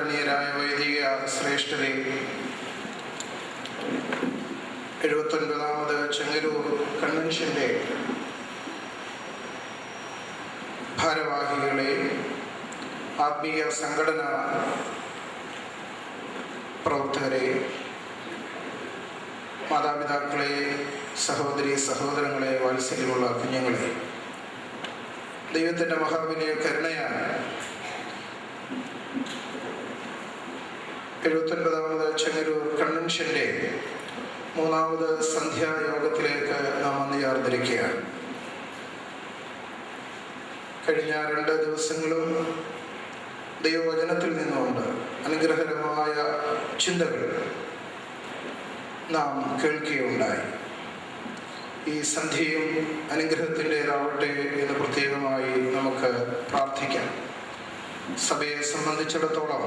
ആദരണീയരായ വൈദിക ശ്രേഷ്ഠരെ, 79ാമത് ചെങ്ങന്നൂർ കൺവെൻഷൻ്റെ ഭാരവാഹികളെ, ആത്മീയ സംഘടനാ പ്രവർത്തകരെ, മാതാപിതാക്കളെ, സഹോദരി സഹോദരങ്ങളെ, വാത്സല്യമുള്ള കുഞ്ഞുങ്ങളെ, ദൈവത്തിൻ്റെ മഹാവിനെ കരുണയാൽ 79ാമത് ചെങ്ങന്നൂർ കൺവെൻഷൻ്റെ 3ാമത് സന്ധ്യായോഗത്തിലേക്ക് നാം വന്നുചേർന്നിരിക്കുകയാണ്. കഴിഞ്ഞ 2 ദിവസങ്ങളും ദൈവവചനത്തിൽ നിന്നുകൊണ്ട് അനുഗ്രഹകരമായ ചിന്തകൾ നാം കേൾക്കുകയുണ്ടായി. ഈ സന്ധ്യയും അനുഗ്രഹത്തിൻ്റെതാവട്ടെ എന്ന് പ്രത്യേകമായി നമുക്ക് പ്രാർത്ഥിക്കാം. സഭയെ സംബന്ധിച്ചിടത്തോളം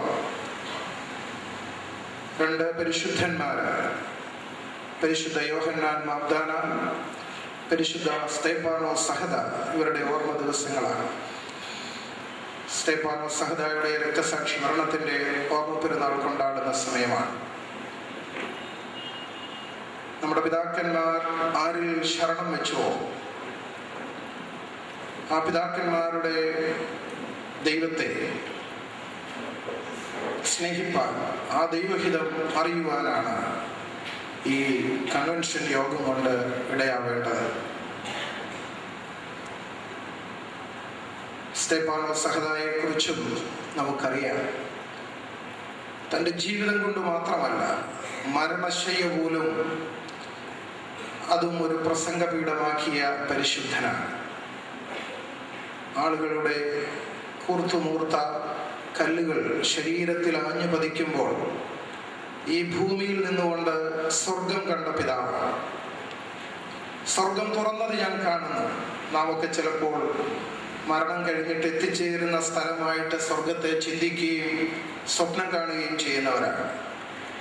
2 പരിശുദ്ധന്മാർ, പരിശുദ്ധ യോഹന്നാൻ മാബ്ദാന, പരിശുദ്ധ സ്തേഫാനോസ് സഹദ, ഇവരുടെ ഓർമ്മ ദിവസങ്ങളാണ്. സ്തേഫാനോസ് സഹദയുടെ രക്തസാക്ഷി മരണത്തിൻ്റെ ഓർമ്മ പെരുന്നാൾ കൊണ്ടാടുന്ന സമയമാണ്. നമ്മുടെ പിതാക്കന്മാർ ആരിൽ ശരണം വെച്ചോ ആ പിതാക്കന്മാരുടെ ദൈവത്തെ സ്നേഹിപ്പാൻ, ആ ദൈവഹിതം അറിയുവാനാണ് ഈ കൺവെൻഷൻ യോഗം കൊണ്ട് ഇടയാവേണ്ടത്. സ്തേഫാനോസ് സഹദയെക്കുറിച്ചും നമുക്കറിയാം. തൻ്റെ ജീവിതം കൊണ്ട് മാത്രമല്ല, മരണശയ്യ പോലും അതും ഒരു പ്രസംഗപീഠമാക്കിയ പരിശുദ്ധനാണ്. ആളുകളുടെ കൂർത്തുമൂർത്ത കല്ലുകൾ ശരീരത്തിൽ ആഞ്ഞു പതിക്കുമ്പോൾ ഈ ഭൂമിയിൽ നിന്നുകൊണ്ട് സ്വർഗം കണ്ട പിതാവ്, സ്വർഗം തുറന്നത് ഞാൻ കാണുന്നു. നാമൊക്കെ ചിലപ്പോൾ മരണം കഴിഞ്ഞിട്ട് എത്തിച്ചേരുന്ന സ്ഥലമായിട്ട് സ്വർഗത്തെ ചിന്തിക്കുകയും സ്വപ്നം കാണുകയും ചെയ്യുന്നവരാണ്.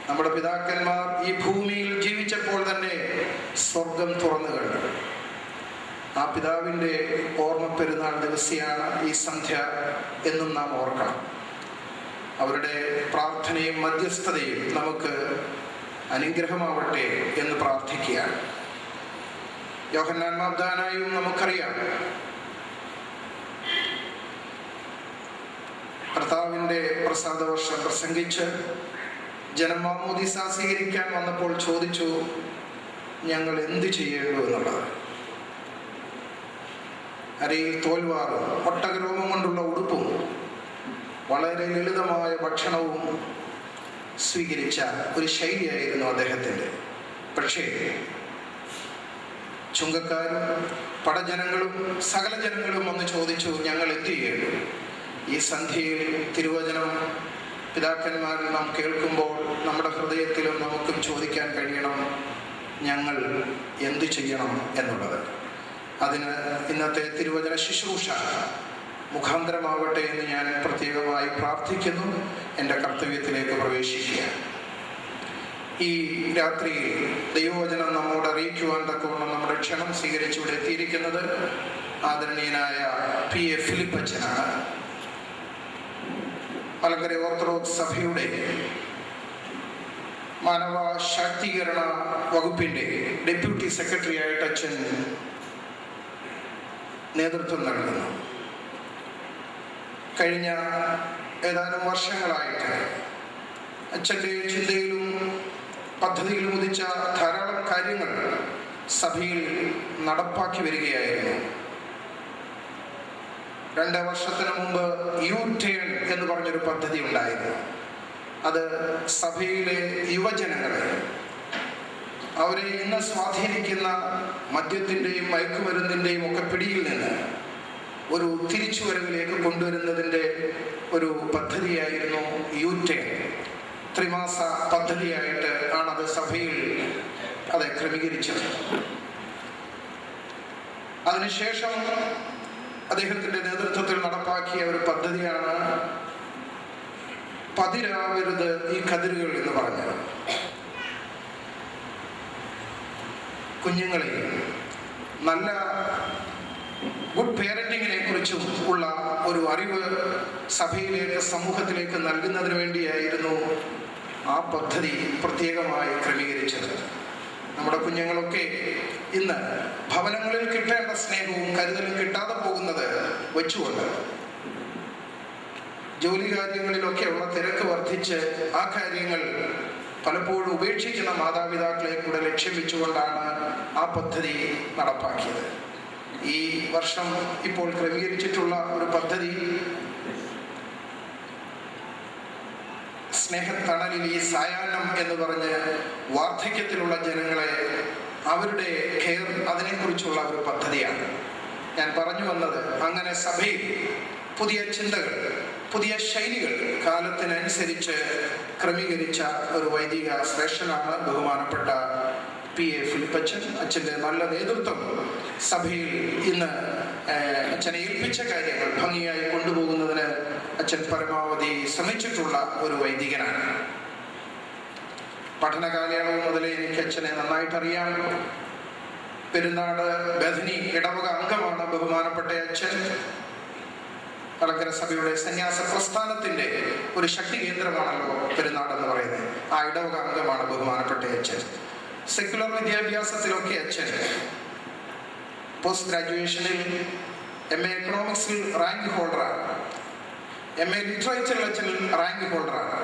നമ്മുടെ പിതാക്കന്മാർ ഈ ഭൂമിയിൽ ജീവിച്ചപ്പോൾ തന്നെ സ്വർഗം തുറന്നു കണ്ടു. ആ പിതാവിൻ്റെ ഓർമ്മ പെരുന്നാൾ ദിവസമാണ് ഈ സന്ധ്യ എന്നും നാം ഓർക്കണം. അവരുടെ പ്രാർത്ഥനയും മധ്യസ്ഥതയും നമുക്ക് അനുഗ്രഹമാവട്ടെ എന്ന് പ്രാർത്ഥിക്കുകയാണ്. യോഹന്നാൻ മാബ്ദാനായും നമുക്കറിയാം, കർത്താവിൻ്റെ പ്രസാദവർഷം പ്രസംഗിച്ച് ജനം മാമോദീസ സ്വീകരിക്കാൻ വന്നപ്പോൾ ചോദിച്ചു, ഞങ്ങൾ എന്ത് ചെയ്യേണ്ടു എന്നുള്ളത്. അരയിൽ തോൽവാറും ഒട്ടകരോമം കൊണ്ടുള്ള ഉടുപ്പും വളരെ ലളിതമായ ഭക്ഷണവും സ്വീകരിച്ച ഒരു ശൈലിയായിരുന്നു അദ്ദേഹത്തിൻ്റെ. പക്ഷേ ചുങ്കക്കാരും പടജനങ്ങളും സകല ജനങ്ങളും വന്ന് ചോദിച്ചു, ഞങ്ങൾ എന്ത് ചെയ്യേണ്ടു? ഈ സന്ധ്യയിൽ തിരുവചനം പിതാക്കന്മാരിൽ നാം കേൾക്കുമ്പോൾ നമ്മുടെ ഹൃദയത്തിലും നമുക്കും ചോദിക്കാൻ കഴിയണം, ഞങ്ങൾ എന്തു ചെയ്യണം എന്നുള്ളത്. അതിന് ഇന്നത്തെ തിരുവചന ശുശ്രൂഷ മുഖാന്തരമാവട്ടെ എന്ന് ഞാൻ പ്രത്യേകമായി പ്രാർത്ഥിക്കുന്നു. എൻ്റെ കർത്തവ്യത്തിലേക്ക് പ്രവേശിക്കുക. ഈ രാത്രിയിൽ ദൈവവചനം നമ്മോട് അറിയിക്കുവാൻ തക്കവണ്ണം നമ്മുടെ ക്ഷണം സ്വീകരിച്ചിവിടെ എത്തിയിരിക്കുന്നത് ആദരണീയനായ P.A. ഫിലിപ്പച്ചനാണ്. മലങ്കര ഓർത്തഡോക്സ് സഭയുടെ മാനവ ശാക്തീകരണ വകുപ്പിൻ്റെ ഡെപ്യൂട്ടി സെക്രട്ടറി ആയിട്ട് അച്ഛൻ നേതൃത്വം നൽകുന്നു. കഴിഞ്ഞ ഏതാനും വർഷങ്ങളായിട്ട് അച്ഛൻ്റെ ചിന്തയിലും പദ്ധതിയിലും ഉദിച്ച ധാരാളം കാര്യങ്ങൾ സഭയിൽ നടപ്പാക്കി വരികയായിരുന്നു. 2 വർഷത്തിന് മുമ്പ് യു-ടേൺ എന്ന് പറഞ്ഞൊരു പദ്ധതി ഉണ്ടായിരുന്നു. അത് സഭയിലെ യുവജനങ്ങളെ, അവരെ ഇന്ന് സ്വാധീനിക്കുന്ന മദ്യത്തിൻ്റെയും മയക്കുമരുന്നിൻ്റെയും ഒക്കെ പിടിയിൽ നിന്ന് ഒരു തിരിച്ചുവരവിലേക്ക് കൊണ്ടുവരുന്നതിൻ്റെ ഒരു പദ്ധതിയായിരുന്നു യു-ടേൺ. 3 മാസ പദ്ധതിയായിട്ട് ആണത് സഭയിൽ അത് ക്രമീകരിച്ചത്. അതിനുശേഷം അദ്ദേഹത്തിൻ്റെ നേതൃത്വത്തിൽ നടപ്പാക്കിയ ഒരു പദ്ധതിയാണ് പതിരാവരുത് ഈ കതിരുകൾ എന്ന് പറഞ്ഞത്. കുഞ്ഞുങ്ങളെ നല്ല ഗുഡ് പേരന്റിങ്ങിനെ കുറിച്ചും ഉള്ള ഒരു അറിവ് സഭയിലേക്ക്, സമൂഹത്തിലേക്ക് നൽകുന്നതിന് വേണ്ടിയായിരുന്നു ആ പദ്ധതി പ്രത്യേകമായി ക്രമീകരിച്ചത്. നമ്മുടെ കുഞ്ഞുങ്ങളൊക്കെ ഇന്ന് ഭവനങ്ങളിൽ കിട്ടേണ്ട സ്നേഹവും കരുതലും കിട്ടാതെ പോകുന്നത് വെച്ചുകൊണ്ട് ജോലി കാര്യങ്ങളിലൊക്കെയുള്ള തിരക്ക് വർദ്ധിച്ച് ആ കാര്യങ്ങൾ പലപ്പോഴും ഉപേക്ഷിക്കുന്ന മാതാപിതാക്കളെ കൂടെ ലക്ഷ്യം വെച്ചുകൊണ്ടാണ് ആ പദ്ധതി നടപ്പാക്കിയത്. ഈ വർഷം ഇപ്പോൾ ക്രമീകരിച്ചിട്ടുള്ള ഒരു പദ്ധതി സ്നേഹത്തണലിൽ ഈ സായാഹ്നം എന്ന് പറഞ്ഞ് വാർദ്ധക്യത്തിലുള്ള ജനങ്ങളെ അവരുടെ കെയർ, അതിനെക്കുറിച്ചുള്ള ഒരു പദ്ധതിയാണ്. ഞാൻ പറഞ്ഞു വന്നത്, അങ്ങനെ സഭയിൽ പുതിയ ചിന്തകൾ, പുതിയ ശൈലികൾ കാലത്തിനനുസരിച്ച് ക്രമീകരിച്ച ഒരു വൈദിക ശ്രേഷ്ഠനാണ് ബഹുമാനപ്പെട്ട PA ഫിലിപ്പച്ചൻ. അച്ഛൻ്റെ നല്ല നേതൃത്വം സഭയിൽ ഇന്ന് അച്ഛനെ ഏൽപ്പിച്ച കാര്യങ്ങൾ ഭംഗിയായി കൊണ്ടുപോകുന്നതിന് അച്ഛൻ പരമാവധി ശ്രമിച്ചിട്ടുള്ള ഒരു വൈദികനാണ്. പഠനകാലയളവ് മുതലേ എനിക്ക് അച്ഛനെ നന്നായിട്ടറിയാം. പെരുന്നാട് ബഥനി ഇടവക അംഗമാണ് ബഹുമാനപ്പെട്ട അച്ഛൻ. മലങ്കര സഭയുടെ സന്യാസ പ്രസ്ഥാനത്തിന്റെ ഒരു ശക്തി കേന്ദ്രമാണല്ലോ പെരുന്നാട് എന്ന് പറയുന്നത്. ആ ഇടവക അംഗമാണ് ബഹുമാനപ്പെട്ട അച്ഛൻ. സെക്യുലർ വിദ്യാഭ്യാസത്തിലൊക്കെ അച്ഛൻ പോസ്റ്റ് ഗ്രാജുവേഷനിൽ MA എക്കണോമിക്സിൽ റാങ്ക് ഹോൾഡറാണ്. MA ലിറ്ററേച്ചറിൽ അച്ഛൻ റാങ്ക് ഹോൾഡറാണ്.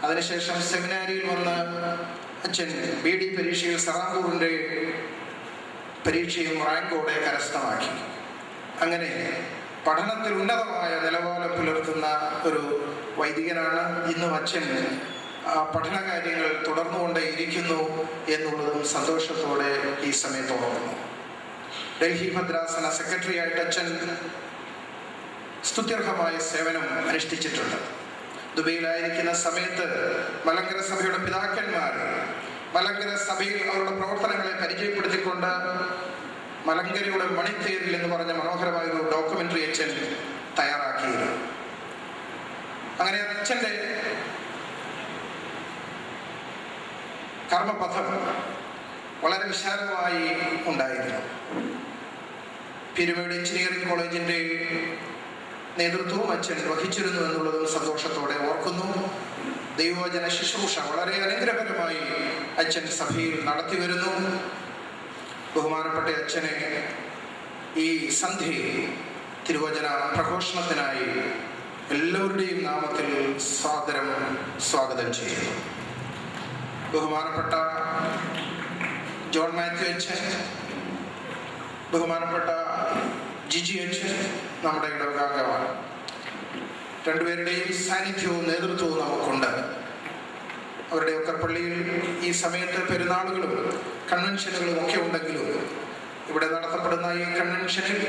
അതിനുശേഷം സെമിനാരിയിൽ വന്ന് അച്ഛൻ BD പരീക്ഷയിൽ സറാങ്കൂറിൻ്റെ പരീക്ഷയും റാങ്കോടെ കരസ്ഥമാക്കി. അങ്ങനെ പഠനത്തിൽ ഉന്നതമായ നിലവാരം പുലർത്തുന്ന ഒരു വൈദികനാണ്. ഇന്നും അച്ഛൻ പഠന കാര്യങ്ങൾ തുടർന്നുകൊണ്ടേയിരിക്കുന്നു എന്നുള്ളതും സന്തോഷത്തോടെ ഈ സമയത്ത് ഓർക്കുന്നു. ഡൽഹി ഭദ്രാസന സെക്രട്ടറി ആയിട്ട് അച്ഛൻ സ്തുത്യർഹമായ സേവനം അനുഷ്ഠിച്ചിട്ടുണ്ട്. ദുബൈയിലായിരിക്കുന്ന സമയത്ത് മലങ്കര സഭയുടെ പിതാക്കന്മാർ മലങ്കര സഭയിൽ അവരുടെ പ്രവർത്തനങ്ങളെ പരിചയപ്പെടുത്തിക്കൊണ്ട് മലങ്കരയുടെ മണിത്തേരിൽ എന്ന് പറഞ്ഞ മനോഹരമായ ഒരു ഡോക്യുമെന്ററി അച്ഛൻ തയ്യാറാക്കിയിരുന്നു. അങ്ങനെ അച്ഛൻ്റെ കർമ്മപഥം വളരെ വിശാലമായി ഉണ്ടായിരുന്നു. പിരമിഡ് എഞ്ചിനീയറിംഗ് കോളേജിൻ്റെ നേതൃത്വവും അച്ഛൻ വഹിച്ചിരുന്നു എന്നുള്ളതും സന്തോഷത്തോടെ ഓർക്കുന്നു. ദൈവവചന ശുശ്രൂഷ വളരെ അനുഗ്രഹകരമായി അച്ഛൻ സഭയിൽ നടത്തി വരുന്നു. ബഹുമാനപ്പെട്ട അച്ഛനെ ഈ സന്ധ്യയിൽ തിരുവചന പ്രഘോഷണത്തിനായി എല്ലാവരുടെയും നാമത്തിൽ സ്വാഗതം ചെയ്യുന്നു. ബഹുമാനപ്പെട്ട ജോൺ മാത്യു അച്ഛൻ, ബഹുമാനപ്പെട്ട ജിജി അച്ഛൻ നമ്മുടെ ഇടവകാംഗമാണ്. രണ്ടുപേരുടെയും സാന്നിധ്യവും നേതൃത്വവും നമുക്കുണ്ട്. അവരുടെയൊക്കെ പള്ളിയിൽ ഈ സമയത്ത് പെരുന്നാളുകളും കൺവെൻഷനുകളും ഒക്കെ ഉണ്ടെങ്കിലും ഇവിടെ നടത്തപ്പെടുന്ന ഈ കൺവെൻഷനിൽ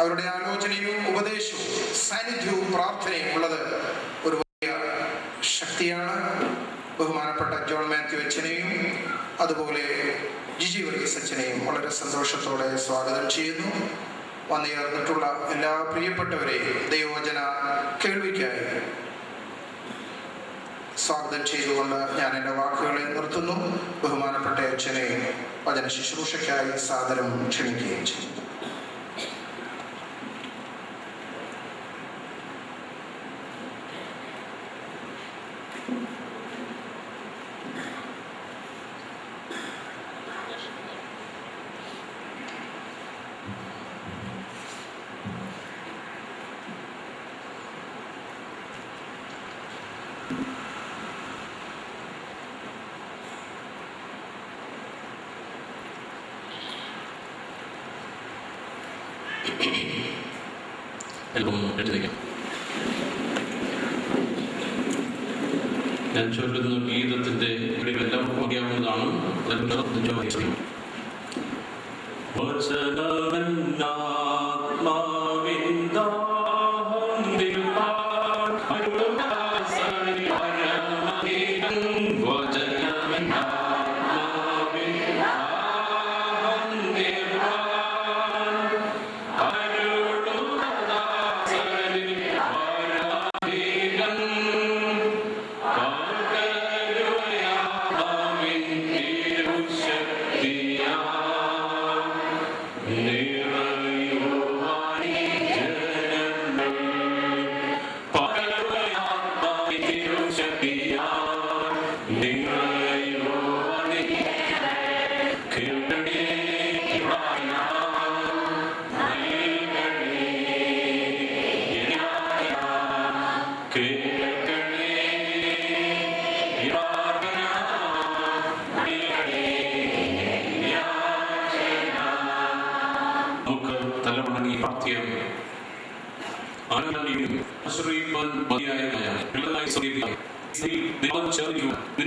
അവരുടെ ആലോചനയും ഉപദേശവും സാന്നിധ്യവും പ്രാർത്ഥനയും ഉള്ളത് ഒരു വലിയ ശക്തിയാണ്. ബഹുമാനപ്പെട്ട ജോൺ മാത്യു അച്ഛനെയും അതുപോലെ ജിജി വർഗീസ് അച്ഛനെയും വളരെ സന്തോഷത്തോടെ സ്വാഗതം ചെയ്യുന്നു. വന്നുചേർന്നിട്ടുള്ള എല്ലാ പ്രിയപ്പെട്ടവരെയും ദൈവവചന കേൾവിക്കായി സ്വാഗതം ചെയ്തുകൊണ്ട് ഞാൻ എൻ്റെ വാക്കുകളെ നിർത്തുന്നു. ബഹുമാനപ്പെട്ട അച്ഛനെ വചന ശുശ്രൂഷയ്ക്കായി സാദരം ക്ഷണിക്കുകയും ചെയ്യുന്നു. ഞാൻ ചൊല്ലുന്ന ഗീതത്തിന്റെ എല്ലാവർക്കും അറിയാവുന്നതാണ്.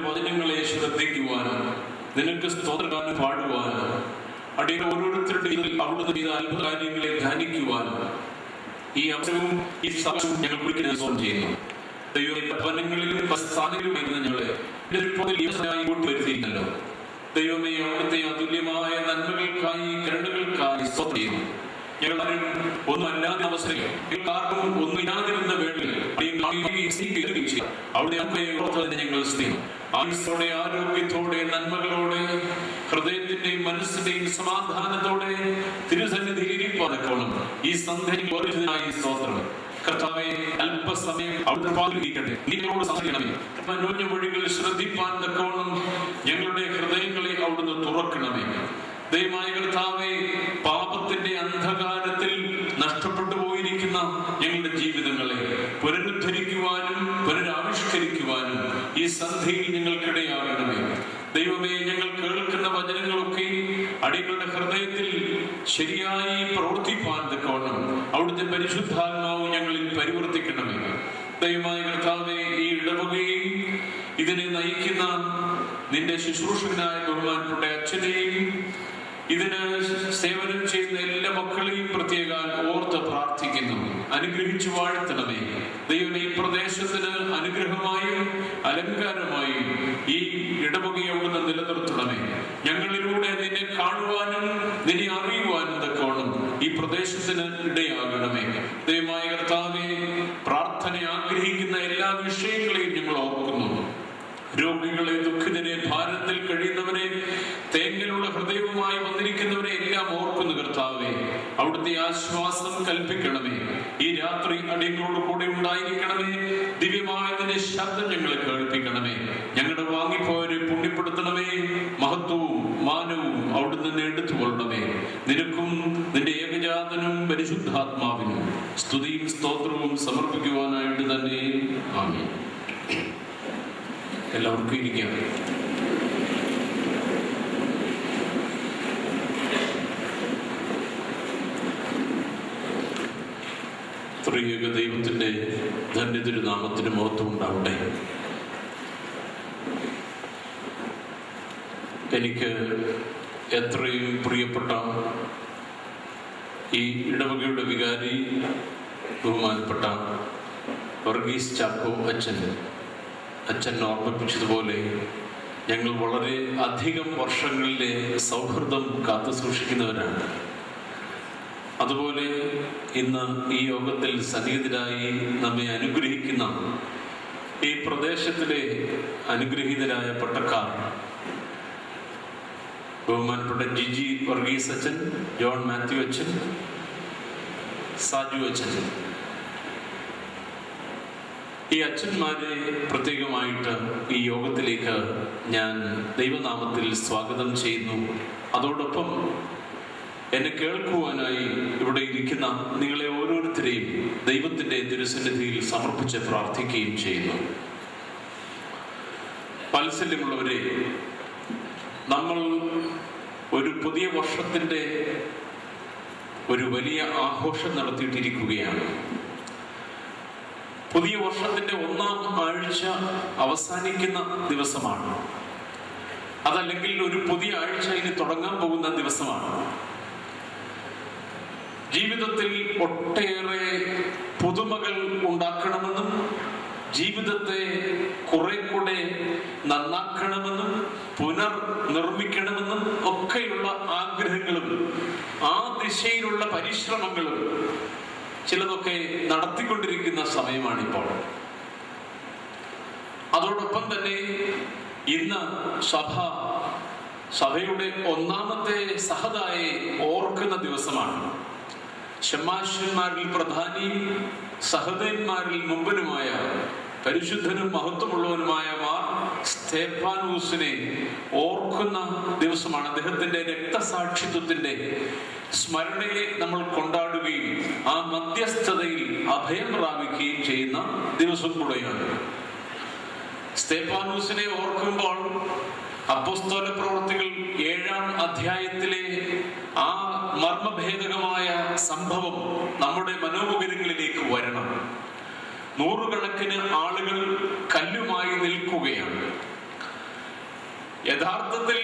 വചനങ്ങളെ ശ്രദ്ധിക്കുവാനും നിനക്ക് സ്തോത്രഗാനം പാടുവാനും അടിയുടെ ഓരോരുത്തരുടെ അവിടുന്ന് ചെയ്ത അത്ഭുത കാര്യങ്ങളെ ധ്യാനിക്കുവാനും ഈ അവസരവും ഈ സമയവും ഞങ്ങൾ വിളിക്കാൻ ചെയ്യുന്നു. ദൈവങ്ങളിലും സ്ഥാനങ്ങളിലും ഞങ്ങളെ വരുത്തിയിരുന്നല്ലോ. ദൈവമേ, അവിടുത്തെ അതുല്യമായ നന്മകൾക്കായി കരുണകൾക്കായി സ്തോത്രം ചെയ്യുന്നു. ഞങ്ങളാരും ഒന്നുമല്ലാത്ത അവസരങ്ങൾ ആർക്കും ഒന്നുമില്ലാതിരുന്ന വേളയിൽ അവിടെ ഞങ്ങൾ സ്നേഹം ആയുസ്സോടെ ആരോഗ്യത്തോടെ നന്മകളോടെ ഹൃദയത്തിന്റെയും മനസ്സിന്റെയും സമാധാനത്തോടെ തിരുസന്നിധിയിൽ ഇരിപ്പാതക്കണം ഈ സന്ധ്യയിൽ സ്തോത്രം. കർത്താവേ, അല്പസമയം അവിടുത്തെ പാലിരിക്കട്ടെ. നിങ്ങളോട് സാധിക്കണമേ. മനോജ്ഞ വഴികൾ ശ്രദ്ധിപ്പാൻ തക്കവണ്ണം ഞങ്ങളുടെ ഹൃദയങ്ങളെ അവിടുന്ന് തുറക്കണമേ. ദൈവമായ കർത്താവേ, പാപത്തിന്റെ അന്ധകാരത്തിൽ നഷ്ടപ്പെട്ടു പോയിരിക്കുന്ന ഞങ്ങളുടെ ജീവിതങ്ങളെ പുനരുദ്ധരിക്കുവാനും പുനരാവിഷ്കരിക്കുവാനും ഈ സന്ധിയിൽ ഞങ്ങൾക്കിടയാകണമേ. ദൈവമേ, ഞങ്ങൾ കേൾക്കുന്ന വചനങ്ങളൊക്കെ അടികളുടെ ഹൃദയത്തിൽ ശരിയായി പ്രവർത്തിപ്പാൻ തക്കവണ്ണം അവിടുത്തെ പരിശുദ്ധാത്മാവ് ഞങ്ങളിൽ പരിവർത്തിക്കണമേ. ദൈവമായ കർത്താവേ, ഈ ഇടവകയും ഇതിനെ നയിക്കുന്ന നിന്റെ ശുശ്രൂഷകനായ ബഹുമാനപ്പെട്ട അച്ഛനെയും ഇതിന് സേവനം ചെയ്യുന്ന എല്ലാ മക്കളെയും പ്രത്യേകം ഓർത്ത് പ്രാർത്ഥിക്കുന്നു. അനുഗ്രഹിച്ചു വാഴ്ത്തണമേ. ദൈവമേ, ഈ പ്രദേശത്തിന് അനുഗ്രഹമായും അലങ്കാരമായും ഈ ഇടവകയെ അവിടുന്ന് നിലനിർത്തണമേ. ഞങ്ങളിലൂടെ നിന്നെ കാണുവാനും നിന്നെ അറിയുവാനും തക്കോണം ഈ പ്രദേശത്തിന് ഇടയാകണമേ. ദൈവമായ കർത്താവേ, പ്രാർത്ഥന ആഗ്രഹിക്കുന്ന എല്ലാ വിഷയങ്ങളെയും ഞങ്ങൾ ഓർക്കുന്നു. രോഗികളെ, ദുഃഖിതരെ, ഭാരത്തിൽ കഴിയുന്നവരെ, തേങ്ങലുള്ള ഹൃദയവുമായി വന്നിരിക്കുന്നവരെ എല്ലാം ഓർക്കുന്നു. കർത്താവേ, അവിടുത്തെ ആശ്വാസം കൽപ്പിക്കണമേ. ഈ രാത്രി അടിയങ്ങളോട് കൂടെ ഉണ്ടായിരിക്കണമേ. ദിവ്യമായതിന്റെ ശബ്ദം ഞങ്ങളെ കേൾപ്പിക്കണമേ. ഞങ്ങളുടെ വാങ്ങിപ്പോയവരെ പുണ്യപ്പെടുത്തണമേ. മഹത്വവും മാനവും അവിടുന്ന് തന്നെ എടുത്തുകൊള്ളണമേ. നിനക്കും നിന്റെ ഏകജാതനും പരിശുദ്ധാത്മാവിനും സ്തുതിയും സ്തോത്രവും സമർപ്പിക്കുവാനായിട്ട് തന്നെ. ആമേൻ. എല്ലാവർക്കും ഇരിക്കാം. ത്രിയേക ദൈവത്തിന്റെ ധന്യതിരുനാമത്തിന് മഹത്വം ഉണ്ടാവട്ടെ. എനിക്ക് എത്രയും പ്രിയപ്പെട്ട ഈ ഇടവകയുടെ വികാരി ബഹുമാനപ്പെട്ട വർഗീസ് ചാക്കോ അച്ഛൻ ഓർമ്മിപ്പിച്ചതുപോലെ ഞങ്ങൾ വളരെ അധികം വർഷങ്ങളിലെ സൗഹൃദം കാത്തു സൂക്ഷിക്കുന്നവരാണ്. അതുപോലെ ഇന്ന് ഈ യോഗത്തിൽ സന്നിഹിതരായി നമ്മെ അനുഗ്രഹിക്കുന്ന ഈ പ്രദേശത്തിലെ അനുഗ്രഹീതരായ പട്ടക്കാർ ബഹുമാനപ്പെട്ട ജിജി വർഗീസ് അച്ഛൻ, ജോൺ മാത്യു അച്ഛൻ, സാജു അച്ഛൻ, ഈ അച്ഛന്മാരെ പ്രത്യേകമായിട്ട് ഈ യോഗത്തിലേക്ക് ഞാൻ ദൈവനാമത്തിൽ സ്വാഗതം ചെയ്യുന്നു. അതോടൊപ്പം എന്നെ കേൾക്കുവാനായി ഇവിടെ ഇരിക്കുന്ന നിങ്ങളെ ഓരോരുത്തരെയും ദൈവത്തിൻ്റെ തിരുസന്നിധിയിൽ സമർപ്പിച്ച് പ്രാർത്ഥിക്കുകയും ചെയ്യുന്നു. വാത്സല്യമുള്ളവരെ, നമ്മൾ ഒരു പുതിയ വർഷത്തിൻ്റെ ഒരു വലിയ ആഘോഷം നടത്തിയിട്ടിരിക്കുകയാണ്. പുതിയ വർഷത്തിന്റെ 1-ാം ആഴ്ച അവസാനിക്കുന്ന ദിവസമാണ്. അതല്ലെങ്കിൽ ഒരു പുതിയ ആഴ്ച ഇനി തുടങ്ങാൻ പോകുന്ന ദിവസമാണ്. ജീവിതത്തിൽ ഒട്ടേറെ പുതുമകൾ ഉണ്ടാക്കണമെന്നും ജീവിതത്തെ കുറെ കൂടെ നന്നാക്കണമെന്നും പുനർനിർമ്മിക്കണമെന്നും ഒക്കെയുള്ള ആഗ്രഹങ്ങളും ആ ദിശയിലുള്ള പരിശ്രമങ്ങളും ചിലതൊക്കെ നടത്തിക്കൊണ്ടിരിക്കുന്ന സമയമാണിപ്പോൾ. അതോടൊപ്പം തന്നെ ഇന്ന് സഭയുടെ 1-ാമത്തെ സഹതായെ ഓർക്കുന്ന ദിവസമാണ്. ശമാശന്മാരിൽ പ്രധാനിയും സഹദേന്മാരിൽ മുമ്പനുമായ പരിശുദ്ധനും മഹത്വമുള്ളവനുമായ മാർ സ്തേഫാനോസിനെ ഓർക്കുന്ന ദിവസമാണ്. അദ്ദേഹത്തിന്റെ രക്തസാക്ഷിത്വത്തിന്റെ സ്മരണയെ നമ്മൾ കൊണ്ടാടുകയും ആ മധ്യസ്ഥതയിൽ അഭയം പ്രാപിക്കുകയും ചെയ്യുന്ന ദിവസം കൂടെയാണ്. സ്തേഫാനോസിനെ ഓർക്കുമ്പോൾ അപ്പോസ്തല പ്രവൃത്തികൾ 7-ാം അധ്യായത്തിലെ ആ മർമ്മഭേദകമായ സംഭവം നമ്മുടെ മനോമുഖരങ്ങളിലേക്ക് വരണം. നൂറുകണക്കിന് ആളുകൾ കല്ലുമായി നിൽക്കുകയാണ്. യഥാർത്ഥത്തിൽ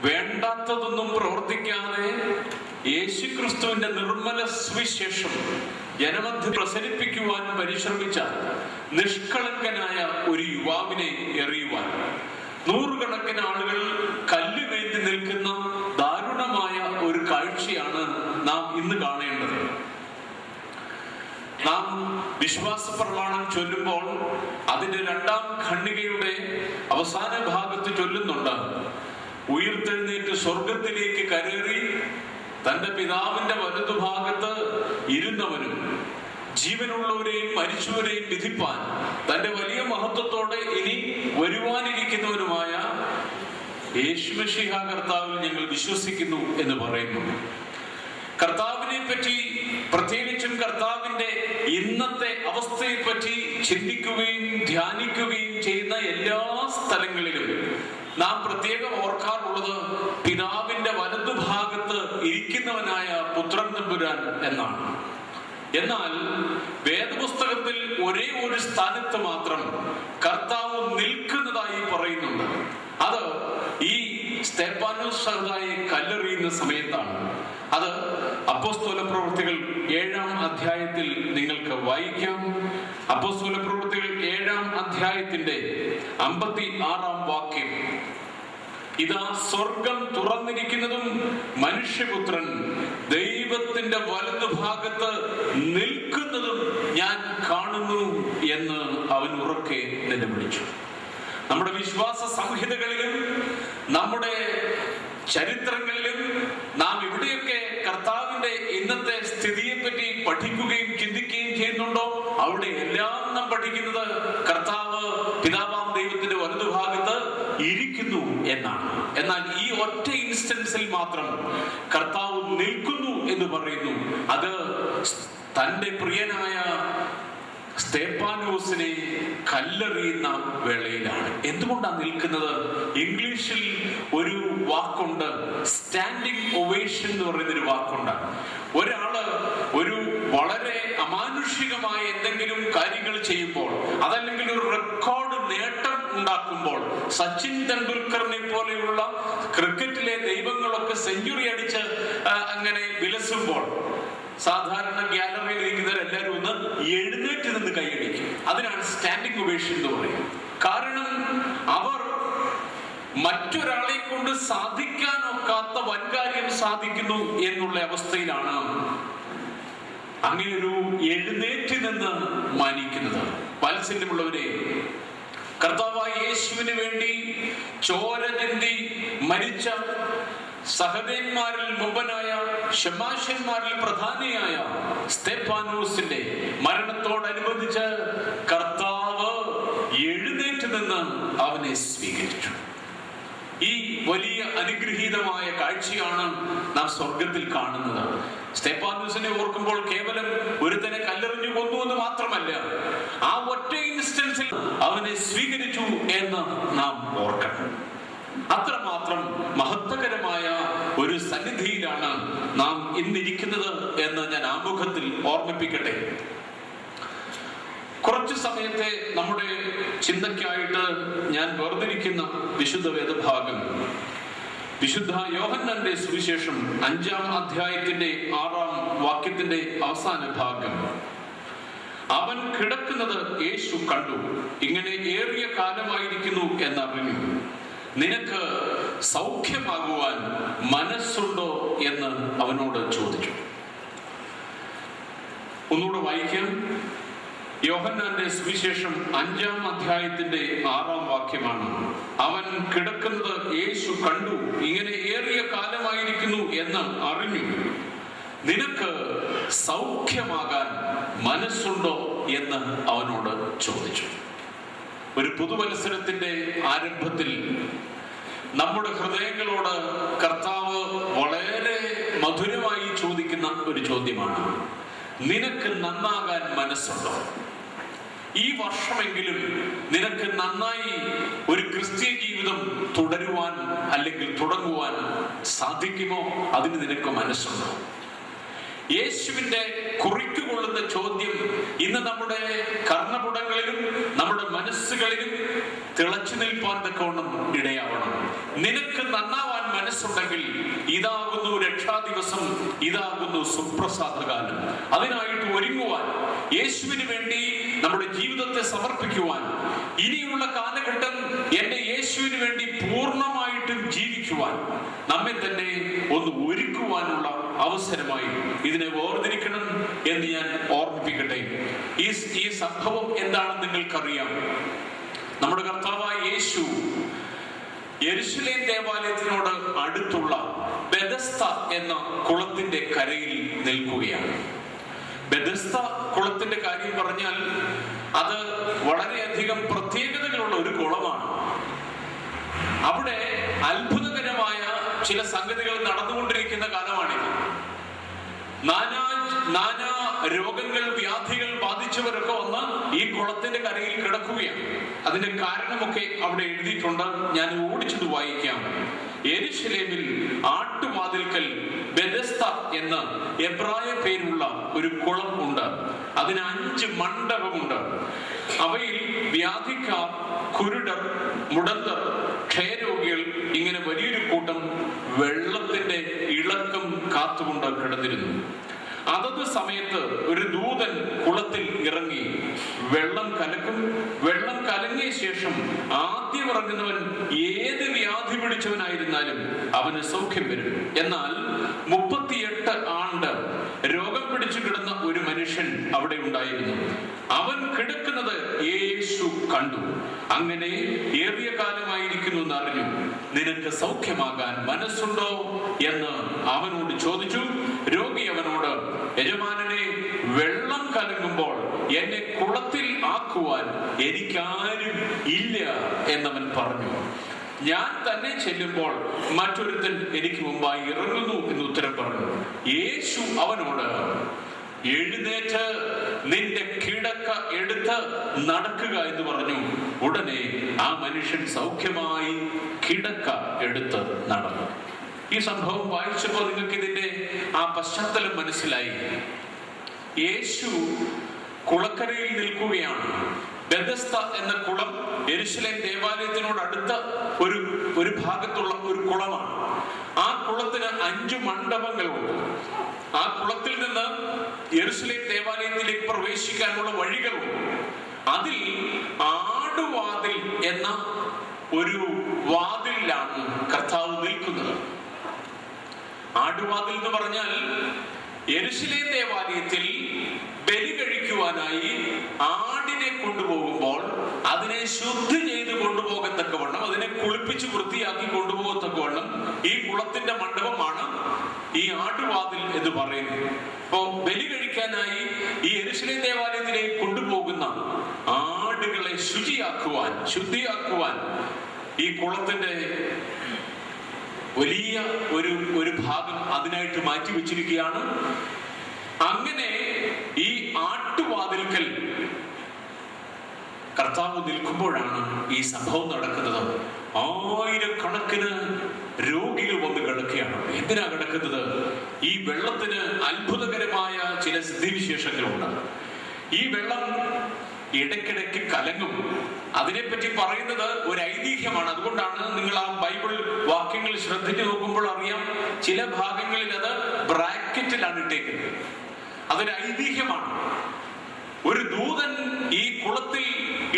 വേണ്ടാത്തതൊന്നും പ്രവർത്തിക്കാതെ യേശുക്രിസ്തുവിന്റെ നിർമ്മല സുവിശേഷം ജനമധ്യ പ്രസരിപ്പിക്കുവാൻ പരിശ്രമിച്ച നിഷ്കളങ്കനായ ഒരു യുവാവിനെ എറിയുവാൻ നൂറുകണക്കിന് ആളുകൾ കല്ലുവേന്തി നിൽക്കുന്ന ദാരുണമായ ഒരു കാഴ്ചയാണ് നാം ഇന്ന് കാണേണ്ടത്. നാം വിശ്വാസ പ്രമാണം ചൊല്ലുമ്പോൾ അതിന്റെ 2-ാം ഖണ്ഡികയുടെ അവസാന ഭാഗത്ത് ചൊല്ലുന്നുണ്ട്, ഉയിർത്തെഴുന്നേറ്റ് സ്വർഗത്തിലേക്ക് കരേറി തന്റെ പിതാവിന്റെ വലതുഭാഗത്ത് ഇരുന്നവനും ജീവനുള്ളവരെയും മരിച്ചവരെയും വിധിപ്പാൻ തന്റെ വലിയ മഹത്വത്തോടെ ഇനി വരുവാനിരിക്കുന്നവനുമായ യേശുമിശിഹാ കർത്താവിൽ ഞങ്ങൾ വിശ്വസിക്കുന്നു എന്ന് പറയുന്നു. കർത്താവിനെ പറ്റി, പ്രത്യേകിച്ചും കർത്താവിന്റെ ഇന്നത്തെ അവസ്ഥയെ പറ്റി ചിന്തിക്കുകയും ധ്യാനിക്കുകയും ചെയ്യുന്ന എല്ലാ സ്ഥലങ്ങളിലും നാം പ്രത്യേകം ഓർക്കാറുള്ളത് പിതാവിന്റെ വലതുഭാഗത്ത് ഇരിക്കുന്നവനായ പുത്രൻ തമ്പുരാൻ എന്നാണ്. എന്നാൽ വേദപുസ്തകത്തിൽ ഒരേ ഒരു സ്ഥാനത്ത് മാത്രം കർത്താവ് നിൽക്കുന്നതായി പറയുന്നുണ്ട്. അത് ഈ സ്തേഫാനോസ് സഹോദരനെ കല്ലെറിയുന്ന സമയത്താണ്. അത് അപ്പോസ്തല പ്രവൃത്തികൾ 7-ാം അധ്യായത്തിൽ നിങ്ങൾക്ക് വായിക്കാം. അപ്പോസ്തല പ്രവൃത്തികൾ 7-ാം അധ്യായത്തിന്റെ 56-ാം വാക്യം, ഇതാ സ്വർഗം തുറന്നിരിക്കുന്നതും മനുഷ്യപുത്രൻ ദൈവത്തിന്റെ വലതുഭാഗത്ത് നിൽക്കുന്നതും ഞാൻ കാണുന്നു എന്ന് അവൻ ഉറക്കെ നിലവിളിച്ചു. നമ്മുടെ വിശ്വാസ സംഹിതകളിലും നമ്മുടെ ചരിത്രങ്ങളിലും നാം എവിടെയൊക്കെ കർത്താവിന്റെ ഇന്നത്തെ സ്ഥിതിയെ പറ്റി പഠിക്കുകയും ചിന്തിക്കുകയും ചെയ്യുന്നുണ്ടോ, അവിടെ എല്ലാം നാം പഠിക്കുന്നത് കർത്താവ് പിതാവാം ദൈവത്തിന്റെ വലതുഭാഗത്ത് ഇരിക്കുന്നു എന്നാണ്. എന്നാൽ ഈ ഒറ്റ ഇൻസ്റ്റൻസിൽ മാത്രം കർത്താവ് നിൽക്കുന്നു എന്ന് പറയുന്നു. അത് തന്റെ പ്രിയനായ സ്തേഫാനോസിനെ കല്ലെറിയുന്ന വേളയിലാണ്. എന്തുകൊണ്ടാണ് നിൽക്കുന്നത്? ഇംഗ്ലീഷിൽ ഒരു വാക്കുണ്ട്, സ്റ്റാൻഡിങ് ഒവേഷൻ എന്ന് പറയുന്നൊരു വാക്കുണ്ട്. ഒരാള് ഒരു വളരെ അമാനുഷികമായ എന്തെങ്കിലും കാര്യങ്ങൾ ചെയ്യുമ്പോൾ, അതല്ലെങ്കിൽ ഒരു റെക്കോർഡ് നേട്ടം ഉണ്ടാക്കുമ്പോൾ, സച്ചിൻ തെണ്ടുൽക്കറിനെ പോലെയുള്ള ക്രിക്കറ്റിലെ ദൈവങ്ങളൊക്കെ സെഞ്ചുറി അടിച്ച് അങ്ങനെ വിലസുമ്പോൾ സാധാരണ ഗ്യാലറിയിൽ ഇരിക്കുന്നവരെല്ലാവരും ഒന്ന് എഴുന്നേറ്റ് നിന്ന് കൈയടിക്കും. അതിനാണ് സ്റ്റാൻഡിങ് ഒവേഷൻ എന്ന് പറയുന്നത്. കാരണം അവർ മറ്റൊരാളെ കൊണ്ട് സാധിക്കാനൊക്കാത്ത വൻകാര്യം സാധിക്കുന്നു എന്നുള്ള അവസ്ഥയിലാണ് അങ്ങനെയൊരു എഴുന്നേറ്റ് നിന്ന് മാനിക്കുന്നത്. വാത്സല്യമുള്ളവരെ, കർത്താവായ യേശുവിന് വേണ്ടി ചോര ചിന്തി മരിച്ച സഹദേന്മാരിൽ മുമ്പനായ ശമാശന്മാരിൽ പ്രധാനിയായ സ്തേഫാനോസിന്റെ മരണത്തോടനുബന്ധിച്ച് കർത്താവ് എഴുന്നേറ്റ് നിന്ന് അവനെ സ്വീകരിച്ചു. ഈ വലിയ അനുഗ്രഹീതമായ കാഴ്ചയാണ് നാം സ്വർഗത്തിൽ കാണുന്നത്. സ്തേഫാനോസിനെ ഓർക്കുമ്പോൾ കേവലം ഒരുത്തനെ കല്ലെറിഞ്ഞു കൊന്നു എന്ന് മാത്രമല്ല, ആ ഒറ്റ ഇൻസ്റ്റൻസിൽ അവനെ സ്വീകരിച്ചു എന്ന് നാം ഓർക്കണം. അത്രമാത്രം മഹത്വകരമായ ഒരു സന്നിധിയിലാണ് നാം ഇന്നിരിക്കുന്നത് എന്ന് ഞാൻ ആമുഖത്തിൽ ഓർമ്മിപ്പിക്കട്ടെ. കുറച്ചു സമയത്തെ നമ്മുടെ ചിന്തയ്ക്കായിട്ട് ഞാൻ വേർതിരിക്കുന്ന വിശുദ്ധ വേദഭാഗം വിശുദ്ധ യോഹന്നാന്റെ സുവിശേഷം 5-ാം അധ്യായത്തിന്റെ 6-ാം വാക്യത്തിന്റെ അവസാന ഭാഗം. അവൻ കിടക്കുന്നത് യേശു കണ്ടു, ഇങ്ങനെ ഏറിയ കാലമായിരിക്കുന്നു എന്നറിഞ്ഞു. നിനക്ക് സൗഖ്യമാകുവാൻ മനസ്സുണ്ടോ എന്ന് അവനോട് ചോദിച്ചു. ഒന്നുകൂടെ വായിക്കാം. യോഹന്നാന്റെ സുവിശേഷം 5-ാം അധ്യായത്തിന്റെ 6-ാം വാക്യമാണ്. അവൻ കിടക്കുന്നത് യേശു കണ്ടു, ഇങ്ങനെ ഏറിയ കാലമായിരിക്കുന്നു എന്ന് അറിഞ്ഞു. നിനക്ക് സൗഖ്യമാകാൻ മനസ്സുണ്ടോ എന്ന് അവനോട് ചോദിച്ചു. ഒരു പുതുവത്സരത്തിന്റെ ആരംഭത്തിൽ നമ്മുടെ ഹൃദയങ്ങളോട് കർത്താവ് വളരെ മധുരമായി ചോദിക്കുന്ന ഒരു ചോദ്യമാണ്: നിനക്ക് നന്നാകാൻ മനസ്സുണ്ടോ? ഈ വർഷമെങ്കിലും നിനക്ക് നന്നായി ഒരു ക്രിസ്തീയ ജീവിതം തുടരുവാൻ അല്ലെങ്കിൽ തുടങ്ങുവാൻ സാധിക്കുമോ? അതിന് നിനക്ക് മനസ്സുണ്ടോ? യേശുവിന്റെ കുറിക്കുകൊള്ളുന്ന ചോദ്യം ഇന്ന് നമ്മുടെ കർണപുടങ്ങളിലും നമ്മുടെ മനസ്സുകളിലും തിളച്ചു നിൽപ്പാൻ തക്കവണ്ണം ഇടയാവണം. നിനക്ക് നന്നാവാൻ മനസ്സുണ്ടെങ്കിൽ ഇതാകുന്നു രക്ഷാദിവസം, ഇതാകുന്നു സുപ്രസാദകാലം. അതിനായിട്ട് ഒരുങ്ങുവാൻ, യേശുവിന് വേണ്ടി നമ്മുടെ ജീവിതത്തെ സമർപ്പിക്കുവാൻ, ഇനിയുള്ള കാലഘട്ടം എന്റെ യേശുവിന് വേണ്ടി പൂർണ്ണമായിട്ടും ജീവിക്കുവാൻ നമ്മെ തന്നെ ഒന്ന് ഒരുക്കുവാനുള്ള അവസരമായി ഇതിനെ വേർതിരിക്കണം എന്ന് ഞാൻ ഓർമ്മിപ്പിക്കട്ടെ. ഈ സംഭവം എന്താണെന്ന് നിങ്ങൾക്കറിയാം. നമ്മുടെ കർത്താവായ യേശു യെരുശലേം ദേവാലയത്തിനോട് അടുത്തുള്ള ബെഥസ്ത എന്ന കുളത്തിന്റെ കരയിൽ നിൽക്കുകയാണ്. ബെഥസ്ത കുളത്തിന്റെ കാര്യം പറഞ്ഞാൽ അത് വളരെയധികം പ്രത്യേകതകളുള്ള ഒരു കുളമാണ്. അവിടെ അത്ഭുതകരമായ ചില സംഗതികൾ നടന്നുകൊണ്ടിരിക്കുന്ന കാലമാണിത്. നാനാ രോഗങ്ങൾ, വ്യാധികൾ ബാധിച്ചവരൊക്കെ വന്ന് ഈ കുളത്തിന്റെ കരയിൽ കിടക്കുകയാണ്. അതിന്റെ കാരണമൊക്കെ അവിടെ എഴുതിയിട്ടുണ്ട്. ഞാൻ ഓടിച്ചത് വായിക്കാം. യെരുശലേമിൽ ആട്ടുവാതിൽക്കൽ ബെഥസ്ത എന്ന എബ്രായ പേരുള്ള ഒരു കുളം ഉണ്ട്. അതിന് 5 മണ്ഡപമുണ്ട്. അവയിൽ വ്യാധിക്കാർ, കുരുടർ, മുടന്തർ, ക്ഷയരോഗികൾ ഇങ്ങനെ വലിയൊരു കൂട്ടം വെള്ളത്തിന്റെ ഇളക്കം കാത്തുകൊണ്ട് കിടന്നിരുന്നു. അതത് സമയത്ത് ഒരു ദൂതൻ കുളത്തിൽ ഇറങ്ങി വെള്ളം കലക്കും. വെള്ളം കലങ്ങിയ ശേഷം ആദ്യം ഇറങ്ങുന്നവൻ ഏത് വ്യാധി പിടിച്ചവനായിരുന്നാലും അവന് സൗഖ്യം വരും. എന്നാൽ 38 ആണ്ട് രോഗം പിടിച്ചു കിടന്ന ഒരു മനുഷ്യൻ അവിടെ ഉണ്ടായിരുന്നു. അവൻ കിടക്കുന്നത് യേശു കണ്ടു. അങ്ങനെ ഏറിയ കാലമായിരിക്കുന്നു എന്നറിഞ്ഞു. നിനക്ക് സൗഖ്യമാകാൻ മനസ്സുണ്ടോ എന്ന് അവനോട് ചോദിച്ചു. രോഗി അവനോട്, യജമാനനെ, വെള്ളം കലങ്ങുമ്പോൾ എന്നെ കുളത്തിൽ ആക്കുവാൻ എനിക്കാരും ഇല്ല എന്നവൻ പറഞ്ഞു. ഞാൻ തന്നെ ചെല്ലുമ്പോൾ മറ്റൊരുത്തൻ എനിക്ക് മുമ്പായി ഇറങ്ങുന്നു എന്ന് ഉത്തരം പറഞ്ഞു. യേശു അവനോട്, എഴുന്നേറ്റ് നിന്റെ കിടക്ക എടുത്ത് നടക്കുക എന്ന് പറഞ്ഞു. ഉടനെ ആ മനുഷ്യൻ സൗഖ്യമായി കിടക്ക എടുത്ത് നടന്നു. ഈ സംഭവം വായിച്ചപ്പോൾ നിങ്ങൾക്ക് ഇതിന്റെ ആ പശ്ചാത്തലം മനസ്സിലായി. യേശു കുളക്കരയിൽ നിൽക്കുകയാണ്. ബെഥസ്ത എന്ന കുളം യെരുശലേം ദേവാലയത്തിനോട് അടുത്ത ഒരു ഭാഗത്തുള്ള ഒരു കുളമാണ്. ആ കുളത്തിന് 5 മണ്ഡപങ്ങളുണ്ട്. ആ കുളത്തിൽ നിന്ന് യെരുശലേം ദേവാലയത്തിലേക്ക് പ്രവേശിക്കാനുള്ള വഴികളുണ്ട്. അതിൽ ആടുവാതിൽ എന്ന ഒരു വാതിലാണ് കർത്താവ് നിൽക്കുന്നത്. ആടുവാതിൽ എന്ന് പറഞ്ഞാൽ യെരുശലേം ദേവാലയത്തിൽ ബലി കഴിക്കുവാനായി ആടിനെ കൊണ്ടുപോകുമ്പോൾ അതിനെ ശുദ്ധി ചെയ്ത് കൊണ്ടുപോകത്തക്കവണ്ണം, അതിനെ കുളിപ്പിച്ച് വൃത്തിയാക്കി കൊണ്ടുപോകത്തക്കവണ്ണം ഈ കുളത്തിന്റെ മണ്ഡപമാണ് ഈ ആടുവാതിൽ എന്ന് പറയുന്നത്. അപ്പോ ബലി കഴിക്കാനായി ഈ യെരുശലേം ദേവാലയത്തിലേക്ക് കൊണ്ടുപോകുന്ന ആടുകളെ ശുദ്ധിയാക്കുവാൻ ഈ കുളത്തിന്റെ വലിയ ഒരു ഭാഗം അതിനായിട്ട് മാറ്റി വെച്ചിരിക്കുകയാണ്. അങ്ങനെ ഈ ആട്ടുവാതിൽക്കൽ കർത്താവ് നിൽക്കുമ്പോഴാണ് ഈ സംഭവം നടക്കുന്നത്. 1000കണക്കിന് രോഗികൾ വന്ന് കിടക്കുകയാണ്. എന്തിനാ കിടക്കുന്നത്? ഈ വെള്ളത്തിന് അത്ഭുതകരമായ ചില സിദ്ധിവിശേഷങ്ങളുണ്ട്. ഈ വെള്ളം ഇടയ്ക്കിടയ്ക്ക് കലങ്ങും. അതിനെപ്പറ്റി പറയുന്നത് ഒരു ഐതിഹ്യമാണ്. അതുകൊണ്ടാണ് നിങ്ങൾ ആ ബൈബിൾ വാക്യങ്ങൾ ശ്രദ്ധിച്ചു നോക്കുമ്പോൾ അറിയാം, ചില ഭാഗങ്ങളിൽ അത് ബ്രാക്കറ്റിലാണ് ഇട്ടേക്കുന്നത്. അതൊരു ഐതിഹ്യമാണ്. ഒരു ദൂതൻ ഈ കുളത്തിൽ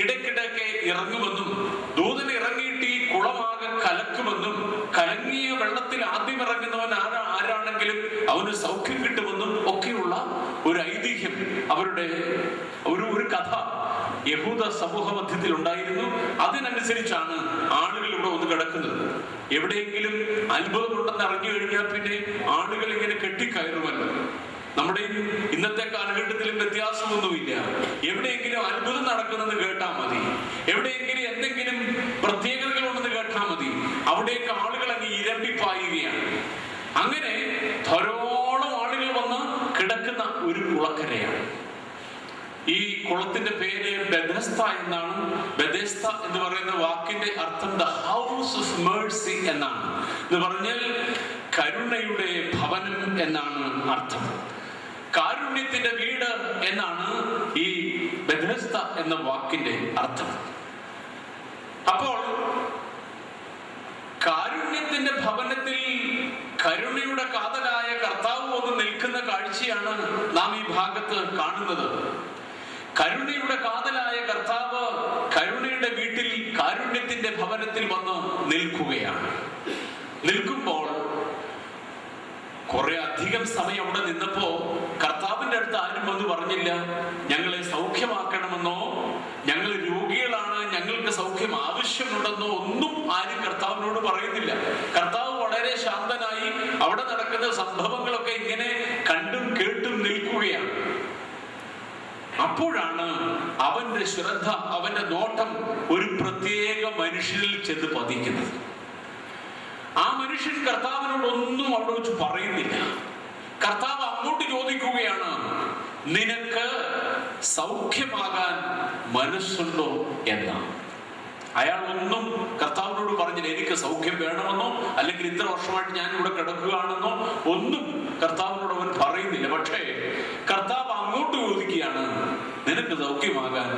ഇടയ്ക്കിടയ്ക്ക് ഇറങ്ങുമെന്നും, ദൂതൻ ഇറങ്ങിയിട്ട് ഈ കുളമാകെ കലക്കുമെന്നും, കലങ്ങിയ വെള്ളത്തിൽ ആദ്യം ഇറങ്ങുന്നവൻ ആരാണെങ്കിലും അവന് സൗഖ്യം കിട്ടുമെന്നും ഒക്കെയുള്ള ഒരു ഐതിഹ്യം, അവരുടെ ഒരു കഥ സഭ യഹൂദ സമൂഹ മധ്യത്തിൽ ഉണ്ടായിരുന്നു. അതിനനുസരിച്ചാണ് ആളുകൾ ഇവിടെ വന്ന് കിടക്കുന്നത്. എവിടെയെങ്കിലും അത്ഭുതമുണ്ടെന്ന് അറിഞ്ഞു കഴിഞ്ഞാൽ പിന്നെ ആളുകൾ ഇങ്ങനെ കെട്ടിക്കയറുമല്ലോ. നമ്മുടെ ഇന്നത്തെ കാലഘട്ടത്തിലും വ്യത്യാസമൊന്നുമില്ല. എവിടെയെങ്കിലും അത്ഭുതം നടക്കുന്നെന്ന് കേട്ടാൽ മതി, എവിടെയെങ്കിലും എന്തെങ്കിലും പ്രത്യേകതകളുണ്ടെന്ന് കേട്ടാൽ മതി, അവിടേക്ക് ആളുകൾ അങ്ങ് ഇരമ്പിപ്പായുകയാണ്. അങ്ങനെ ധാരാളം ആളുകൾ വന്ന് കിടക്കുന്ന ഒരു കുളക്കരയാണ്. ഈ കുളത്തിന്റെ പേര് ബെഥസ്ത എന്നാണ്. ബെഥസ്ത എന്ന് പറയുന്ന വാക്കിന്റെ അർത്ഥം ദ ഹൗസ് ഓഫ് മേഴ്സി എന്നാണ്. എന്ന് പറഞ്ഞാൽ കരുണയുടെ ഭവനം എന്നാണ് അർത്ഥം. കാരുണ്യത്തിന്റെ വീട് എന്നാണ് ഈ ബെഥസ്ത എന്ന വാക്കിന്റെ അർത്ഥം. അപ്പോൾ കാരുണ്യത്തിന്റെ ഭവനത്തിൽ കരുണയുടെ കാതലായ കർത്താവ് വന്ന് നിൽക്കുന്ന കാഴ്ചയാണ് നാം ഈ ഭാഗത്ത് കാണുന്നത്. കരുണയുടെ കാതലായ കർത്താവ് കരുണയുടെ വീട്ടിൽ കാരുണ്യത്തിന്റെ ഭവനത്തിൽ വന്ന് നിൽക്കുകയാണ്. നിൽക്കുമ്പോൾ കുറെ അധികം സമയം അവിടെ നിന്നപ്പോ കർത്താവിന്റെ അടുത്ത് ആരും വന്ന് പറഞ്ഞില്ല, ഞങ്ങളെ സൗഖ്യമാക്കണമെന്നോ, ഞങ്ങൾ രോഗികളാണ്, ഞങ്ങൾക്ക് സൗഖ്യം ആവശ്യമുണ്ടെന്നോ ഒന്നും ആരും കർത്താവിനോട് പറയുന്നില്ല. കർത്താവ് വളരെ ശാന്തനായി അവിടെ നടക്കുന്ന സംഭവങ്ങളൊക്കെ ഇങ്ങനെ കണ്ടും കേട്ടും നിൽക്കുകയാണ്. അപ്പോഴാണ് അവന്റെ ശ്രദ്ധ, അവന്റെ നോട്ടം ഒരു പ്രത്യേക മനുഷ്യനിൽ ചെന്ന് പതിക്കുന്നത്. ആ മനുഷ്യൻ കർത്താവിനോട് ഒന്നും അവിടെ വെച്ച് പറയുന്നില്ല. കർത്താവ് അങ്ങോട്ട് ചോദിക്കുകയാണ്, നിനക്ക് സൗഖ്യമാകാൻ മനസ്സുണ്ടോ എന്നാണ്. അയാൾ ഒന്നും കർത്താവിനോട് പറഞ്ഞില്ല. എനിക്ക് സൗഖ്യം വേണമെന്നോ അല്ലെങ്കിൽ ഇത്ര വർഷമായിട്ട് ഞാൻ ഇവിടെ കിടക്കുകയാണെന്നോ ഒന്നും കർത്താവിനോട് അവൻ പറയുന്നില്ല. പക്ഷേ കർത്താവ് അങ്ങോട്ട് ചോദിക്കുകയാണ്, നിനക്ക് സൗഖ്യമാകാൻ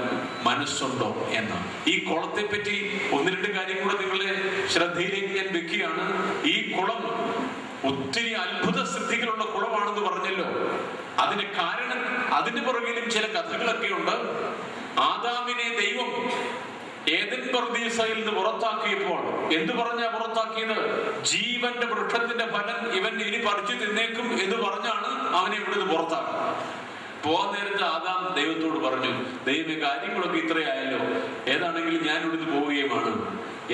മനസ്സുണ്ടോ എന്ന്. ഈ കുളത്തെ പറ്റി ഒന്ന് രണ്ട് കാര്യം കൂടെ നിങ്ങളുടെ ശ്രദ്ധയിലേക്ക് ഞാൻ വെക്കുകയാണ്. ഈ കുളം ഒത്തിരി അത്ഭുത സിദ്ധികളുള്ള കുളമാണെന്ന് പറഞ്ഞല്ലോ. അതിന് കാരണം, അതിന് പുറകിലും ചില കഥകളൊക്കെ ഉണ്ട്. ആദാമിനെ ദൈവം ഏദൻ പർദീസയിൽ നിന്ന് പുറത്താക്കിയപ്പോൾ എന്തു പറഞ്ഞാ പുറത്താക്കിയത്? ജീവന്റെ വൃക്ഷത്തിന്റെ ഫലം ഇവൻ ഇനി പറിച്ചു തിന്നേക്കും എന്ന് പറഞ്ഞാണ് അവനെ ഇവിടുന്ന് പുറത്താക്കുന്നത്. പോകാൻ നേരത്തെ ആദാം ദൈവത്തോട് പറഞ്ഞു, ദൈവമേ, കാര്യങ്ങളൊക്കെ ഇത്രയായല്ലോ, ഏതാണെങ്കിലും ഞാൻ ഇവിടുന്ന് പോവുകയുമാണ്.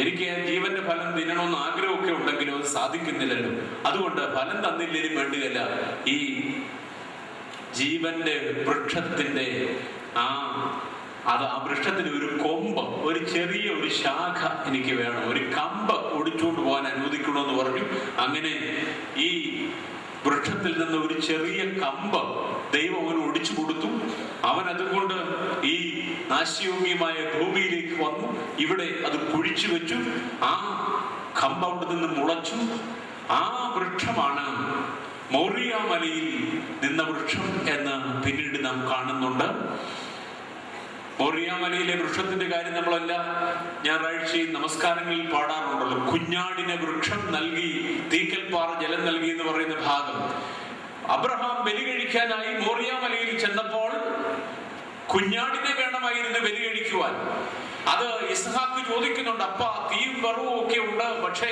എനിക്ക് ജീവന്റെ ഫലം തിന്നണമെന്ന് ആഗ്രഹമൊക്കെ ഉണ്ടെങ്കിലും അത് സാധിക്കുന്നില്ലല്ലോ. അതുകൊണ്ട് ഫലം തന്നില്ലേലും വേണ്ടിയല്ല, ഈ ജീവന്റെ വൃക്ഷത്തിന്റെ ആ വൃക്ഷത്തിന് ഒരു കൊമ്പ്, ഒരു ചെറിയ ഒരു ശാഖ എനിക്ക് വേണം, ഒരു കമ്പ് ഒടിച്ചുകൊണ്ട് പോകാൻ അനുവദിക്കണമെന്ന് പറഞ്ഞു. അങ്ങനെ ഈ വൃക്ഷത്തിൽ നിന്ന് ഒരു ചെറിയ കമ്പ് ദൈവം അവന് ഒടിച്ചു കൊടുത്തു. അവൻ അതുകൊണ്ട് ഈ നാശയോഗ്യമായ ഭൂമിയിലേക്ക് വന്നു. ഇവിടെ അത് കുഴിച്ചു വെച്ചു. ആ കമ്പ് അവിടെ നിന്ന് മുളച്ചു. ആ വൃക്ഷമാണ് മോറിയ മലയിൽ നിന്ന വൃക്ഷം എന്ന് പിന്നീട് നാം കാണുന്നുണ്ട്. മോറിയ മലയിലെ വൃക്ഷത്തിന്റെ കാര്യം നമ്മളല്ല ഞായറാഴ്ചയും നമസ്കാരങ്ങളിൽ പാടാറുണ്ടല്ലോ. കുഞ്ഞാടിനെ വൃക്ഷം നൽകി, തീക്കൽപ്പാറ ജലം നൽകി എന്ന് പറയുന്ന ഭാഗം. അബ്രഹാം ബലി കഴിക്കാനായി മോറിയ മലയിൽ ചെന്നപ്പോൾ കുഞ്ഞാടിനെ വേണമായിരുന്നു ബലി കഴിക്കുവാൻ. അത് ഇസ്ഹാക്ക് ചോദിക്കുന്നുണ്ട്, അപ്പ തീയും വെറുവും ഒക്കെ ഉണ്ട്, പക്ഷേ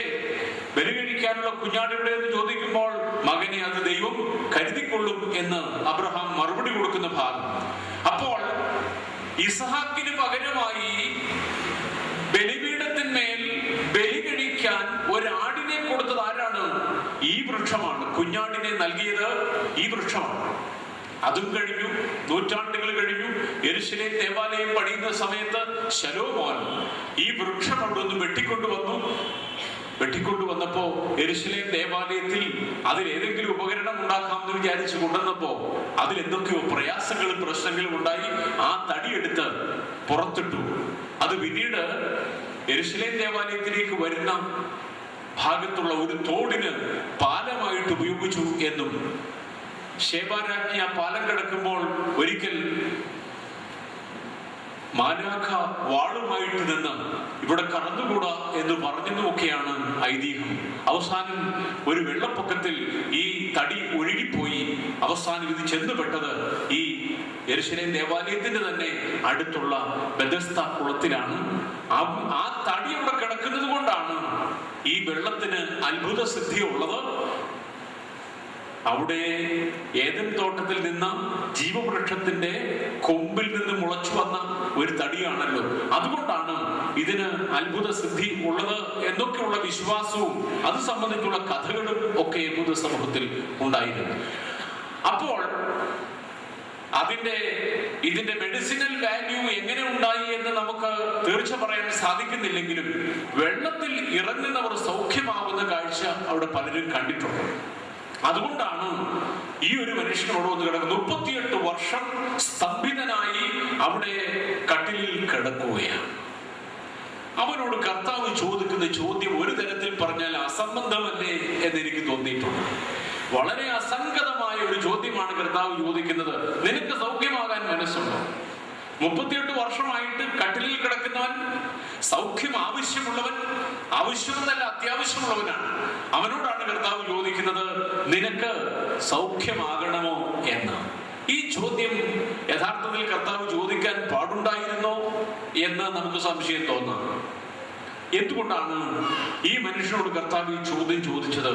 ബലി കഴിക്കാനുള്ള കുഞ്ഞാട് എവിടെയെന്ന് ചോദിക്കുമ്പോൾ മകനെ അത് ദൈവം കരുതിക്കൊള്ളും എന്ന് അബ്രഹാം മറുപടി കൊടുക്കുന്ന ഭാഗം. അപ്പോൾ ഇസ്ഹാക്കിന് പകരമായി ബലിപീഠത്തിന്മേൽ ബലി കഴിക്കാൻ ഒരാടിനെ കൊടുത്തത് ആരാണ്? ഈ വൃക്ഷമാണ്. കുഞ്ഞാടിനെ നൽകിയത് ഈ വൃക്ഷമാണ്. അതും കഴിഞ്ഞു, നൂറ്റാണ്ടുകൾ കഴിഞ്ഞു. യെരൂശലേം ദേവാലയം പണിയുന്ന സമയത്ത് ശലോമോൻ ഈ വൃക്ഷം അവിടെ നിന്ന് വെട്ടിക്കൊണ്ടുവന്നപ്പോ യെരൂശലേം ദേവാലയത്തിൽ അതിലേതെങ്കിലും ഉപകരണം ഉണ്ടാക്കാമെന്ന് വിചാരിച്ചു കൊണ്ടുവന്നപ്പോ അതിലെന്തൊക്കെയോ പ്രയാസങ്ങളും പ്രശ്നങ്ങളും ഉണ്ടായി. ആ തടിയെടുത്ത് പുറത്തിട്ടു. അത് പിന്നീട് യെരൂശലേം ദേവാലയത്തിലേക്ക് വരുന്ന ഭാഗത്തുള്ള ഒരു തോടിന് പാലമായിട്ട് ഉപയോഗിച്ചു എന്നും, ശേബാരാജ്ഞി ആ പാലം കിടക്കുമ്പോൾ ഒരിക്കൽ മാലാഖ വാളുമായിട്ട് നിന്ന് ഇവിടെ കടന്നുകൂടാ എന്ന് പറഞ്ഞതുമൊക്കെയാണ് ഐതിഹ്യം. അവസാനം ഒരു വെള്ളപ്പൊക്കത്തിൽ ഈ തടി ഒഴുകിപ്പോയി. അവസാനം ഇത് ചെന്നുപെട്ടത് ഈ യെരൂശലേം ദേവാലയത്തിന്റെ തന്നെ അടുത്തുള്ള ബെഥസ്ത കുളത്തിലാണ്. ആ തടി അവിടെ കിടക്കുന്നത് കൊണ്ടാണ് ഈ വെള്ളത്തിന് അത്ഭുത സിദ്ധിയുള്ളത്. അവിടെ ഏദൻ തോട്ടത്തിൽ നിന്ന് ജീവവൃക്ഷത്തിന്റെ കൊമ്പിൽ നിന്ന് മുളച്ചു വന്ന ഒരു തടിയാണല്ലോ. അതുകൊണ്ടാണ് ഇതിന് അത്ഭുത സിദ്ധി ഉള്ളത് എന്നൊക്കെയുള്ള വിശ്വാസവും അത് സംബന്ധിച്ചുള്ള കഥകളും ഒക്കെ യഹൂദ സമൂഹത്തിൽ ഉണ്ടായിരുന്നു. അപ്പോൾ ഇതിന്റെ മെഡിസിനൽ വാല്യൂ എങ്ങനെ ഉണ്ടായി എന്ന് നമുക്ക് തീർച്ച പറയാൻ സാധിക്കുന്നില്ലെങ്കിലും വെള്ളത്തിൽ ഇറങ്ങുന്നവർ സൗഖ്യമാകുന്ന കാഴ്ച അവിടെ പലരും കണ്ടിട്ടുണ്ട്. അതുകൊണ്ടാണ് ഈ ഒരു മനുഷ്യനോട് വന്ന് കിടക്കുന്നത്. 38 വർഷം സ്തംഭിതനായി അവിടെ കട്ടിലിൽ കിടക്കുകയാണ്. അവനോട് കർത്താവ് ചോദിക്കുന്ന ചോദ്യം ഒരു തരത്തിൽ പറഞ്ഞാൽ അസംബന്ധമല്ലേ എന്നെനിക്ക് തോന്നിയിട്ടുണ്ട്. വളരെ അസംഗതമായ ഒരു ചോദ്യമാണ് കർത്താവ് ചോദിക്കുന്നത്. നിനക്ക് സൗഖ്യമാകാൻ മനസ്സുണ്ടോ? 38 വർഷമായിട്ട് കട്ടിലിൽ കിടക്കുന്നവൻ, സൗഖ്യം ആവശ്യമുള്ളവൻ, ആവശ്യമെന്നല്ല അത്യാവശ്യമുള്ളവനാണ്. അവനോടാണ് കർത്താവ് ചോദിക്കുന്നത്, നിനക്ക് സൗഖ്യമാകണമോ എന്ന്. ഈ ചോദ്യം യഥാർത്ഥത്തിൽ കർത്താവ് ചോദിക്കാൻ പാടുണ്ടായിരുന്നോ എന്ന് നമുക്ക് സംശയം തോന്നാം. എന്തുകൊണ്ടാണ് ഈ മനുഷ്യനോട് കർത്താവ് ഈ ചോദ്യം ചോദിച്ചത്?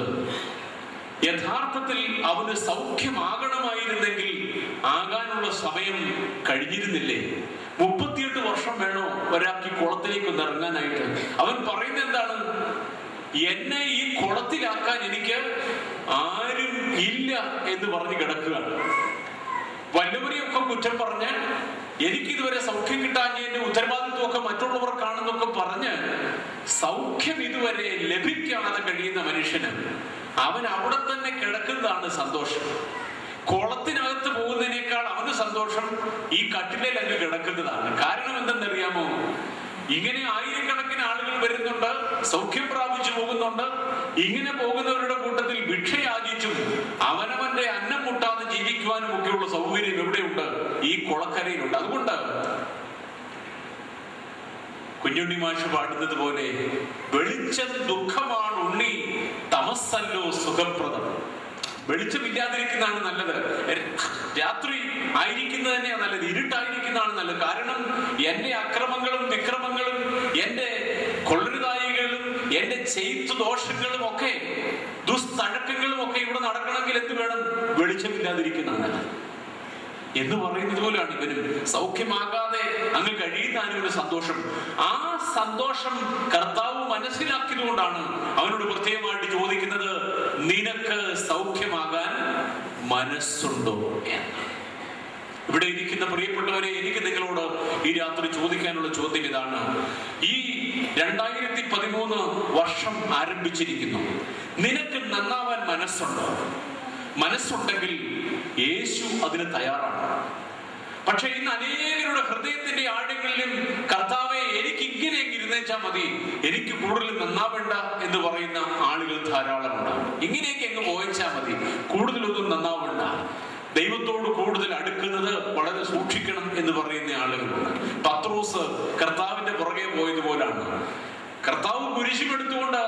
യഥാർത്ഥത്തിൽ അവന് സൗഖ്യമാകണമായിരുന്നെങ്കിൽ ആകാനുള്ള സമയം കഴിഞ്ഞിരുന്നില്ലേ? 38 വർഷം വേണോ ഒരാൾക്ക് കുളത്തിലേക്ക് ഒന്ന് ഇറങ്ങാനായിട്ട്? അവൻ പറയുന്നത് എന്താണ്? എന്നെ ഈ കുളത്തിലാക്കാൻ എനിക്ക് ആരും ഇല്ല എന്ന് പറഞ്ഞ് കിടക്കുകയാണ്. വല്ലവരെയൊക്കെ കുറ്റം പറഞ്ഞ് എനിക്കിതുവരെ സൗഖ്യം കിട്ടാഞ്ഞതിന്റെ ഉത്തരവാദിത്വമൊക്കെ മറ്റുള്ളവർക്കാണെന്നൊക്കെ പറഞ്ഞ് സൗഖ്യം ഇതുവരെ ലഭിക്കാതെ കഴിയുന്ന മനുഷ്യന് അവൻ അവിടെ തന്നെ കിടക്കുന്നതാണ് സന്തോഷം. കുളത്തിനകത്ത് പോകുന്നതിനേക്കാൾ അവന് സന്തോഷം ഈ കട്ടിലിൽ അങ്ങ് കിടക്കുന്നതാണ്. കാരണം എന്തെന്നറിയാമോ? ഇങ്ങനെ ആയിരക്കണക്കിന് ആളുകൾ വരുന്നുണ്ട്, സൗഖ്യം പ്രാപിച്ചു പോകുന്നുണ്ട്. ഇങ്ങനെ പോകുന്നവരുടെ കൂട്ടത്തിൽ ഭിക്ഷയാചിച്ചും അവനവന്റെ അന്നം മുട്ടാതെ ജീവിക്കുവാനും ഒക്കെയുള്ള സൗകര്യം എവിടെയുണ്ട്? ഈ കുളക്കരയിലുണ്ട്. അതുകൊണ്ട് കുഞ്ഞുണ്ണി മാഷ് പാടുന്നത് പോലെ, വെളിച്ചം ദുഃഖമാണ് ഉണ്ണി, തമസ്സല്ലോ സുഖപ്രദം. വെളിച്ചമില്ലാതിരിക്കുന്നതാണ് നല്ലത്. രാത്രി ആയിരിക്കുന്നത് തന്നെയാണ് നല്ലത്. ഇരുട്ടായിരിക്കുന്നതാണ് നല്ലത്. കാരണം എന്റെ അക്രമങ്ങളും വിക്രമങ്ങളും എന്റെ കൊള്ളരുതായികളും എന്റെ ചെയ്തു ദോഷങ്ങളും ഒക്കെ ദുസ്തഴക്കങ്ങളും ഒക്കെ ഇവിടെ നടക്കണമെങ്കിൽ എന്ത് വേണം? വെളിച്ചമില്ലാതിരിക്കുന്നതാണ് നല്ലത് എന്ന് പറയുന്നത് പോലെയാണ് ഇവനും. സൗഖ്യമാകാതെ അങ്ങ് കഴിയുന്ന ഒരു സന്തോഷം. ആ സന്തോഷം കർത്താവ് മനസ്സിലാക്കിയത് കൊണ്ടാണ് അവനോട് പ്രത്യേകമായിട്ട് ചോദിക്കുന്നത്, നിനക്ക് സൗഖ്യമാകാൻ മനസ്സുണ്ടോ എന്ന്. ഇവിടെ ഇരിക്കുന്ന പ്രിയപ്പെട്ടവരെ, എനിക്ക് നിങ്ങളോട് ഈ രാത്രി ചോദിക്കാനുള്ള ചോദ്യം ഇതാണ്. ഈ 2013 വർഷം ആരംഭിച്ചിരിക്കുന്നു. നിനക്ക് നന്നാവാൻ മനസ്സുണ്ടോ? മനസ്സുണ്ടെങ്കിൽ യേശു അതിന് തയ്യാറാണ്. പക്ഷെ ഇന്ന് അനേകരുടെ ഹൃദയത്തിന്റെ ആഴങ്ങളിലും കർത്താവെ എനിക്ക് ഇങ്ങനെയെങ്കിൽ ഇരുന്നേച്ചാൽ മതി, എനിക്ക് കൂടുതൽ നന്നാവേണ്ട എന്ന് പറയുന്ന ആളുകൾ ധാരാളമുണ്ട്. ഇങ്ങനെയൊക്കെ അങ്ങ് പോയച്ചാൽ മതി, കൂടുതലൊന്നും നന്നാവേണ്ട, ദൈവത്തോട് കൂടുതൽ അടുക്കുന്നത് വളരെ സൂക്ഷിക്കണം എന്ന് പറയുന്ന ആളുകളുണ്ട്. പത്രോസ് കർത്താവിന്റെ പുറകെ പോയതുപോലാണ്. കർത്താവ് കുരിശുമെടുത്തുകൊണ്ട്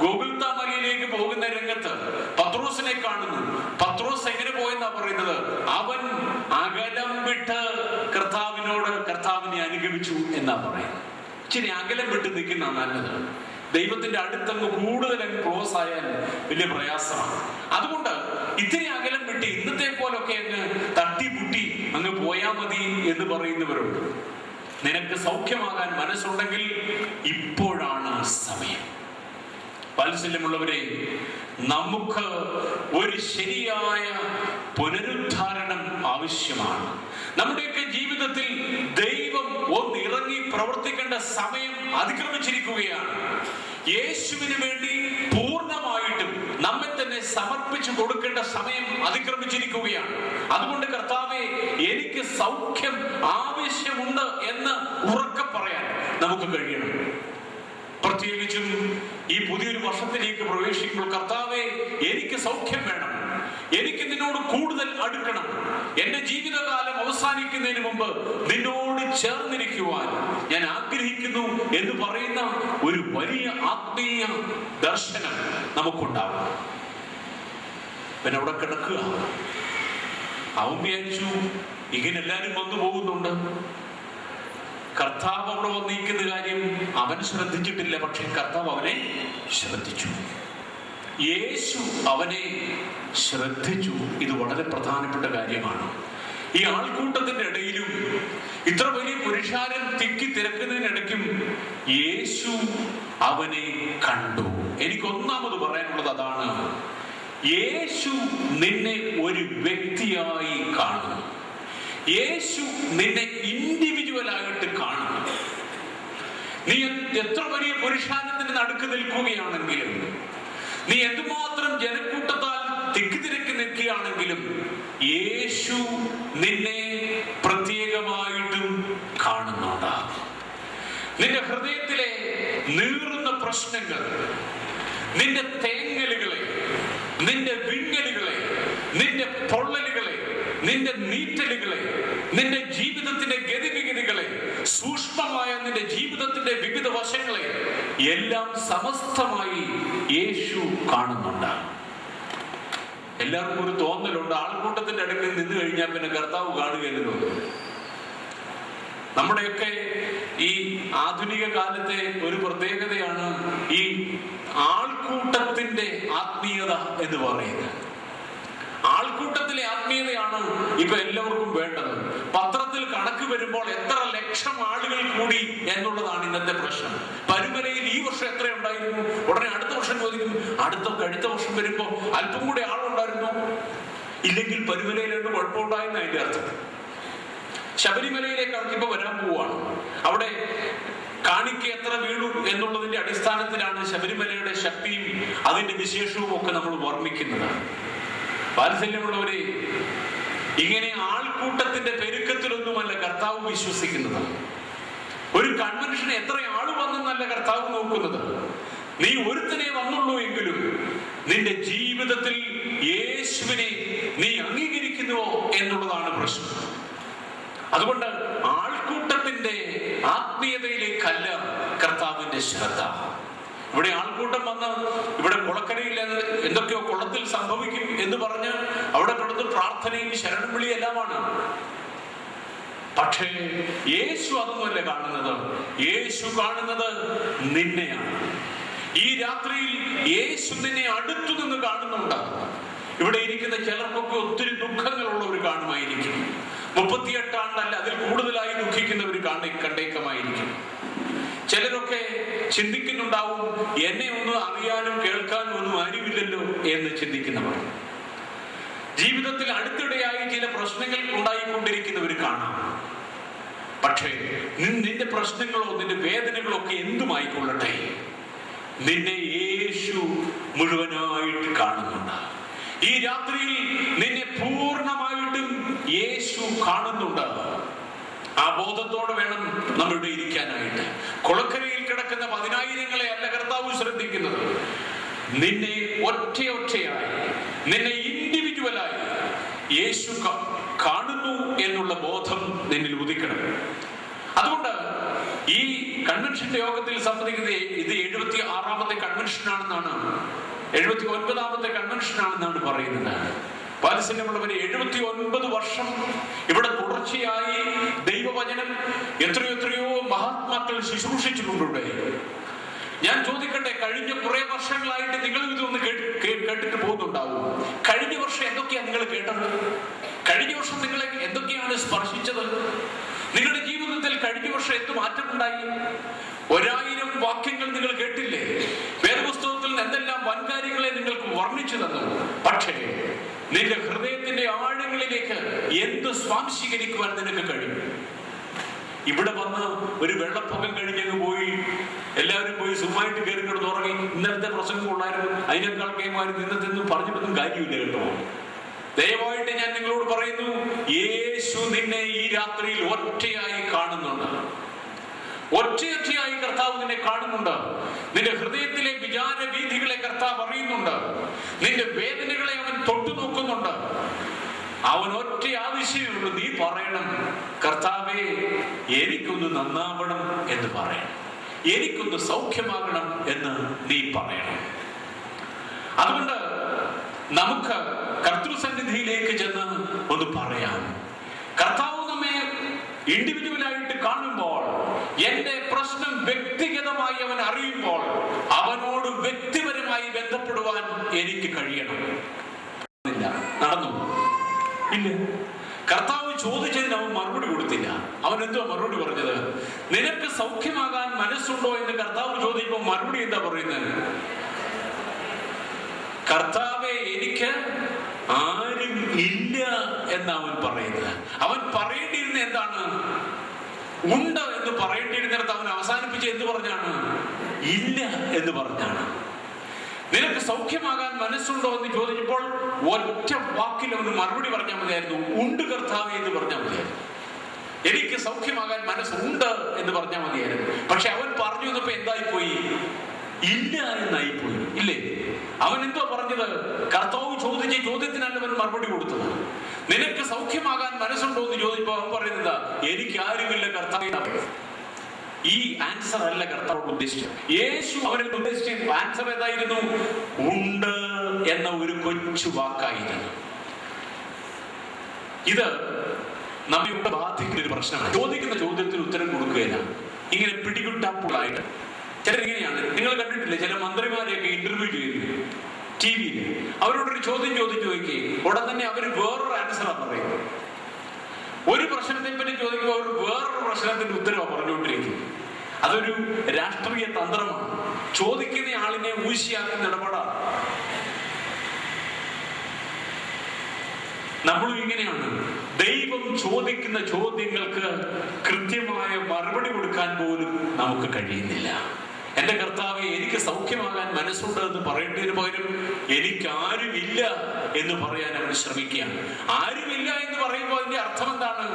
ഗോകുൽത്ത മലയിലേക്ക് പോകുന്ന രംഗത്ത് പത്രോസിനെ കാണുന്നു. പത്രോസ് എങ്ങനെ പോയെന്നാ പറയുന്നത്? അവൻ അകലം വിട്ട് കർത്താവിനെ അനുഗമിച്ചു എന്നാ പറയുന്നത്. ഇച്ചിരി അകലം വിട്ട് നിൽക്കുന്ന നല്ലത്. ദൈവത്തിന്റെ അടുത്തങ്ങ് കൂടുതൽ അങ്ങ് ക്ലോസ് ആയാൽ വലിയ പ്രയാസമാണ്. അതുകൊണ്ട് ഇത്തിരി അകലം വിട്ട് ഇന്നത്തെ പോലൊക്കെ അങ്ങ് തട്ടിമുട്ടി അങ്ങ് പോയാ മതി എന്ന് പറയുന്നവരുണ്ട്. നിനക്ക് സൗഖ്യമാകാൻ മനസ്സുണ്ടെങ്കിൽ ഇപ്പോഴാണ് സമയം. വാത്സല്യമുള്ളവരെ, നമുക്ക് ഒരു ശരിയായ പുനരുദ്ധാരണം ആവശ്യമാണ്. നമ്മുടെയൊക്കെ ജീവിതത്തിൽ ദൈവം ഒന്നിറങ്ങി പ്രവർത്തിക്കേണ്ട സമയം അതിക്രമിച്ചിരിക്കുകയാണ്. യേശുവിന് വേണ്ടി പൂർണ്ണമായിട്ടും നമ്മെ തന്നെ സമർപ്പിച്ചു കൊടുക്കേണ്ട സമയം അതിക്രമിച്ചിരിക്കുകയാണ്. അതുകൊണ്ട് കർത്താവേ, എനിക്ക് സൗഖ്യം ആവശ്യമുണ്ട് എന്ന് ഉറക്കെ പറയാൻ നമുക്ക് കഴിയണം. പ്രത്യേകിച്ചും ഈ പുതിയൊരു വർഷത്തിലേക്ക് പ്രവേശിക്കുമ്പോൾ, കർത്താവേ, എനിക്ക് സൗഖ്യം വേണം, എനിക്ക് നിന്നോട് കൂടുതൽ അടുക്കണം, എന്റെ ജീവിതകാലം അവസാനിക്കുന്നതിന് മുമ്പ് നിന്നോട് ചേർന്നിരിക്കുവാൻ ഞാൻ ആഗ്രഹിക്കുന്നു എന്ന് പറയുന്ന ഒരു വലിയ ആത്മീയ ദർശനം നമുക്കുണ്ടാവും. പിന്നെ അവിടെ കിടക്കുക. അവൻ വിചാരിച്ചു ഇങ്ങനെ എല്ലാരും വന്നു പോകുന്നുണ്ട്, കർത്താവ് അവിടെ വന്നിരിക്കുന്ന കാര്യം അവൻ ശ്രദ്ധിച്ചിട്ടില്ല. പക്ഷെ കർത്താവ് അവനെ ശ്രദ്ധിച്ചു. യേശു അവനെ ശ്രദ്ധിച്ചു. ഇത് വളരെ പ്രധാനപ്പെട്ട കാര്യമാണ്. ഈ ആൾക്കൂട്ടത്തിന്റെ ഇടയിലും ഇത്ര വലിയ പുരുഷാരം തിക്കി തിരക്കുന്നതിനിടയ്ക്കും യേശു അവനെ കണ്ടു. എനിക്ക് ഒന്നാമത് പറയാനുള്ളത് അതാണ്. യേശു നിന്നെ ഒരു വ്യക്തിയായി കാണുന്നു. യേശു നിന്നെ ഇൻഡിവിജ്വലായിട്ട് കാണുന്നു. നീ എത്ര വലിയ പുരുഷാരത്തിന് നടുക്ക് നിൽക്കുകയാണെങ്കിലും, നീ എന്തുമാത്രം ജനക്കൂട്ടത്താൽ തിക്കിതിരക്കി നിൽക്കുകയാണെങ്കിലും യേശു നിന്നെ പ്രത്യേകമായിട്ടും കാണുന്നുണ്ട്. നിന്റെ ഹൃദയത്തിലെ നീറുന്ന പ്രശ്നങ്ങൾ, നിന്റെ തേങ്ങലുകളെ, നിന്റെ വിങ്ങലുകളെ, നിന്റെ പൊള്ളലുകളെ, നിന്റെ നീറ്റലുകളെ, നിന്റെ ജീവിതത്തിന്റെ ഗതിവിഗതികളെ, സൂക്ഷ്മമായ നിന്റെ ജീവിതത്തിന്റെ വിവിധ വശങ്ങളെ എല്ലാം സമസ്തമായി യേശു കാണുന്നുണ്ട്. എല്ലാവർക്കും ഒരു തോന്നലുണ്ട്, ആൾക്കൂട്ടത്തിന്റെ അടുക്കൽ നിന്ന് കഴിഞ്ഞാൽ പിന്നെ കർത്താവ് കാണുകയല്ലോ. നമ്മുടെയൊക്കെ ഈ ആധുനിക കാലത്തെ ഒരു പ്രത്യേകതയാണ് ഈ ആൾക്കൂട്ടത്തിന്റെ ആത്മീയത എന്ന് പറയുന്നത്. ആൾക്കൂട്ടത്തിലെ ആത്മീയതയാണ് ഇപ്പൊ എല്ലാവർക്കും വേണ്ടത്. പത്രത്തിൽ കണക്ക് വരുമ്പോൾ എത്ര ലക്ഷം ആളുകൾ കൂടി എന്നുള്ളതാണ് ഇന്നത്തെ പ്രശ്നം. പരുമലയിൽ ഈ വർഷം എത്ര ഉണ്ടായിരുന്നു, ഉടനെ അടുത്ത വർഷം ചോദിക്കും. അടുത്ത വർഷം വരുമ്പോ അല്പം കൂടി ആളുണ്ടായിരുന്നു, ഇല്ലെങ്കിൽ പരുമലയിലുണ്ട് കുഴപ്പമുണ്ടായെന്ന് അതിന്റെ അർത്ഥം. ശബരിമലയിലേക്കാണ് ഇപ്പൊ വരാൻ പോവാണ്. അവിടെ കാണിക്ക എത്ര വീണു എന്നുള്ളതിന്റെ അടിസ്ഥാനത്തിലാണ് ശബരിമലയുടെ ശക്തിയും അതിന്റെ വിശേഷവും ഒക്കെ നമ്മൾ വർണ്ണിക്കുന്നത്. വാത്സല്യമുള്ളവരെ, ഇങ്ങനെ ആൾക്കൂട്ടത്തിന്റെ പെരുക്കത്തിലൊന്നുമല്ല കർത്താവ് വിശ്വസിക്കുന്നത്. ഒരു കൺവെൻഷന് എത്ര ആള് വന്നെന്നല്ല കർത്താവ് നോക്കുന്നത്. നീ ഒരുത്തനെ വന്നുള്ളൂ എങ്കിലും നിന്റെ ജീവിതത്തിൽ യേശുവിനെ നീ അംഗീകരിക്കുന്നുവോ എന്നുള്ളതാണ് പ്രശ്നം. അതുകൊണ്ട് ആൾക്കൂട്ടത്തിന്റെ ആത്മീയതയിലേക്കല്ല കർത്താവിന്റെ ശ്രദ്ധ. ഇവിടെ ആൾക്കൂട്ടം വന്ന് ഇവിടെ കുളക്കരയിൽ എന്തൊക്കെയോ കുളത്തിൽ സംഭവിക്കും എന്ന് പറഞ്ഞ് അവിടെ കിടന്ന് പ്രാർത്ഥനയും ശരണം വിളി എല്ലാമാണ്. പക്ഷേ യേശു അതൊന്നുമല്ല കാണുന്നത്. യേശു കാണുന്നത് നിന്നെയാണ്. ഈ രാത്രിയിൽ യേശു നിന്നെ അടുത്തു നിന്ന് കാണുന്നുണ്ട്. ഇവിടെ ഇരിക്കുന്ന ചിലർക്കൊക്കെ ഒത്തിരി ദുഃഖങ്ങളുള്ളവർ കാണുമായിരിക്കും. 38 ആണ്ടല്ല അതിൽ കൂടുതലായി ദുഃഖിക്കുന്നവർ കണ്ടേക്കമായിരിക്കും. ചിലരൊക്കെ ചിന്തിക്കുന്നുണ്ടാവും, എന്നെ ഒന്നും അറിയാനും കേൾക്കാനും ഒന്നും ആരുമില്ലല്ലോ എന്ന് ചിന്തിക്കുന്നവർ. ജീവിതത്തിൽ അടുത്തിടെയായി ചില പ്രശ്നങ്ങൾ ഉണ്ടായിക്കൊണ്ടിരിക്കുന്നവർ കാണാം. പക്ഷേ നിന്റെ പ്രശ്നങ്ങളോ നിന്റെ വേദനകളോ ഒക്കെ എന്തുമായിക്കൊള്ളട്ടെ, നിന്നെ യേശു മുഴുവനായിട്ട് കാണുന്നുണ്ട്. ഈ രാത്രിയിൽ നിന്നെ പൂർണ്ണമായിട്ടും യേശു കാണുന്നുണ്ട്. ആ ബോധത്തോടെ വേണം നമ്മളിവിടെ ഇരിക്കാനായിട്ട്. കുളക്കരയിൽ കിടക്കുന്ന 10,000-ങ്ങളെ അല്ല കർത്താവ് ശ്രദ്ധിക്കുന്നത്. നിന്നെ ഒറ്റയായി, നിന്നെ ഇൻഡിവിജ്വലായി യേശു കാണുന്നു എന്നുള്ള ബോധം നിന്നിൽ ഉദിക്കണം. അതുകൊണ്ട് ഈ കൺവെൻഷന്റെ യോഗത്തിൽ സംബന്ധിക്കുന്നത് ഇത് 76-ാമത്തെ കൺവെൻഷനാണെന്നാണ്, 79-ാമത്തെ കൺവെൻഷനാണെന്നാണ് പറയുന്നത്. വാത്സല്യമുള്ളവരെ, 79 വർഷം ഇവിടെ തുടർച്ചയായി ദൈവവചനം എത്രയോ മഹാത്മാക്കൾ ശുശ്രൂഷിച്ചിട്ടുണ്ട്. ഞാൻ ചോദിക്കട്ടെ, കഴിഞ്ഞ കുറെ വർഷങ്ങളായിട്ട് നിങ്ങൾ ഇതൊന്ന് കേട്ടിട്ട് പോകുന്നുണ്ടാവും. കഴിഞ്ഞ വർഷം എന്തൊക്കെയാണ് നിങ്ങൾ കേട്ടത്? കഴിഞ്ഞ വർഷം നിങ്ങളെ എന്തൊക്കെയാണ് സ്പർശിച്ചത്? നിങ്ങളുടെ ജീവിതത്തിൽ കഴിഞ്ഞ വർഷം എന്ത് മാറ്റമുണ്ടായി? 1000 വാക്യങ്ങൾ നിങ്ങൾ കേട്ടില്ലേ? വേദപുസ്തകത്തിൽ എന്തെല്ലാം വൻകാര്യങ്ങളെ നിങ്ങൾക്ക് വർണ്ണിച്ചു തന്നു. പക്ഷേ നിന്റെ ഹൃദയത്തിന്റെ ആഴങ്ങളിലേക്ക് എന്ത് സ്വാംശീകരിക്കുവാൻ നിനക്ക് കഴിയും? ഇവിടെ വന്ന് ഒരു വെള്ളപ്പൊക്കം കഴിഞ്ഞങ്ങ് പോയി എല്ലാവരും പോയി സുഖമായിട്ട് കയറി കിടന്ന് ഉറങ്ങി. ഇന്നലത്തെ പ്രസംഗം കൊള്ളായിരുന്നു, അതിനേക്കാൾ കേമായിരുന്നു, ഇന്നത്തെ പറഞ്ഞിട്ടൊന്നും കാര്യമില്ല കേട്ടോ. ദയവായിട്ട് ഞാൻ നിങ്ങളോട് പറയുന്നു, യേശു നിന്നെ ഈ രാത്രിയിൽ ഒറ്റയായി കാണുന്നുണ്ട്. ഒറ്റയായി കർത്താവ് നിന്നെ കാണുന്നുണ്ട്. നിന്റെ ഹൃദയത്തിലെ വിചാര വീഥികളെ കർത്താവ് അറിയുന്നുണ്ട്. നിന്റെ വേദനകളെ അവൻ തൊട്ടു നോക്കുന്നുണ്ട്. അവൻ ഒറ്റ ആവശ്യമുള്ളൂ, നീ പറയണം, കർത്താവേ എനിക്കൊന്ന് നന്നാവണം എന്ന് പറയണം, എനിക്കൊന്ന് സൗഖ്യമാകണം എന്ന് നീ പറയണം. അതുകൊണ്ട് നമുക്ക് കർത്തൃസന്നിധിയിലേക്ക് ചെന്ന് ഒന്ന് പറയാം. കർത്താവ് നമ്മെ ഇൻഡിവിജ്വലായിട്ട് കാണുമ്പോൾ, എന്റെ പ്രശ്നം വ്യക്തിഗതമായി അവൻ അറിയുമ്പോൾ, അവനോട് വ്യക്തിപരമായി ബന്ധപ്പെടുവാൻ എനിക്ക് കഴിയണം. നടന്നു ഇല്ല. കർത്താവ് ചോദിച്ചതിന് അവൻ മറുപടി കൊടുത്തില്ല. അവൻ എന്തോ മറുപടി പറഞ്ഞത്? നിനക്ക് സൗഖ്യമാകാൻ മനസ്സുണ്ടോ എന്ന് കർത്താവ് ചോദിക്കുമ്പോൾ മറുപടി എന്താ പറയുന്നത്? കർത്താവെ, എനിക്ക് ആരും ഇല്ല എന്നവൻ പറയുന്നത്. അവൻ പറയേണ്ടിയിരുന്ന എന്താണ്? ഉണ്ട് എന്ന് പറയേണ്ടിയിരുന്നിടത്ത് അവൻ അവസാനിപ്പിച്ച് എന്ത് പറഞ്ഞാണ്? ഇല്ല എന്ന് പറഞ്ഞാണ്. നിനക്ക് സൗഖ്യമാകാൻ മനസ്സുണ്ടോ എന്ന് ചോദിച്ചപ്പോൾ ഒറ്റ വാക്കിൽ അവന് മറുപടി പറഞ്ഞാൽ മതിയായിരുന്നു. ഉണ്ട് കർത്താവേ എന്ന് പറഞ്ഞാൽ മതിയായിരുന്നു. എനിക്ക് സൗഖ്യമാകാൻ മനസ്സുണ്ട് എന്ന് പറഞ്ഞാൽ മതിയായിരുന്നു. പക്ഷെ അവൻ പറഞ്ഞു വന്നപ്പോ എന്തായിപ്പോയി? ഇല്ല എന്നായിപ്പോയി. ഇല്ലേ? അവൻ എന്തോ പറഞ്ഞത്? കർത്താവ് ചോദിച്ച ചോദ്യത്തിനല്ല അവൻ മറുപടി കൊടുത്തത്. നിനക്ക് സൗഖ്യമാകാൻ മനസ്സുണ്ടോ എന്ന് ചോദിച്ചപ്പോ അവൻ പറയുന്നത് എനിക്ക് ആരുമില്ല കർത്താവേ. ഈ ആൻസർ അല്ല കർത്താവ് ഉദ്ദേശിച്ചത്. യേശു അവനെ ഉദ്ദേശിച്ച ആൻസർ ഏതായിരുന്നു? ഉണ്ട് എന്ന ഒരു കൊച്ചു വാക്കായിരുന്നു. ഇത് നമ്മെ ബാധിക്കുന്ന ഒരു പ്രശ്നമാണ്. ചോദിക്കുന്ന ചോദ്യത്തിന് ഉത്തരം കൊടുക്കുകയില്ല. ഇങ്ങനെ പിടികിട്ടാപ്പുള്ളായിട്ട് ചിലരിങ്ങനെയാണ്. നിങ്ങൾ കണ്ടിട്ടില്ലേ ചില മന്ത്രിമാരെയൊക്കെ ഇന്റർവ്യൂ ചെയ്യുന്നത് TV-യിൽ? അവരോടൊരു ചോദ്യം ചോദിച്ചു നോക്കി, ഉടൻ തന്നെ അവർ വേറൊരു ആൻസറാണ് പറയുന്നത്. ഒരു പ്രശ്നത്തെ പറ്റി ചോദിക്കുമ്പോൾ അവർ വേറൊരു പ്രശ്നത്തിന്റെ ഉത്തരവാണ് പറഞ്ഞുകൊണ്ടിരിക്കുന്നത്. അതൊരു രാഷ്ട്രീയ തന്ത്രമാണ്. ചോദിക്കുന്ന ആളിനെ ഊശിയാക്കുന്ന ഇടപാടാണ്. നമ്മളും ഇങ്ങനെയാണ്. ദൈവം ചോദിക്കുന്ന ചോദ്യങ്ങൾക്ക് കൃത്യമായ മറുപടി കൊടുക്കാൻ പോലും നമുക്ക് കഴിയുന്നില്ല. എന്റെ കർത്താവെ, എനിക്ക് സൗഖ്യമാകാൻ മനസ്സുണ്ട് എന്ന് പറയേണ്ടതിന് പകരം എനിക്ക് ആരുമില്ല എന്ന് പറയാൻ അവൻ ശ്രമിക്കുകയാണ്. ആരുമില്ല എന്ന് പറയുമ്പോൾ അതിന്റെ അർത്ഥം എന്താണ്?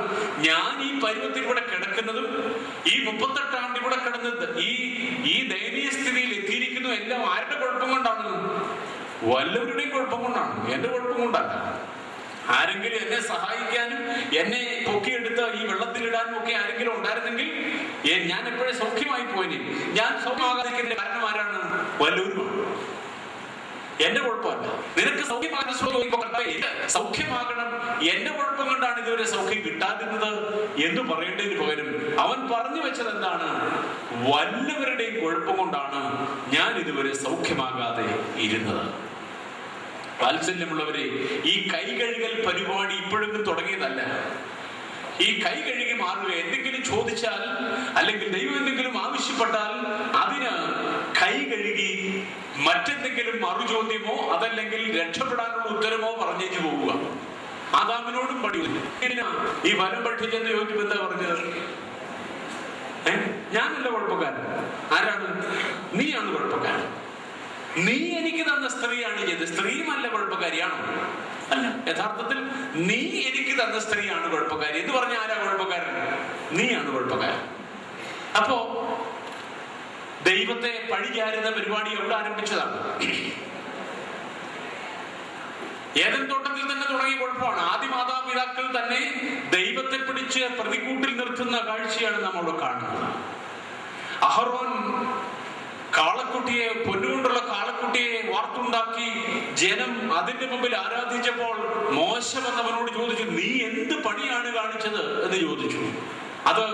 ഞാൻ ഈ പരുവത്തിൽ ഇവിടെ കിടക്കുന്നതും ഈ 38 ആണ്ട് ഇവിടെ കിടന്നത് ഈ ദയനീയ സ്ഥിതിയിൽ എത്തിയിരിക്കുന്നു എല്ലാം ആരുടെ കുഴപ്പം കൊണ്ടാണ്? വല്ലവരുടെയും കുഴപ്പം കൊണ്ടാണ്. എന്റെ കുഴപ്പം കൊണ്ടല്ല. ആരെങ്കിലും എന്നെ സഹായിക്കാനും എന്നെ പൊക്കിയെടുത്ത് ഈ വെള്ളത്തിലിടാനും ഒക്കെ ആരെങ്കിലും ഉണ്ടായിരുന്നെങ്കിൽ ഞാൻ എപ്പോഴും സൗഖ്യമായി പോയിന്. ഞാൻ സൗഖ്യമാകാതിരിക്കുന്നതിന്റെ കാരണം ആരാണ്? വല്ലവരുമാണ്. എന്റെ കുഴപ്പമല്ല. നിനക്ക് സൗഖ്യമാകാൻ സൗഖ്യമാകണം, എന്റെ കുഴപ്പം കൊണ്ടാണ് ഇതുവരെ സൗഖ്യം കിട്ടാതിരുന്നത് എന്ന് പറയേണ്ടതിന് പകരം അവൻ പറഞ്ഞു വെച്ചത് എന്താണ്? വല്ലവരുടെയും കുഴപ്പം കൊണ്ടാണ് ഞാൻ ഇതുവരെ സൗഖ്യമാകാതെ ഇരുന്നത്. വാത്സല്യമുള്ളവരെ, ഈ കൈ കഴുകൽ പരിപാടി ഇപ്പോഴൊന്നും തുടങ്ങിയതല്ല. ഈ കൈ കഴുകി മാറുക, എന്തെങ്കിലും ചോദിച്ചാൽ അല്ലെങ്കിൽ ദൈവം എന്തെങ്കിലും ആവശ്യപ്പെട്ടാൽ അതിന് കൈ കഴുകി മറ്റെന്തെങ്കിലും മറുചോദ്യമോ അതല്ലെങ്കിൽ രക്ഷപ്പെടാനുള്ള ഉത്തരമോ പറഞ്ഞേച്ചു പോവുക. ആദാമിനോടും പഠിക്കുന്നു. ഈ വനം പഠിച്ചെന്ന് ചോദിച്ചപ്പോ എന്താ പറഞ്ഞത്? ഞാനല്ല കുഴപ്പക്കാരൻ. ആരാണ്? നീയാണ് കുഴപ്പക്കാരൻ. നീ എനിക്ക് തന്ന സ്ത്രീയാണ് ചെയ്തത്. സ്ത്രീയുമല്ല കുഴപ്പക്കാരിയാണോ? അല്ല. യഥാർത്ഥത്തിൽ നീ എനിക്ക് തന്ന സ്ത്രീയാണ് കുഴപ്പക്കാരി എന്ന് പറഞ്ഞ ആരാ കുഴപ്പക്കാരൻ? നീയാണ് കുഴപ്പക്കാരൻ. അപ്പോ ദൈവത്തെ പഴിചാരുന്ന പരിപാടി എവിടെ ആരംഭിച്ചതാണ്? ഏദൻ തോട്ടത്തിൽ തന്നെ തുടങ്ങിയ കുഴപ്പമാണ്. ആദ്യ മാതാപിതാക്കൾ തന്നെ ദൈവത്തെ പിടിച്ച് പ്രതികൂട്ടിൽ നിർത്തുന്ന കാഴ്ചയാണ് നമ്മൾ കാണുന്നത്. അഹറോൻ കാളക്കുട്ടിയെ, പൊന്നുകൊണ്ടുള്ള കാളക്കുട്ടിയെ വാർത്തുണ്ടാക്കി ജനം അതിന്റെ മുമ്പിൽ ആരാധിച്ചപ്പോൾ മോശ വന്നവനോട് ചോദിച്ചു, നീ എന്ത് പണിയാണ് കാണിച്ചത് എന്ന് ചോദിച്ചു. അത്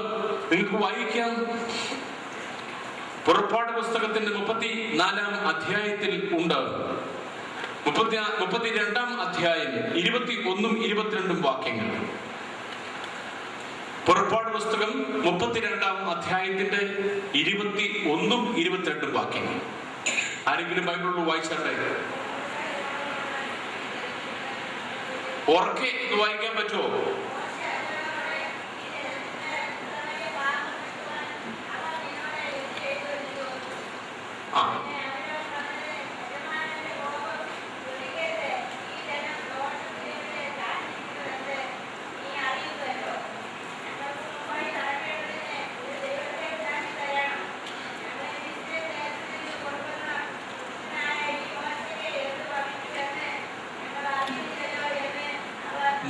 നിങ്ങൾക്ക് വായിക്കാം. പുറപ്പാട് പുസ്തകത്തിന്റെ 34-ാം അധ്യായത്തിൽ ഉണ്ട്. 32-ാം അധ്യായം 21-ഉം 22-ഉം വാക്യങ്ങൾ. പുറപ്പാട് പുസ്തകം 32-ാം അധ്യായത്തിന്റെ 21-ഉം 22-ഉം വാക്യങ്ങൾ. ആരെങ്കിലും ബൈബിളിൽ വായിച്ചാട്ടെ? ഉറക്കെ ഇത് വായിക്കാൻ പറ്റുമോ? ആ,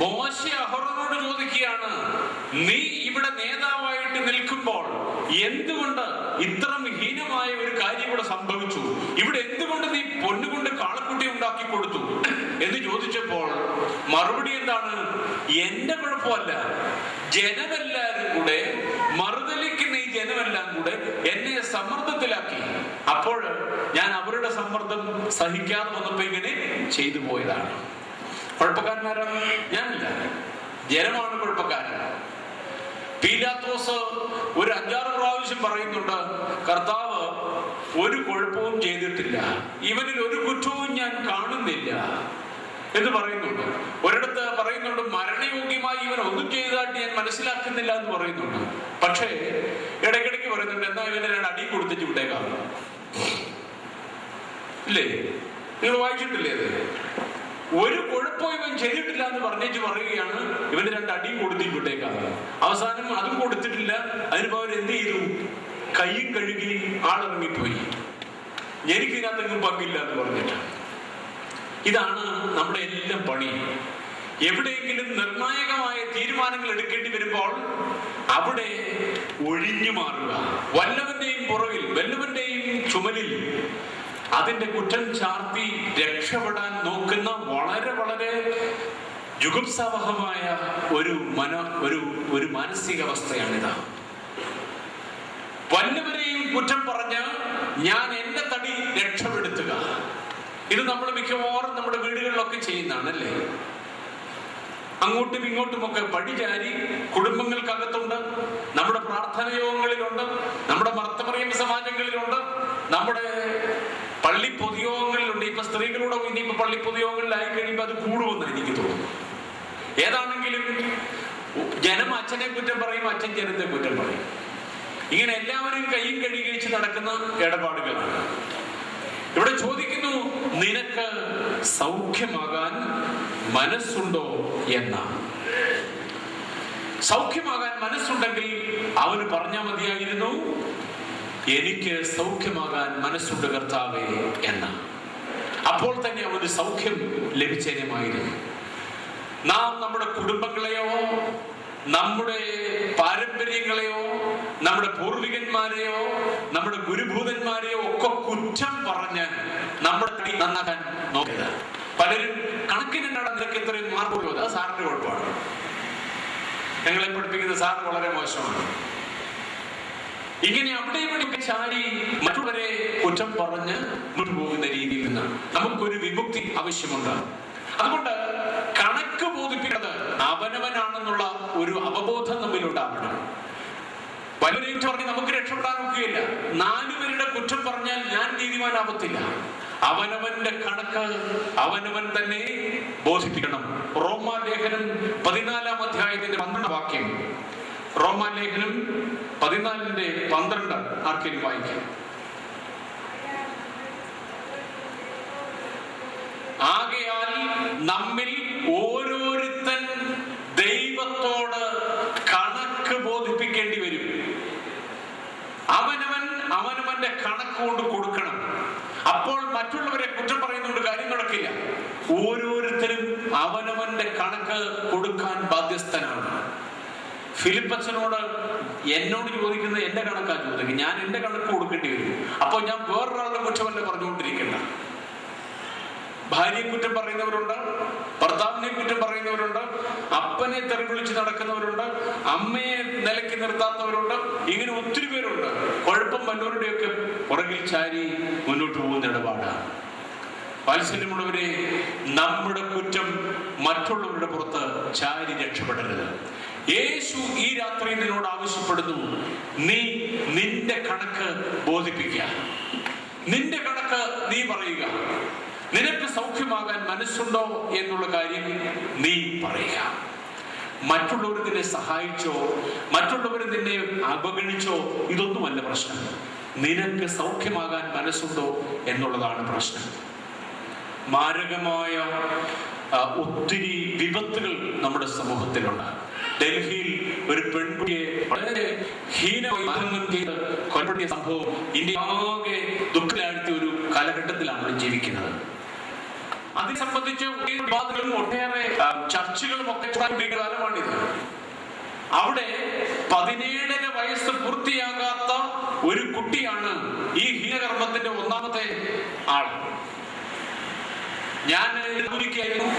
മോശ അഹറോനോട് ചോദിക്കുകയാണ്, നീ ഇവിടെ നേതാവായിട്ട് നിൽക്കുമ്പോൾ എന്തുകൊണ്ട് ഇത്രയും ഹീനമായ ഒരു കാര്യം ഇവിടെ സംഭവിച്ചു? ഇവിടെ എന്തുകൊണ്ട് നീ പൊന്നുകൊണ്ട് കാളക്കുട്ടി ഉണ്ടാക്കി കൊടുത്തു എന്ന് ചോദിച്ചപ്പോൾ മറുപടി എന്താണ്? എന്റെ കുഴപ്പമല്ല, ജനമെല്ലാരും കൂടെ മറുതലിക്കുന്ന ഈ ജനമെല്ലാം കൂടെ എന്നെ സമ്മർദ്ദത്തിലാക്കി. അപ്പോൾ ഞാൻ അവരുടെ സമ്മർദ്ദം സഹിക്കാതെ വന്നപ്പോ ഇങ്ങനെ ചെയ്തു പോയതാണ്. കുഴപ്പക്കാരനാരാണ്? ഞാനില്ല, ജനമാണ് കുഴപ്പക്കാരൻ. പീലാത്തോസ് ഒരു 5-6 പ്രാവശ്യം പറയുന്നുണ്ട്, കർത്താവ് ഒരു കുഴപ്പവും ചെയ്തിട്ടില്ല, ഇവനിൽ ഒരു കുറ്റവും ഞാൻ കാണുന്നില്ല എന്ന് പറയുന്നുണ്ട്. ഒരിടത്ത് പറയുന്നുണ്ട്, മരണയോഗ്യമായി ഇവൻ ഒന്നും ചെയ്തതായിട്ട് ഞാൻ മനസ്സിലാക്കുന്നില്ല എന്ന് പറയുന്നുണ്ട്. പക്ഷേ ഇടയ്ക്കിടയ്ക്ക് പറയുന്നുണ്ട്, എന്നാ ഇവനെ ഞാൻ അടി കൊടുത്തിട്ട് വിട്ടേക്കാം. ഇല്ലേ, നിങ്ങൾ വായിച്ചിട്ടില്ലേ അത്? ഒരു കുഴപ്പവും ഇവൻ ചെയ്തിട്ടില്ല എന്ന് പറഞ്ഞേച്ച് പറയുകയാണ്, ഇവന് 2 അടിയും കൊടുത്തിട്ട് വിട്ടേക്കാം. അവസാനം അതും കൊടുത്തിട്ടില്ല. അതിന് പകരം എന്ത് ചെയ്തു? കൈയും കഴുകി ആളിറങ്ങിപ്പോയി, എനിക്കിതിനകത്തെങ്കിലും പങ്കില്ല എന്ന് പറഞ്ഞിട്ട്. ഇതാണ് നമ്മുടെ എല്ലാം പണി. എവിടെയെങ്കിലും നിർണായകമായ തീരുമാനങ്ങൾ എടുക്കേണ്ടി വരുമ്പോൾ അവിടെ ഒഴിഞ്ഞു മാറുക. വല്ലവന്റെയും പുറകിൽ, വല്ലവന്റെയും ചുമലിൽ അതിന്റെ കുറ്റം ചാർത്തി രക്ഷപ്പെടാൻ നോക്കുന്ന വളരെ വളരെ ജുഗുപ്സാവഹമായ ഒരു മാനസികാവസ്ഥയാണിത്. വല്ലവരെയും കുറ്റം പറഞ്ഞ് ഞാൻ എന്റെ തടി രക്ഷപ്പെടുത്തുക, ഇത് നമ്മൾ മിക്കവാറും നമ്മുടെ വീടുകളിലൊക്കെ ചെയ്യുന്നതാണ്, അല്ലേ? അങ്ങോട്ടും ഇങ്ങോട്ടുമൊക്കെ പടിചാരി കുടുംബങ്ങൾക്കകത്തുണ്ട്, നമ്മുടെ പ്രാർത്ഥന യോഗങ്ങളിലുണ്ട്, നമ്മുടെ മർത്തമറിയം സമാജങ്ങളിലുണ്ട്, നമ്മുടെ പള്ളി പൊതുയോഗങ്ങളിലുണ്ട്. ഇപ്പൊ സ്ത്രീകളോട് ഇനിയിപ്പോ പള്ളി പൊതുയോഗങ്ങളിലായി കഴിയുമ്പോൾ അത് കൂടുമെന്ന് എനിക്ക് തോന്നുന്നു. ഏതാണെങ്കിലും ജനം അച്ഛനെ കുറ്റം പറയും, അച്ഛൻ ജനത്തെ കുറ്റം പറയും. ഇങ്ങനെ എല്ലാവരും കൈയും കഴുകി നടക്കുന്ന ഇടപാടുകളാണ്. ഇവിടെ ചോദിക്കുന്നു, നിനക്ക് സൗഖ്യമാകാൻ മനസ്സുണ്ടോ എന്നാണ്. സൗഖ്യമാകാൻ മനസ്സുണ്ടെങ്കിൽ അവന് പറഞ്ഞാൽ മതിയായിരുന്നു, എനിക്ക് സൗഖ്യമാകാൻ മനസ്സുണ്ട് കർത്താവേ എന്ന്. അപ്പോൾ തന്നെ അവന് സൗഖ്യം ലഭിച്ചേനുമായിരുന്നു. നാം നമ്മുടെ കുടുംബങ്ങളെയോ നമ്മുടെ പാരമ്പര്യങ്ങളെയോ നമ്മുടെ പൂർവികന്മാരെയോ നമ്മുടെ ഗുരുഭൂതന്മാരെയോ ഒക്കെ കുറ്റം പറഞ്ഞ് നമ്മുടെ തടി നന്നാക്കാൻ നോക്കരുത്. പലരും കണക്കിനാണ് നിനക്ക് ഇത്രയും മാർക്കുള്ളൂ, അത് സാറിന്റെ കുഴപ്പമാണ്, ഞങ്ങളെ പഠിപ്പിക്കുന്ന സാർ വളരെ മോശമാണ്. ഇങ്ങനെ അവിടെ ഇവിടെ ചാടി മറ്റുള്ളവരെ കുറ്റം പറഞ്ഞ് മുന്നോട്ട് പോകുന്ന രീതിയിൽ നിന്ന് നമുക്കൊരു വിമുക്തി ആവശ്യമുണ്ട്. അതുകൊണ്ട് കണക്ക് ബോധിപ്പിക്കുന്നത് അവനവനാണെന്നുള്ള ഒരു അവബോധം നമ്മിലുണ്ടാവണം. പലരെയും പറഞ്ഞ് നമുക്ക് രക്ഷപ്പെടാൻ ഒക്കുകയില്ല. 4 പേരുടെ കുറ്റം പറഞ്ഞാൽ ഞാൻ നീതിമാനാവത്തില്ല. അവനവന്റെ കണക്ക് അവനവൻ തന്നെ ബോധിപ്പിക്കണം. റോമാലേഖനം 14-ാം അധ്യായത്തിന്റെ 12 വാക്യം. റോമാലേഖനം 14:12 ആർക്കെങ്കിലും വായിക്കാം. ആകയാൽ നമ്മിൽ ഓരോരുത്തൻ ദൈവത്തോട് കണക്ക് ബോധിപ്പിക്കേണ്ടി വരും. അവനവന്റെ കണക്ക് കൊണ്ട് കൊടുക്കണം. അപ്പോൾ മറ്റുള്ളവരെ കുറ്റം പറയുന്നതുകൊണ്ട് കാര്യം നടക്കില്ല. ഓരോരുത്തരും അവനവന്റെ കണക്ക് കൊടുക്കാൻ ബാധ്യസ്ഥനാണ്. ഫിലിപ്പച്ചനോട് എന്നോട് ചോദിക്കുന്നത് എന്റെ കണക്കാ ചോദിക്കും, ഞാൻ എന്റെ കണക്ക് കൊടുക്കേണ്ടി വരും. അപ്പോൾ ഞാൻ വേറൊരാളുടെ കുറ്റമല്ല പറഞ്ഞുകൊണ്ടിരിക്കണ്ട. ഭാര്യയെ കുറ്റം പറയുന്നവരുണ്ട്, ഭർത്താവിനെ കുറ്റം പറയുന്നവരുണ്ട്, അപ്പനെ തെറി വിളിച്ച് നടക്കുന്നവരുണ്ട്, അമ്മയെ നിലയ്ക്ക് നിർത്താത്തവരുണ്ട്. ഇങ്ങനെ ഒത്തിരി പേരുണ്ട്. കുഴപ്പം വല്ലവരുടെയൊക്കെ പുറകിൽ ചാരി മുന്നോട്ട് പോകുന്ന ഇടപാടാണ്. വാത്സല്യമുള്ളവരെ, നമ്മുടെ കുറ്റം മറ്റുള്ളവരുടെ പുറത്ത് ചാരി രക്ഷപ്പെടരുത്. യേശു ഈ രാത്രി നിന്നോട് ആവശ്യപ്പെടുന്നു, നീ നിന്റെ കണക്ക് ബോധിപ്പിക്കുക, നിന്റെ കണക്ക് നീ പറയുക. നിനക്ക് സൗഖ്യമാകാൻ മനസ്സുണ്ടോ എന്നുള്ള കാര്യം നീ പറയുക. മറ്റുള്ളവർ നിന്നെ സഹായിച്ചോ മറ്റുള്ളവർ നിന്നെ അവഗണിച്ചോ ഇതൊന്നുമല്ല പ്രശ്നം. നിനക്ക് സൗഖ്യമാകാൻ മനസ്സുണ്ടോ എന്നുള്ളതാണ് പ്രശ്നം. മാരകമായ ഒത്തിരി വിപത്തുകൾ നമ്മുടെ സമൂഹത്തിലുണ്ട്. ഡൽഹിയിൽ ഒരു പെൺകുട്ടിയെ വളരെ ഹീനമായി കൊലപ്പെടുത്തിയ സംഭവം ഇന്ത്യയാകെ ദുഃഖത്തിലാഴ്ത്തിയ ഒരു കാലഘട്ടത്തിലാണ് ജീവിക്കുന്നത്. അതിനെ സംബന്ധിച്ച് ഒട്ടേറെ ചർച്ചകളും ഒക്കെ കാലമാണിത്. അവിടെ 17 വയസ്സ് പൂർത്തിയാകാത്ത ഒരു കുട്ടിയാണ് ഈ ഹീനകർമ്മത്തിന്റെ 1ാമത്തെ ആൾ. ഞാൻ ആയിരുന്നു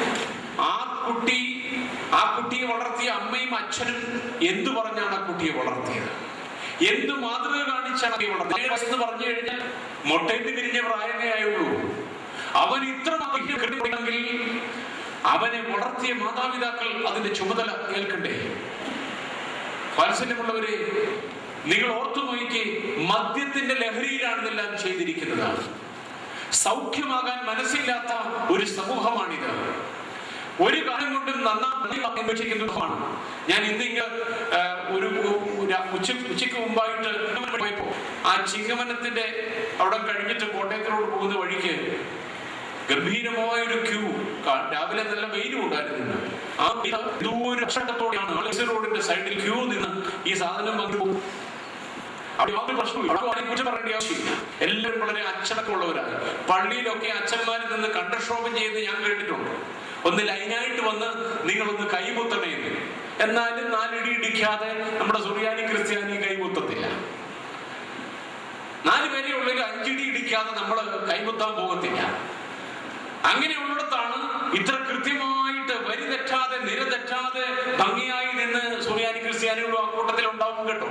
ആ കുട്ടിയെ വളർത്തിയ അമ്മയും അച്ഛനും എന്തു പറഞ്ഞാണ് ആ കുട്ടിയെ വളർത്തിയത്. എന്ത് മാതൃക കാണിച്ചാണ് വളർന്നത് പറഞ്ഞു കഴിഞ്ഞാൽ മൊട്ടേന്ന് വിരിഞ്ഞ പ്രായമേ ആയുള്ളൂ. അവൻ ഇത്ര കിട്ടണമെങ്കിൽ അവനെ വളർത്തിയ മാതാപിതാക്കൾ അതിന്റെ ചുമതല ഏൽക്കണ്ടേ? വാത്സല്യമുള്ളവരെ, നിങ്ങൾ ഓർത്തു നോക്കി, മദ്യത്തിന്റെ ലഹരിയിലാണ് ഇതെല്ലാം ചെയ്തിരിക്കുന്നത്. സൗഖ്യമാകാൻ മനസ്സില്ലാത്ത ഒരു സമൂഹമാണിത്. ഒരു കാലം കൊണ്ടും നന്നാണ്. ഞാൻ ഇന്ന് ഒരു ഉച്ചയ്ക്ക് മുമ്പായിട്ട് പോയപ്പോ ആ ചിങ്ങമനത്തിന്റെ അവിടെ കഴിഞ്ഞിട്ട് കോട്ടയത്തിലോട്ട് പോകുന്ന വഴിക്ക് ഗംഭീരമായ ഒരു ക്യൂ. രാവിലെ നല്ല വെയിലും ഉണ്ടായിരുന്നു. ആ ദൂരത്തോടെയാണ് റോഡിന്റെ സൈഡിൽ ക്യൂ നിന്ന് ഈ സാധനം വന്നു. അവിടെ യാതൊരു പ്രശ്നമില്ല. അവിടെ കുറിച്ച് പറയേണ്ട ആവശ്യമില്ല. എല്ലാവരും വളരെ അച്ചടക്കമുള്ളവരാണ്. പള്ളിയിലൊക്കെ അച്ഛന്മാരിൽ നിന്ന് കണ്ടക്ഷോഭം ചെയ്ത് ഞാൻ കേട്ടിട്ടുണ്ട്. ഒന്ന് ലൈനായിട്ട് വന്ന് നിങ്ങളൊന്ന് കൈമുത്തണേന്ന്. എന്നാലും 4 ഇടി ഇടിക്കാതെ നമ്മുടെ സുറിയാനി ക്രിസ്ത്യാനി കൈമുത്തത്തില്ല. 4 പേരെ ഉള്ളിൽ 5 ഇടി ഇടിക്കാതെ നമ്മൾ കൈമുത്താൻ പോകത്തില്ല. അങ്ങനെയുള്ളിടത്താണ് ഇത്ര കൃത്യമായിട്ട് വരി തെറ്റാതെ നിര തെറ്റാതെ ഭംഗിയായി നിന്ന് സുറിയാനി ക്രിസ്ത്യാനികളും ആ കൂട്ടത്തിൽ ഉണ്ടാവും കേട്ടോ.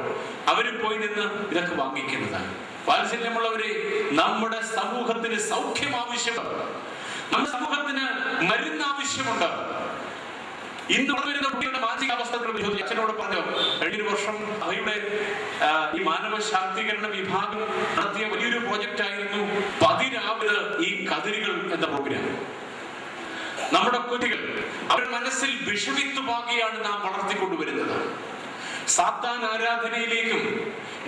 അവരും പോയി നിന്ന് ഇതൊക്കെ വാങ്ങിക്കുന്നതാണ്. വാത്സല്യമുള്ളവരെ, നമ്മുടെ സമൂഹത്തിന് സൗഖ്യം ആവശ്യമുണ്ട്. നമ്മുടെ സമൂഹത്തിന് മരുന്ന് ആവശ്യമുണ്ട്. ഇന്ന് വരുന്ന കുട്ടികളുടെ മാനസികാവസ്ഥകൾ അച്ഛനോട് പറഞ്ഞു. കഴിഞ്ഞൊരു വർഷം അവയുടെ ഈ മാനവ ശാക്തീകരണ വിഭാഗം നടത്തിയ വലിയൊരു പ്രോജക്റ്റ് ആയിരുന്നു പതിരാവിത് ഈ കതിരുകൾ എന്ന പ്രോഗ്രാം. നമ്മുടെ കുട്ടികൾ അവരുടെ മനസ്സിൽ വിഷമിത്തുപാകിയാണ് നാം വളർത്തിക്കൊണ്ടുവരുന്നത്. സാത്താൻ ആരാധനയിലേക്കും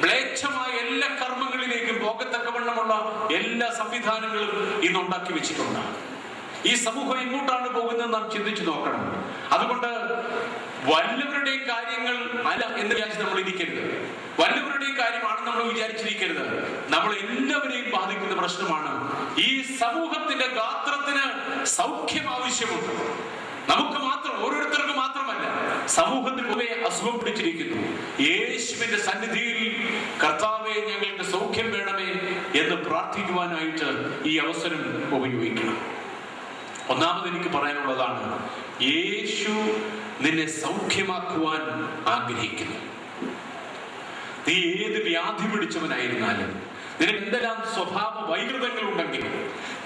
മ്ലേച്ഛമായ എല്ലാ കർമ്മങ്ങളിലേക്കും പോകത്തക്കവണ്ണമുള്ള എല്ലാ സംവിധാനങ്ങളും ഇന്ന് ഉണ്ടാക്കി വെച്ചിട്ടുണ്ട്. ഈ സമൂഹം എങ്ങോട്ടാണ് പോകുന്നത് നാം ചിന്തിച്ചു നോക്കണം. അതുകൊണ്ട് വല്ലവരുടെയും കാര്യങ്ങൾ അല്ല എന്ന് വിചാരിച്ച് നമ്മൾ ഇരിക്കരുത്. വല്ലവരുടെയും കാര്യമാണ് നമ്മൾ വിചാരിച്ചിരിക്കരുത്. നമ്മൾ എല്ലാവരെയും ബാധിക്കുന്ന പ്രശ്നമാണ്. ഈ സമൂഹത്തിന്റെ ഗാത്രത്തിന് സൗഖ്യം ആവശ്യമുണ്ട്. നമുക്ക് മാത്രം, ഓരോരുത്തർക്ക് മാത്രമല്ല, സമൂഹത്തിൽ പൊതുവെ അസുഖം പിടിച്ചിരിക്കുന്നു. യേശുവിന്റെ സന്നിധിയിൽ കർത്താവേ ഞങ്ങൾക്ക് സൗഖ്യം വേണമേ എന്ന് പ്രാർത്ഥിക്കുവാനായിട്ട് ഈ അവസരം ഉപയോഗിക്കണം. ഒന്നാമത് എനിക്ക് പറയാനുള്ളതാണ്, യേശു നിന്നെ സൗഖ്യമാക്കുവാൻ ആഗ്രഹിക്കുന്നു. നീ ഏത് വ്യാധി പിടിച്ചവനായിരുന്നാലും, നിനക്ക് എന്തെല്ലാം സ്വഭാവ വൈകൃതങ്ങൾ ഉണ്ടെങ്കിലും,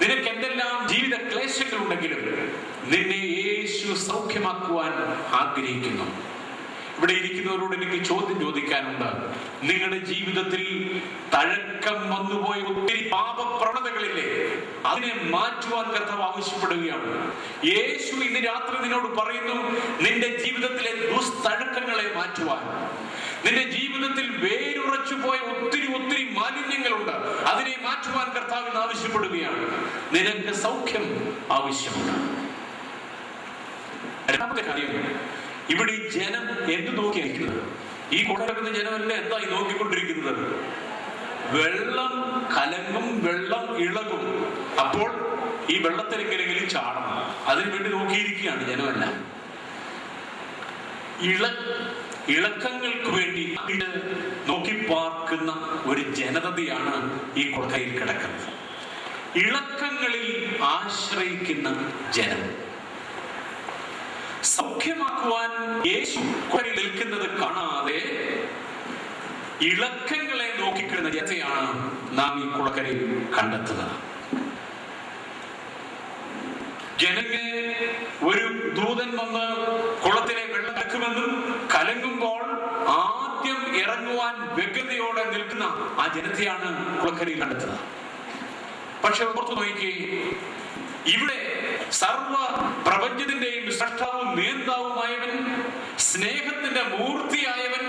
നിനക്ക് എന്തെല്ലാം ജീവിത ക്ലേശങ്ങൾ ഉണ്ടെങ്കിലും, നിന്നെ യേശു സൗഖ്യമാക്കുവാൻ ആഗ്രഹിക്കുന്നു. ഇവിടെ ഇരിക്കുന്നവരോട് എനിക്ക് ചോദ്യം ചോദിക്കാനുണ്ട്. നിങ്ങളുടെ ജീവിതത്തിൽ തഴക്കം വന്നുപോയ ഒത്തിരി പാപപ്രവണതകളില്ലേ? അതിനെ മാറ്റുവാൻ കർത്താവ് ആവശ്യപ്പെടുകയാണ്. യേശു ഇന്ന് രാത്രി നിന്നോട് പറയുന്നു, നിന്റെ ജീവിതത്തിലെ ദുസ്തഴക്കങ്ങളെ മാറ്റുവാൻ. നിന്റെ ജീവിതത്തിൽ വേരുറച്ചു പോയ ഒത്തിരി മാലിന്യങ്ങളുണ്ട്. അതിനെ മാറ്റുവാൻ കർത്താവ് ഇന്ന് ആവശ്യപ്പെടുകയാണ്. നിനക്ക് സൗഖ്യം ആവശ്യമുണ്ട്. രണ്ടാമത്തെ കാര്യം, ഇവിടെ ഈ ജനം എന്ത് നോക്കിയിരിക്കുന്നത്? ഈ കൊണ്ടിരിക്കുന്ന ജനമല്ല എന്താ ഈ നോക്കിക്കൊണ്ടിരിക്കുന്നത്? വെള്ളം കലങ്ങും, വെള്ളം ഇളകും, അപ്പോൾ ഈ വെള്ളത്തിൽ എങ്ങനെയെങ്കിലും ചാടണം, അതിനു വേണ്ടി നോക്കിയിരിക്കുകയാണ് ജനമെല്ലാം. ഇളക്കങ്ങൾക്ക് വേണ്ടി നോക്കി പാർക്കുന്ന ഒരു ജനതയാണ് ഈ കൊടകയിൽ കിടക്കുന്നത്. ഇളക്കങ്ങളിൽ ആശ്രയിക്കുന്ന ജനം. സൗഖ്യമാക്കുവാൻ യേശു നിൽക്കുന്നത് കാണാതെ ഇളക്കങ്ങളെ നോക്കിക്കിടുന്ന ജനതയാണ് നാം ഈ കുളക്കരയിൽ കണ്ടെത്തുന്നത്. ജനങ്ങൾ ഒരു ദൂതൻ വന്ന് കുളത്തിലെ വെള്ളം കലക്കുമെന്നും കലങ്ങുമ്പോൾ ആദ്യം ഇറങ്ങുവാൻ വ്യഗ്രതയോടെ നിൽക്കുന്ന ആ ജനതയാണ് കുളക്കരയിൽ കണ്ടെത്തുന്നത്. പക്ഷെ ഓർത്തു നോക്കി, ഇവിടെ സർവ പ്രപഞ്ചത്തിന്റെയും സൃഷ്ടാവും നിയന്താവുമായവൻ, സ്നേഹത്തിന്റെ മൂർത്തിയായവൻ,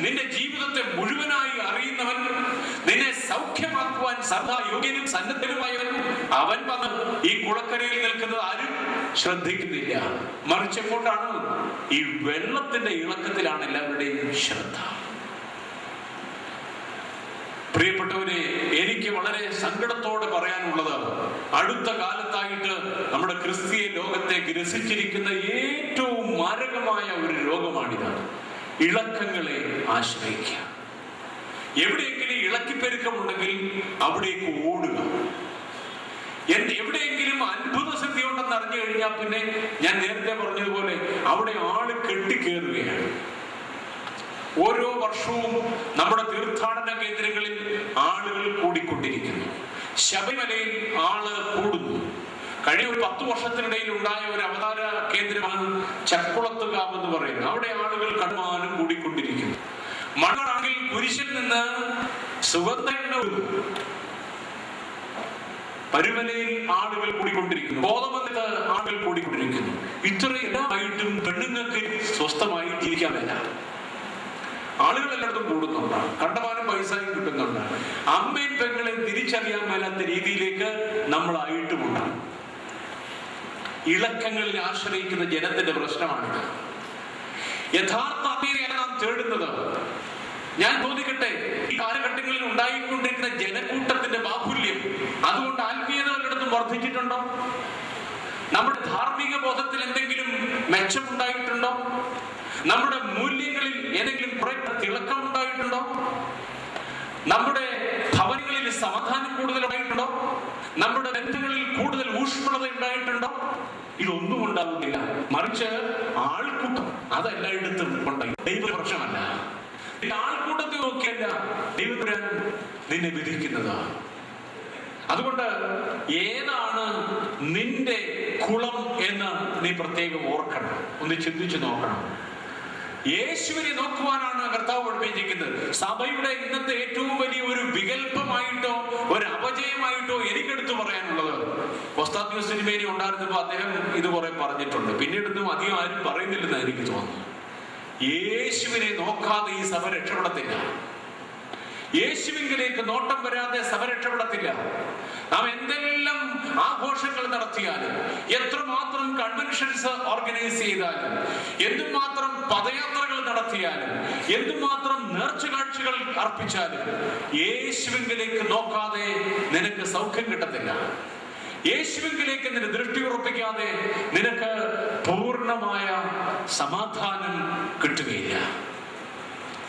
നിന്റെ ജീവിതത്തെ മുഴുവനായി അറിയുന്നവൻ, നിന്നെ സൗഖ്യമാക്കുവാൻ സദാ യോഗ്യനും സന്നദ്ധനുമായവൻ, അവൻ വന്ന് ഈ കുളക്കരയിൽ നിൽക്കുന്നത് ആരും ശ്രദ്ധിക്കുന്നില്ല. മറിച്ച് എങ്ങോട്ടാണ്? ഈ വെള്ളത്തിന്റെ ഇളക്കത്തിലാണ് എല്ലാവരുടെയും ശ്രദ്ധ. പ്രിയപ്പെട്ടവരെ, എനിക്ക് വളരെ സങ്കടത്തോടെ പറയാനുള്ളത്, അടുത്ത കാലത്തായിട്ട് നമ്മുടെ ക്രിസ്തീയ ലോകത്തെ ഗ്രസിച്ചിരിക്കുന്ന ഏറ്റവും മാരകമായ ഒരു രോഗമാണിത്. ഇളക്കങ്ങളെ ആശ്രയിക്കുക. എവിടെയെങ്കിലും ഇളക്കിപ്പെരുക്കമുണ്ടെങ്കിൽ അവിടേക്ക് ഓടുക. എവിടെയെങ്കിലും അത്ഭുത സിദ്ധി ഉണ്ടെന്ന് അറിഞ്ഞു കഴിഞ്ഞാൽ പിന്നെ ഞാൻ നേരത്തെ പറഞ്ഞതുപോലെ അവിടെ ആള് കെട്ടിക്കേറുകയാണ്. ഓരോ വർഷവും നമ്മുടെ തീർത്ഥാടന കേന്ദ്രങ്ങളിൽ ആളുകൾ കൂടിക്കൊണ്ടിരിക്കുന്നു. ശബരിമലയിൽ ആള് കൂടുന്നു. കഴിഞ്ഞ ഒരു 10 വർഷത്തിനിടയിൽ ഉണ്ടായ ഒരു അവതാര കേന്ദ്രമാണ് ചക്കുളത്തുകാവ് എന്ന് പറയുന്നത്. അവിടെ ആളുകൾ കടമാനം കൂടിക്കൊണ്ടിരിക്കുന്നു. മണ്ണാണെങ്കിൽ കുരിശിൽ നിന്ന് സുഗന്ധ പരുമലയിൽ ആളുകൾ കൂടിക്കൊണ്ടിരിക്കുന്നു. കോതമംഗലത്ത് ആളുകൾ കൂടിക്കൊണ്ടിരിക്കുന്നു. ഇത്രയെല്ലാമായിട്ടും പെണ്ണുങ്ങൾക്ക് സ്വസ്ഥമായി ജീവിക്കാൻ വേണ്ട. ആളുകൾ എല്ലായിടത്തും കൂടുന്നുണ്ട്. കണ്ടമാനം പൈസയും കിട്ടുന്നുണ്ട്. അമ്മയും പെങ്ങളെ തിരിച്ചറിയാൻ മേലാത്ത രീതിയിലേക്ക് നമ്മളായിട്ടുമുണ്ട്. ഇളക്കങ്ങളിൽ ആശ്രയിക്കുന്ന ജനത്തിന്റെ പ്രശ്നമാണിത്. യഥാർത്ഥ അമ്മയെയാണ് നാം തേടുന്നത്. ഞാൻ ചോദിക്കട്ടെ, ഈ കാലഘട്ടങ്ങളിൽ ഉണ്ടായിക്കൊണ്ടിരിക്കുന്ന ജനക്കൂട്ടത്തിന്റെ ബാഹുല്യം അതുകൊണ്ട് ആത്മീയത വല്ലയിടത്തും വർദ്ധിച്ചിട്ടുണ്ടോ? നമ്മുടെ ധാർമ്മിക ബോധത്തിൽ എന്തെങ്കിലും മെച്ചമുണ്ടായിട്ടുണ്ടോ? നമ്മുടെ മൂല്യങ്ങളിൽ ഏതെങ്കിലും കുറെ തിളക്കം ഉണ്ടായിട്ടുണ്ടോ? നമ്മുടെ ഭവനങ്ങളിൽ സമാധാനം കൂടുതലുണ്ടായിട്ടുണ്ടോ? നമ്മുടെ ബന്ധങ്ങളിൽ കൂടുതൽ ഊഷ്മളത ഉണ്ടായിട്ടുണ്ടോ? ഇതൊന്നും ഉണ്ടാകുന്നില്ല. മറിച്ച് ആൾക്കൂട്ടം അതെല്ലായിടത്തും ഉണ്ടായി. ദൈവപക്ഷമല്ല, ആൾക്കൂട്ടത്തിൽ നോക്കിയല്ല ദൈവപുരാൻ നിന്നെ വിധിക്കുന്നത്. അതുകൊണ്ട് ഏതാണ് നിന്റെ കുളം എന്ന് നീ പ്രത്യേകം ഓർക്കണം. ഒന്ന് ചിന്തിച്ചു നോക്കണം. യേശുവിനെ നോക്കുവാനാണ് കർത്താവ് പഠിപ്പിച്ചിരിക്കുന്നത്. സഭയുടെ ഇന്നത്തെ ഏറ്റവും വലിയ ഒരു വികല്പമായിട്ടോ ഒരു അപജയമായിട്ടോ എനിക്കെടുത്ത് പറയാനുള്ളത്, ഒസ്താദ്യോസ് തിരുമേനി ഉണ്ടായിരുന്നപ്പോൾ അദ്ദേഹം ഇത് കുറെ പറഞ്ഞിട്ടുണ്ട്. പിന്നീടൊന്നും അധികം ആരും പറയുന്നില്ലെന്ന് എനിക്ക് തോന്നുന്നു. യേശുവിനെ നോക്കാതെ ഈ സഭ രക്ഷപ്പെടത്തില്ല. യേശുവിലേക്ക് നോട്ടം വരാതെ സഭ രക്ഷപ്പെടത്തില്ല. നാം എന്തെല്ലാം ആഘോഷങ്ങൾ നടത്തിയാലും, എത്രമാത്രം കൺവെൻഷൻസ് ഓർഗനൈസ് ചെയ്താലും, എന്തുമാത്രം പദയാത്രകൾ നടത്തിയാലും, എന്തുമാത്രം നേർച്ചകാഴ്ചകൾ അർപ്പിച്ചാലും, യേശുവിലേക്ക് നോക്കാതെ നിനക്ക് സൗഖ്യം കിട്ടത്തില്ല. യേശുവിലേക്ക് നിന്റെ ദൃഷ്ടി ഉറപ്പിക്കാതെ നിനക്ക് പൂർണ്ണമായ സമാധാനം കിട്ടുകയില്ല.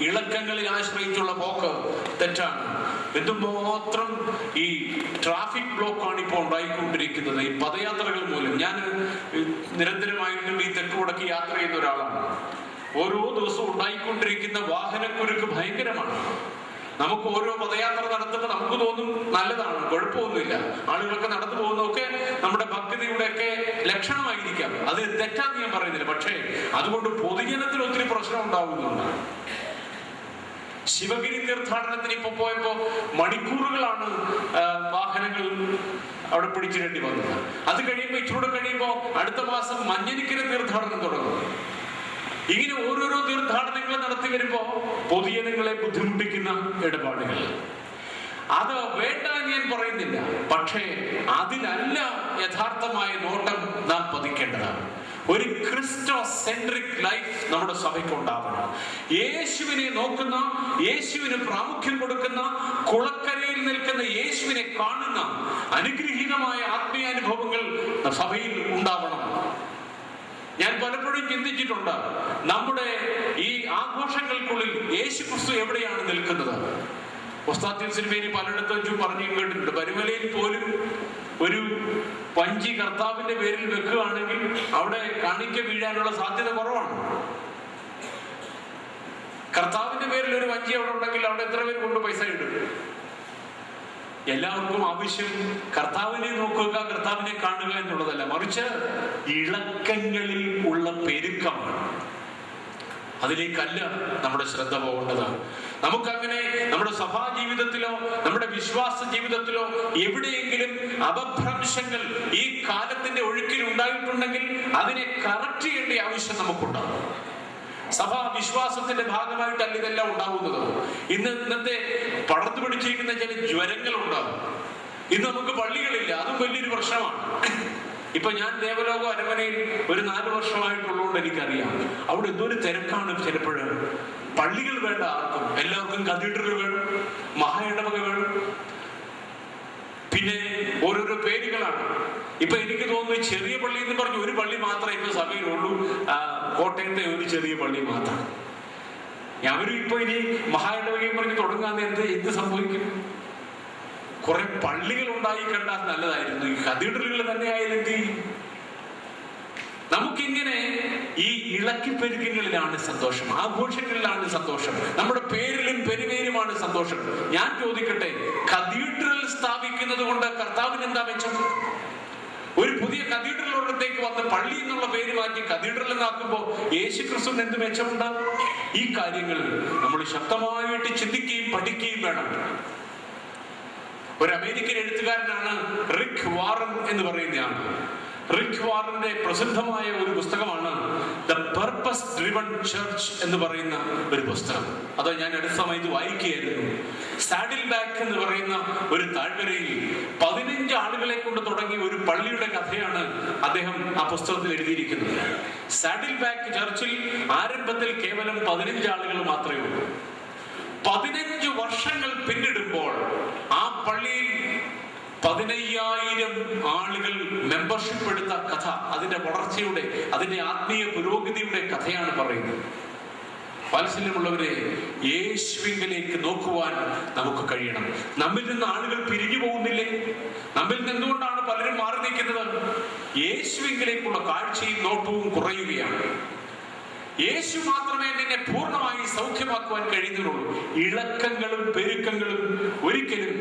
ഇളക്കങ്ങളിൽ ആശ്രയിച്ചുള്ള പോക്ക് തെറ്റാണ്. എന്തുമാത്രം ഈ ട്രാഫിക് ബ്ലോക്കാണ് ഇപ്പോൾ ഉണ്ടായിക്കൊണ്ടിരിക്കുന്നത് ഈ പദയാത്രകൾ മൂലം. ഞാൻ നിരന്തരമായിട്ടും ഈ തെക്ക് വടക്ക് യാത്ര ചെയ്യുന്ന ഒരാളാണ്. ഓരോ ദിവസവും ഉണ്ടായിക്കൊണ്ടിരിക്കുന്ന വാഹനക്കുരുക്ക് ഭയങ്കരമാണ്. നമുക്ക് ഓരോ പദയാത്ര നടത്തുമ്പോൾ നമുക്ക് തോന്നും നല്ലതാണ്, കുഴപ്പമൊന്നുമില്ല, ആളുകളൊക്കെ നടന്നു പോകുന്നതൊക്കെ നമ്മുടെ ഭക്തിയുടെയൊക്കെ ലക്ഷണമായിരിക്കാം. അത് തെറ്റാന്ന് ഞാൻ പറയുന്നില്ല. പക്ഷേ അതുകൊണ്ട് പൊതുജനത്തിന് ഒത്തിരി പ്രശ്നം ഉണ്ടാകുന്നുണ്ട്. ശിവഗിരി തീർത്ഥാടനത്തിന് ഇപ്പൊ പോയപ്പോ മണിക്കൂറുകളാണ് വാഹനങ്ങൾ അവിടെ പിടിച്ചിടേണ്ടി വന്നത്. അത് കഴിയുമ്പോ ഇച്ചിലൂടെ കഴിയുമ്പോ അടുത്ത മാസം മഞ്ഞനിക്കര തീർത്ഥാടനം തുടങ്ങും. ഇങ്ങനെ ഓരോരോ തീർത്ഥാടനങ്ങൾ നടത്തി വരുമ്പോ പൊതുജനങ്ങളെ ബുദ്ധിമുട്ടിക്കുന്ന ഇടപാടുകൾ അത് വേണ്ട ഞാൻ പറയുന്നില്ല. പക്ഷേ അതിലല്ല യഥാർത്ഥമായ നോട്ടം നാം പതിക്കേണ്ടതാണ്. ഒരു ക്രിസ്റ്റോ സെൻട്രിക് ലൈഫ് നമ്മുടെ സഭയ്ക്ക് ഉണ്ടാവണം. യേശുവിനെ നോക്കുന്ന, യേശുവിന് പ്രാമുഖ്യം കൊടുക്കുന്ന, കുളക്കരയിൽ നിൽക്കുന്ന യേശുവിനെ കാണുന്ന അനുഗ്രഹീതമായ ആത്മീയാനുഭവങ്ങൾ സഭയിൽ ഉണ്ടാവണം. ഞാൻ പലപ്പോഴും ചിന്തിച്ചിട്ടുണ്ട്, നമ്മുടെ ഈ ആഘോഷങ്ങൾക്കുള്ളിൽ യേശു ക്രിസ്തു എവിടെയാണ് നിൽക്കുന്നത്? ഒസ്താദ്യോസ് തിരുമേനി പലയിടത്തും വെച്ചും പറഞ്ഞു കേട്ടിട്ടുണ്ട്. പരുമലയിൽ പോലും ഒരു വഞ്ചി കർത്താവിന്റെ പേരിൽ വെക്കുകയാണെങ്കിൽ അവിടെ കാണിക്ക വീഴാനുള്ള സാധ്യത കുറവാണ്. കർത്താവിന്റെ പേരിൽ ഒരു വഞ്ചി അവിടെ ഉണ്ടെങ്കിൽ അവിടെ എത്ര പേര് കൊണ്ട് പൈസ ഇടും? എല്ലാവർക്കും ആവശ്യം കർത്താവിനെ നോക്കുക, കർത്താവിനെ കാണുക എന്നുള്ളതല്ല, മറിച്ച് ഇളക്കങ്ങളിൽ ഉള്ള പെരുക്കമാണ്. അതിലേക്കല്ല നമ്മുടെ ശ്രദ്ധ പോകേണ്ടതാണ്. നമുക്കങ്ങനെ നമ്മുടെ സഭാ ജീവിതത്തിലോ നമ്മുടെ വിശ്വാസ ജീവിതത്തിലോ എവിടെയെങ്കിലും അപഭ്രംശങ്ങൾ ഈ കാലത്തിന്റെ ഒഴുക്കിൽ ഉണ്ടായിട്ടുണ്ടെങ്കിൽ അതിനെ കറക്റ്റ് ചെയ്യേണ്ട ആവശ്യം നമുക്കുണ്ടാകും. സഭാ വിശ്വാസത്തിന്റെ ഭാഗമായിട്ടല്ല ഇതെല്ലാം ഉണ്ടാകുന്നത്. ഇന്നത്തെ പടർന്നു പിടിച്ചിരിക്കുന്ന ചില ജ്വരങ്ങളുണ്ടാകും. ഇന്ന് നമുക്ക് പള്ളികളില്ല, അതും വലിയൊരു പ്രശ്നമാണ്. ഇപ്പൊ ഞാൻ ദേവലോക അരമനയിൽ ഒരു 4 വർഷമായിട്ടുള്ളതുകൊണ്ട് എനിക്കറിയാം അവിടെ എന്തൊരു തിരക്കാണ്. ചിലപ്പോഴും പള്ളികൾ വേണ്ട ആർക്കും, എല്ലാവർക്കും കത്തീഡ്രൽ വേണം, മഹായിടവക വേണം, പിന്നെ ഓരോരോ പേരുകളാണ്. ഇപ്പൊ എനിക്ക് തോന്നുന്നു ചെറിയ പള്ളി എന്ന് പറഞ്ഞ് ഒരു പള്ളി മാത്രമേ ഇപ്പൊ സഭയിലുള്ളൂ. കോട്ടയത്തെ ഒരു ചെറിയ പള്ളി മാത്രം. അവരും ഇപ്പൊ ഇനി മഹായിടവകയും പറഞ്ഞ് തുടങ്ങാൻ എന്ത് സംഭവിക്കും? കുറെ പള്ളികൾ ഉണ്ടായി കണ്ടാൽ നല്ലതായിരുന്നു. ഈ കത്തീഡ്രലുകൾ തന്നെ ആയാലും എന്ത് ചെയ്യും? നമുക്കിങ്ങനെ ഈ ഇളക്കിപ്പെരുക്കങ്ങളിലാണ് സന്തോഷം, ആഘോഷങ്ങളിലാണ് സന്തോഷം, നമ്മുടെ പേരിലും പെരുപേരുമാണ് സന്തോഷം. ഞാൻ ചോദിക്കട്ടെ, കത്തീഡ്രൽ സ്ഥാപിക്കുന്നത് കൊണ്ട് കർത്താവിന് എന്താ മെച്ചം? ഒരു പുതിയ കത്തീഡ്രൽ ഒരിടത്തേക്ക് വന്ന് പള്ളി എന്നുള്ള പേര് മാറ്റി കത്തീഡ്രൽ എന്നാക്കുമ്പോൾ യേശു ക്രിസ്തുവിന് എന്ത് മെച്ചമുണ്ട്? ഈ കാര്യങ്ങൾ നമ്മൾ ശക്തമായിട്ട് ചിന്തിക്കുകയും പഠിക്കുകയും വേണം. ഒരു അമേരിക്കൻ എഴുത്തുകാരനാണ് റിക് വാറൻ എന്ന് പറയുന്നതാണ്. റിക് വാറന്റെ പ്രസിദ്ധമായ ഒരു പുസ്തകമാണ് ദ പർപ്പസ് ഡ്രിവൺ ചർച്ച് എന്ന് പറയുന്ന ഒരു പുസ്തകം. അത് ഞാൻ അടുത്ത സമയത്ത് വായിക്കുകയായിരുന്നു. സാഡിൽ ബാക്ക് എന്ന് പറയുന്ന ഒരു താഴ്വരയിൽ 15 ആളുകളെ കൊണ്ട് തുടങ്ങിയ ഒരു പള്ളിയുടെ കഥയാണ് അദ്ദേഹം ആ പുസ്തകത്തിൽ എഴുതിയിരിക്കുന്നത്. സാഡിൽ ബാക്ക് ചർച്ചിൽ ആരംഭത്തിൽ കേവലം 15 ആളുകൾ മാത്രമേ ഉള്ളൂ. 15 വർഷങ്ങൾ പിന്നിടുമ്പോൾ ആ പള്ളിയിൽ 15,000 ആളുകൾ മെമ്പർഷിപ്പ് എടുത്ത കഥ, അതിന്റെ വളർച്ചയുടെ, അതിന്റെ ആത്മീയ പുരോഗതിയുടെ കഥയാണ് പറയുന്നത്. വാത്സല്യമുള്ളവരെ, യേശുവിലേക്ക് നോക്കുവാൻ നമുക്ക് കഴിയണം. നമ്മിൽ നിന്ന് ആളുകൾ പിരിഞ്ഞു പോകുന്നില്ലേ? നമ്മിൽ നിന്ന് എന്തുകൊണ്ടാണ് പലരും മാറി നിൽക്കുന്നത്? യേശുവിലേക്കുള്ള കാഴ്ചയും നോട്ടവും കുറയുകയാണ്. യേശു മാത്രമേ നിന്നെ പൂർണ്ണമായി സൗഖ്യമാക്കുവാൻ കഴിയുന്നുള്ളൂ. ഇളക്കങ്ങളും പെരുക്കങ്ങളും ഒരിക്കലും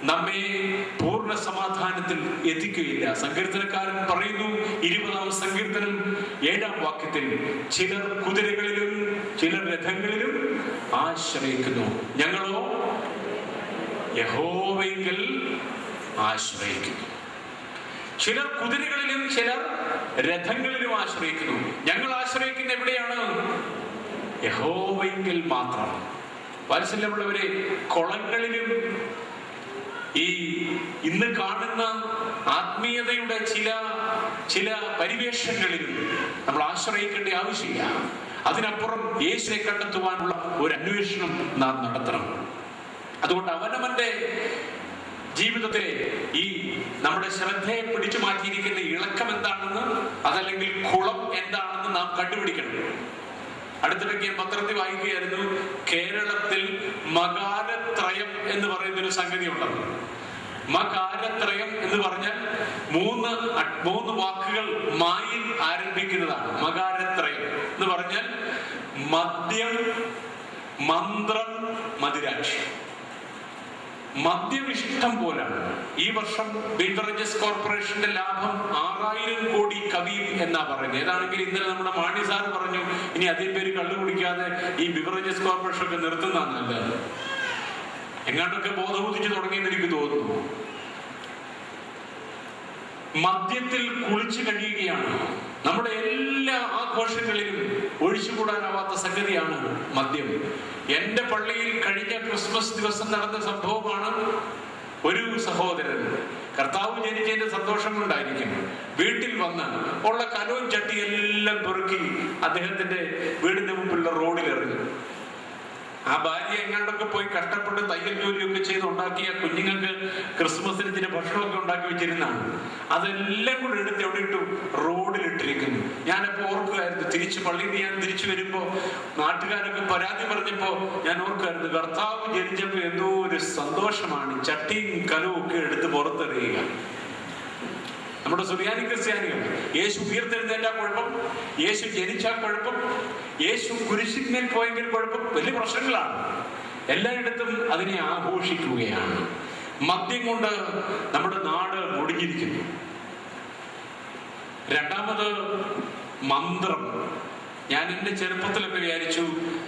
നമ്മെ പൂർണ്ണ സമാധാനത്തിൽ എത്തിക്കുകയില്ല. സങ്കീർത്തനക്കാരൻ പറയുന്നു, 20-ാം സങ്കീർത്തനം 7-ാം വാക്യത്തിൽ, ചിലർ കുതിരകളിലും ചിലർ രഥങ്ങളിലും ആശ്രയിക്കുന്നു, ഞങ്ങളോ യഹോവയിൽ ആശ്രയിക്കുന്നു. ചിലർ കുതിരകളിലും ചിലർ രഥങ്ങളിലും ആശ്രയിക്കുന്നു. ഞങ്ങൾ ആശ്രയിക്കുന്ന എവിടെയാണ്? യഹോവയിൽ മാത്രം. വാത്സല്യമുള്ളവരെ, കുളങ്ങളിലും ഈ ഇന്ന് കാണുന്ന ആത്മീയതയുടെ ചില പരിവേഷങ്ങളിലും നമ്മൾ ആശ്രയിക്കേണ്ട ആവശ്യമില്ല. അതിനപ്പുറം യേശുവിനെ കണ്ടെത്തുവാനുള്ള ഒരു അന്വേഷണം നാം നടത്തണം. അതുകൊണ്ട് അവനവന്റെ ജീവിതത്തെ ഈ നമ്മുടെ ശ്രദ്ധയെ പിടിച്ചു മാറ്റിയിരിക്കുന്ന ഇളക്കം എന്താണെന്ന്, അതല്ലെങ്കിൽ കുളം എന്താണെന്ന് നാം കണ്ടുപിടിക്കണം. അടുത്തിടയ്ക്ക് പത്രത്തിൽ വായിക്കുകയായിരുന്നു, കേരളത്തിൽ മകാരത്രയം എന്ന് പറയുന്ന ഒരു സംഗതി ഉണ്ടെന്ന്. മകാരത്രയം എന്ന് പറഞ്ഞാൽ മൂന്ന് വാക്കുകൾ മായിൽ ആരംഭിക്കുന്നതാണ്. മകാരത്രയം എന്ന് പറഞ്ഞാൽ മദ്യം, മന്ത്രം, മദിരാക്ഷി. മദ്യം ഇഷ്ടം പോലാണ്. ഈ വർഷം ബിവറേജസ് കോർപ്പറേഷന്റെ ലാഭം 6,000 കോടി കവിയും എന്നാ പറയുന്നത്. ഏതാണെങ്കിൽ ഇന്നലെ നമ്മുടെ മാണി സാർ പറഞ്ഞു, ഇനി അധികം പേര് കള്ളു കുടിക്കാതെ ഈ ബിവറേജസ് കോർപ്പറേഷൻ ഒക്കെ നിർത്തുന്നതാണ് നല്ലത്. എങ്ങാണ്ടൊക്കെ ബോധബുദ്ധിച്ച് തുടങ്ങിയെന്ന് എനിക്ക് തോന്നുന്നു. മദ്യത്തിൽ കുളിച്ചു കഴിയുകയാണ്. നമ്മുടെ എല്ലാ ആഘോഷങ്ങളിലും ഒഴിച്ചുകൂടാനാവാത്ത സംഗതിയാണ് മദ്യം. എന്റെ പള്ളിയിൽ കഴിഞ്ഞ ക്രിസ്മസ് ദിവസം നടന്ന സംഭവമാണ്. ഒരു സഹോദരൻ കർത്താവ് ജനിച്ചതിന്റെ സന്തോഷം കൊണ്ടായിരിക്കും വീട്ടിൽ വന്ന് ഉള്ള കലവും ചട്ടിയെല്ലാം പെറുക്കി അദ്ദേഹത്തിന്റെ വീടിന്റെ മുമ്പിലുള്ള റോഡിൽ എറിഞ്ഞു. ആ ഭാര്യ എങ്ങാണ്ടൊക്കെ പോയി കഷ്ടപ്പെട്ട് തയ്യൽ ജോലിയൊക്കെ ചെയ്ത് ഉണ്ടാക്കിയ കുഞ്ഞുങ്ങൾക്ക് ക്രിസ്മസിന് ചില ഭക്ഷണമൊക്കെ ഉണ്ടാക്കി വെച്ചിരുന്നാണ്. അതെല്ലാം കൂടെ എടുത്ത് എവിടെ ഇട്ടു? റോഡിലിട്ടിരിക്കുന്നു. ഞാനപ്പോ ഓർക്കുകയായിരുന്നു, പള്ളിയിൽ നിന്ന് ഞാൻ തിരിച്ചു വരുമ്പോ നാട്ടുകാരൊക്കെ പരാതി പറഞ്ഞപ്പോ ഞാൻ ഓർക്കുമായിരുന്നു, കർത്താവ് ജനിച്ചപ്പോ എന്തോ ഒരു സന്തോഷമാണ്. ചട്ടിയും കലവും ഒക്കെ എടുത്ത് പുറത്തെറിയുക. നമ്മുടെ സുറിയാനി ക്രിസ്ത്യാനികൾ യേശു ഉയർത്തെഴുന്നേറ്റാ കുഴപ്പം, യേശു ജനിച്ചാ കുഴപ്പം, യേശു കുരിശിന്മേൽ പോയെങ്കിൽ കുഴപ്പം, വലിയ പ്രശ്നങ്ങളാണ്. എല്ലായിടത്തും അതിനെ ആഘോഷിക്കുകയാണ്. മദ്യം കൊണ്ട് നമ്മുടെ നാട് മുടിഞ്ഞിരിക്കുന്നു. രണ്ടാമത് മന്ത്രം. ഞാൻ എൻ്റെ ചെറുപ്പത്തിലൊക്കെ വിചാരിച്ചു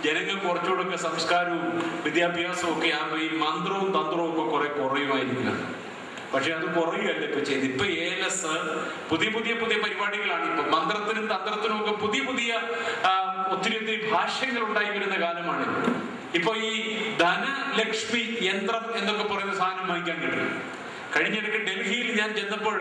ജനങ്ങൾ കുറച്ചുകൂടെ സംസ്കാരവും വിദ്യാഭ്യാസവും ഒക്കെ ആകുമ്പോൾ ഈ മന്ത്രവും തന്ത്രവും ഒക്കെ കുറെ കുറയുമായിരിക്കണം. പക്ഷെ അത് കുറയുകയല്ല ഇപ്പൊ ചെയ്ത്. ഇപ്പൊ ഏലസ്, പുതിയ പരിപാടികളാണ്. ഇപ്പൊ മന്ത്രത്തിനും തന്ത്രത്തിനും ഒക്കെ പുതിയ ഒത്തിരി ഭാഷ്യങ്ങൾ ഉണ്ടായി വരുന്ന കാലമാണ്. ഇപ്പൊ ഈ ധനലക്ഷ്മി യന്ത്രം എന്നൊക്കെ പറയുന്ന സാധനം വാങ്ങിക്കാൻ കിട്ടും. കഴിഞ്ഞിടയ്ക്ക് ഡൽഹിയിൽ ഞാൻ ചെന്നപ്പോൾ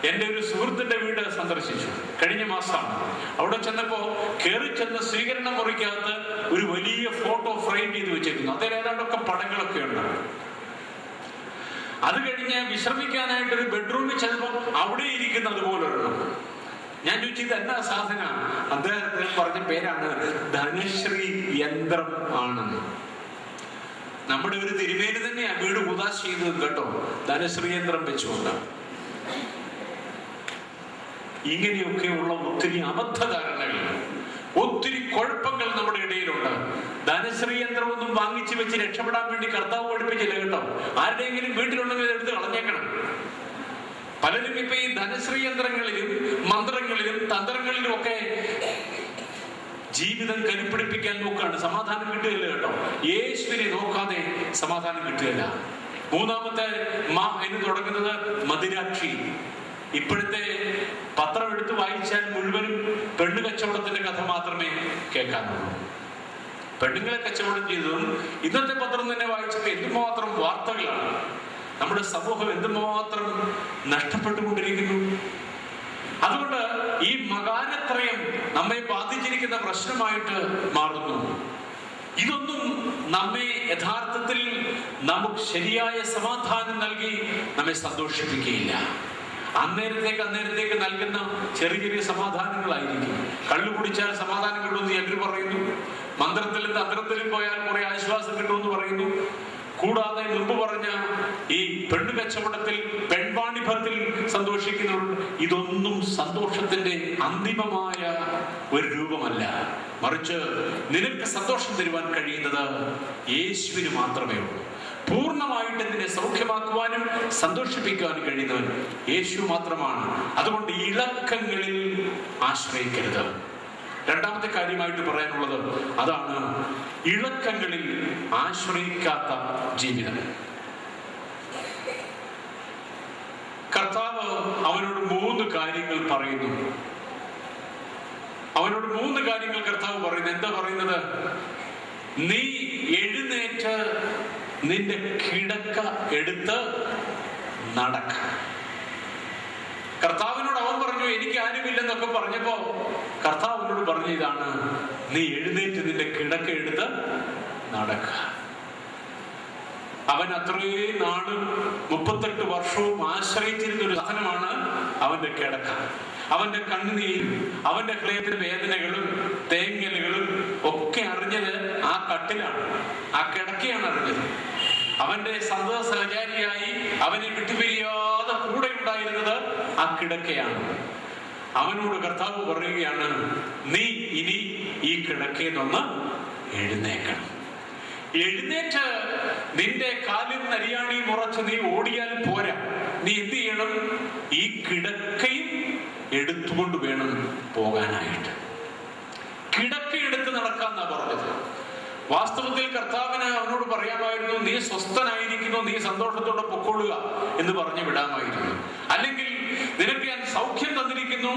എൻ്റെ ഒരു സുഹൃത്തിന്റെ വീട് സന്ദർശിച്ചു. കഴിഞ്ഞ മാസമാണ്. അവിടെ ചെന്നപ്പോ കയറി ചെന്ന സ്വീകരണ മുറിക്കകത്ത് ഒരു വലിയ ഫോട്ടോ ഫ്രെയിം ചെയ്ത് വെച്ചിരുന്നു. അതിൽ ഏതാണ്ടൊക്കെ പടങ്ങളൊക്കെ ഉണ്ടാവും. അത് കഴിഞ്ഞ് വിശ്രമിക്കാനായിട്ട് ഒരു ബെഡ്റൂമിൽ ചെന്നപ്പോൾ അവിടെ ഇരിക്കുന്ന അതുപോലൊരെണ്ണം. ഞാൻ ചോദിച്ചു, ഇത് എന്നാ സാധന? അദ്ദേഹത്തിന് പറഞ്ഞ പേരാണ് ധനശ്രീ യന്ത്രം ആണെന്ന്. നമ്മുടെ ഒരു തിരുമേനി തന്നെയാ വീട് ഉദാശ ചെയ്തത് കേട്ടോ, ധനശ്രീ യന്ത്രം വെച്ചുകൊണ്ട്. ഇങ്ങനെയൊക്കെയുള്ള ഒത്തിരി അബദ്ധധാരണകൾ വാങ്ങിച്ചു വെച്ച് രക്ഷപ്പെടാൻ വേണ്ടി കർത്താവ് പഠിപ്പിച്ചില്ല കേട്ടോ. ആരുടെയെങ്കിലും വീട്ടിലുണ്ടെങ്കിൽ എടുത്ത് കളഞ്ഞേക്കണം. പലരും ഇപ്പൊ ഈ ധനശ്രീ യന്ത്രങ്ങളിലും മന്ത്രങ്ങളിലും തന്ത്രങ്ങളിലും ഒക്കെ ജീവിതം കരുപ്പിടിപ്പിക്കാൻ നോക്കുകയാണ്. സമാധാനം കിട്ടുകയില്ല കേട്ടോ. യേശുവിനെ നോക്കാതെ സമാധാനം കിട്ടുകയില്ല. മൂന്നാമത്തെ എന്ന് തുടങ്ങുന്നത് മദിരാക്ഷി. ഇപ്പോഴത്തെ പത്രം എടുത്ത് വായിച്ചാൽ മുഴുവനും പെണ്ണു കച്ചവടത്തിന്റെ കഥ മാത്രമേ കേൾക്കാനുള്ളൂ. പെണ്ണുങ്ങളെ കച്ചവടം ചെയ്തതും ഇന്നത്തെ പത്രം തന്നെ വായിച്ചപ്പോൾ എന്തുമാത്രം വാർത്തകളാണ്. നമ്മുടെ സമൂഹം എന്തുമാത്രം നഷ്ടപ്പെട്ടുകൊണ്ടിരിക്കുന്നു. അതുകൊണ്ട് ഈ മകാനത്രയം നമ്മെ ബാധിച്ചിരിക്കുന്ന പ്രശ്നമായിട്ട് മാറുന്നു. ഇതൊന്നും നമ്മെ യഥാർത്ഥത്തിൽ നമുക്ക് ശരിയായ സമാധാനം നൽകി നമ്മെ സന്തോഷിപ്പിക്കുകയില്ല. അന്നേരത്തേക്ക് നൽകുന്ന ചെറിയ ചെറിയ സമാധാനങ്ങളായിരിക്കും. കള്ളു കുടിച്ചാൽ സമാധാനം കിട്ടുമെന്ന് ചിലർ പറയുന്നു. മന്ത്രത്തിലും തന്ത്രത്തിലും പോയാൽ കുറെ ആശ്വാസം കിട്ടുമെന്ന് പറയുന്നു. കൂടാതെ മുമ്പ് പറഞ്ഞ ഈ പെണ്ണു കച്ചവടത്തിൽ പെൺവാണിഭത്തിൽ സന്തോഷിക്കുന്നവർ, ഇതൊന്നും സന്തോഷത്തിന്റെ അന്തിമമായ ഒരു രൂപമല്ല. മറിച്ച് നിനക്ക് സന്തോഷം തരുവാൻ കഴിയുന്നത് യേശുവിന് മാത്രമേ ഉള്ളൂ. പൂർണ്ണമായിട്ട് നിന്നെ സൗഖ്യമാക്കുവാനും സന്തോഷിപ്പിക്കുവാനും കഴിയുന്നവൻ യേശു മാത്രമാണ്. അതുകൊണ്ട് ഇളക്കങ്ങളിൽ ആശ്രയിക്കരുത്. രണ്ടാമത്തെ കാര്യമായിട്ട് പറയാനുള്ളത് അതാണ്, ഇളക്കങ്ങളിൽ ആശ്രയിക്കാത്ത ജീവിതം. കർത്താവ് അവനോട് 3 കാര്യങ്ങൾ പറയുന്നു. അവനോട് 3 കാര്യങ്ങൾ കർത്താവ് പറയുന്നു. എന്താ പറയുന്നത്? നീ എഴുന്നേറ്റ് നിന്റെ കിടക്ക എടുത്ത് നടക്ക. കർത്താവിനോട് അവൻ പറഞ്ഞു എനിക്ക് ആരുമില്ലെന്നൊക്കെ പറഞ്ഞപ്പോ കർത്താവിനോട് പറഞ്ഞ ഇതാണ്, നീ എഴുന്നേറ്റ് നിന്റെ കിടക്ക എടുത്ത് നടക്ക. അവൻ അത്രയും നാളും 38 വർഷവും ആശ്രയിച്ചിരുന്ന ഒരു സാധനമാണ് അവന്റെ കിടക്ക. അവന്റെ കണ്ണുനീരും അവന്റെ ഹൃദയത്തിന്റെ വേദനകളും തേങ്ങലുകളും ഒക്കെ അറിഞ്ഞത് ആ കട്ടിലാണ്, ആ കിടക്കയാണ് അറിഞ്ഞത്. അവന്റെ സന്തത സഹചാരിയായി അവനെ വിട്ടുപിരിയാതെ കൂടെ ഉണ്ടായിരുന്നത് ആ കിടക്കയാണ്. അവനോട് കർത്താവ് പറയുകയാണ്, നീ ഇനി ഈ കിടക്കയിൽ നിന്ന് എഴുന്നേക്കണം. എഴുന്നേറ്റ് നിന്റെ കാലിൽ നരിയാണിയും ഉറച്ച് നീ ഓടിയാൽ പോരാ. നീ എന്ത് ചെയ്യണം? ഈ കിടക്കയും എടുത്തുകൊണ്ട് വേണം പോകാനായിട്ട്. കിടക്ക എടുത്ത് നടക്കാന്നാ പറഞ്ഞത്. വാസ്തവത്തിൽ കർത്താവിന് അവനോട് പറയാമായിരുന്നു, നീ സ്വസ്ഥനായിരിക്കുന്നു, നീ സന്തോഷത്തോടെ പൊക്കൊള്ളുക എന്ന് പറഞ്ഞു വിടാമായിരുന്നു. അല്ലെങ്കിൽ നിനക്ക് ഞാൻ സൗഖ്യം തന്നിരിക്കുന്നു,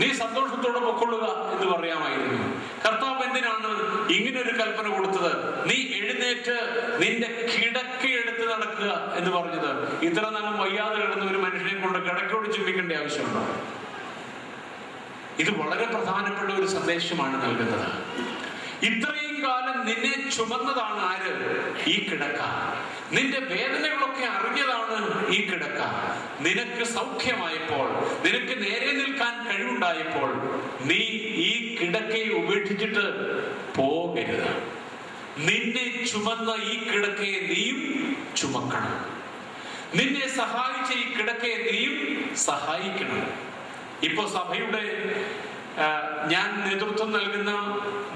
നീ സന്തോഷത്തോടെ പൊക്കൊള്ളുക എന്ന് പറയാമായിരുന്നു. കർത്താവ് എന്തിനാണ് ഇങ്ങനൊരു കൽപ്പന കൊടുത്തത്? നീ എഴുന്നേറ്റ് നിന്റെ കിടക്ക എടുത്ത് നടക്കുക എന്ന് പറഞ്ഞത്. ഇത്ര നാളും വയ്യാതെ കിടന്ന ഒരു മനുഷ്യനെ കൊണ്ട് കിടക്കയോട് ചുംബിക്കേണ്ട ആവശ്യമുണ്ടോ? ഇത് വളരെ പ്രധാനപ്പെട്ട ഒരു സന്ദേശമാണ് നൽകുന്നത്. ഇത്രയും കാലം നിന്നെ ചുമന്നതാണ് ആര്? ഈ കിടക്ക. നിന്റെ വേദനകളൊക്കെ അറിഞ്ഞതാണ് ഈ കിടക്ക. നിനക്ക് സൗഖ്യമായപ്പോൾ, നിനക്ക് നേരെ നിൽക്കാൻ കഴിവുണ്ടായപ്പോൾ നീ ഈ കിടക്കയെ ഉപേക്ഷിച്ചിട്ട് പോകരുത്. നിന്നെ ചുമന്ന ഈ കിടക്കയെ നീയും ചുമക്കണം. നിന്നെ സഹായിച്ച ഈ കിടക്കയെ നീയും സഹായിക്കണം. ഇപ്പൊ സഭയുടെ ഞാൻ നേതൃത്വം നൽകുന്ന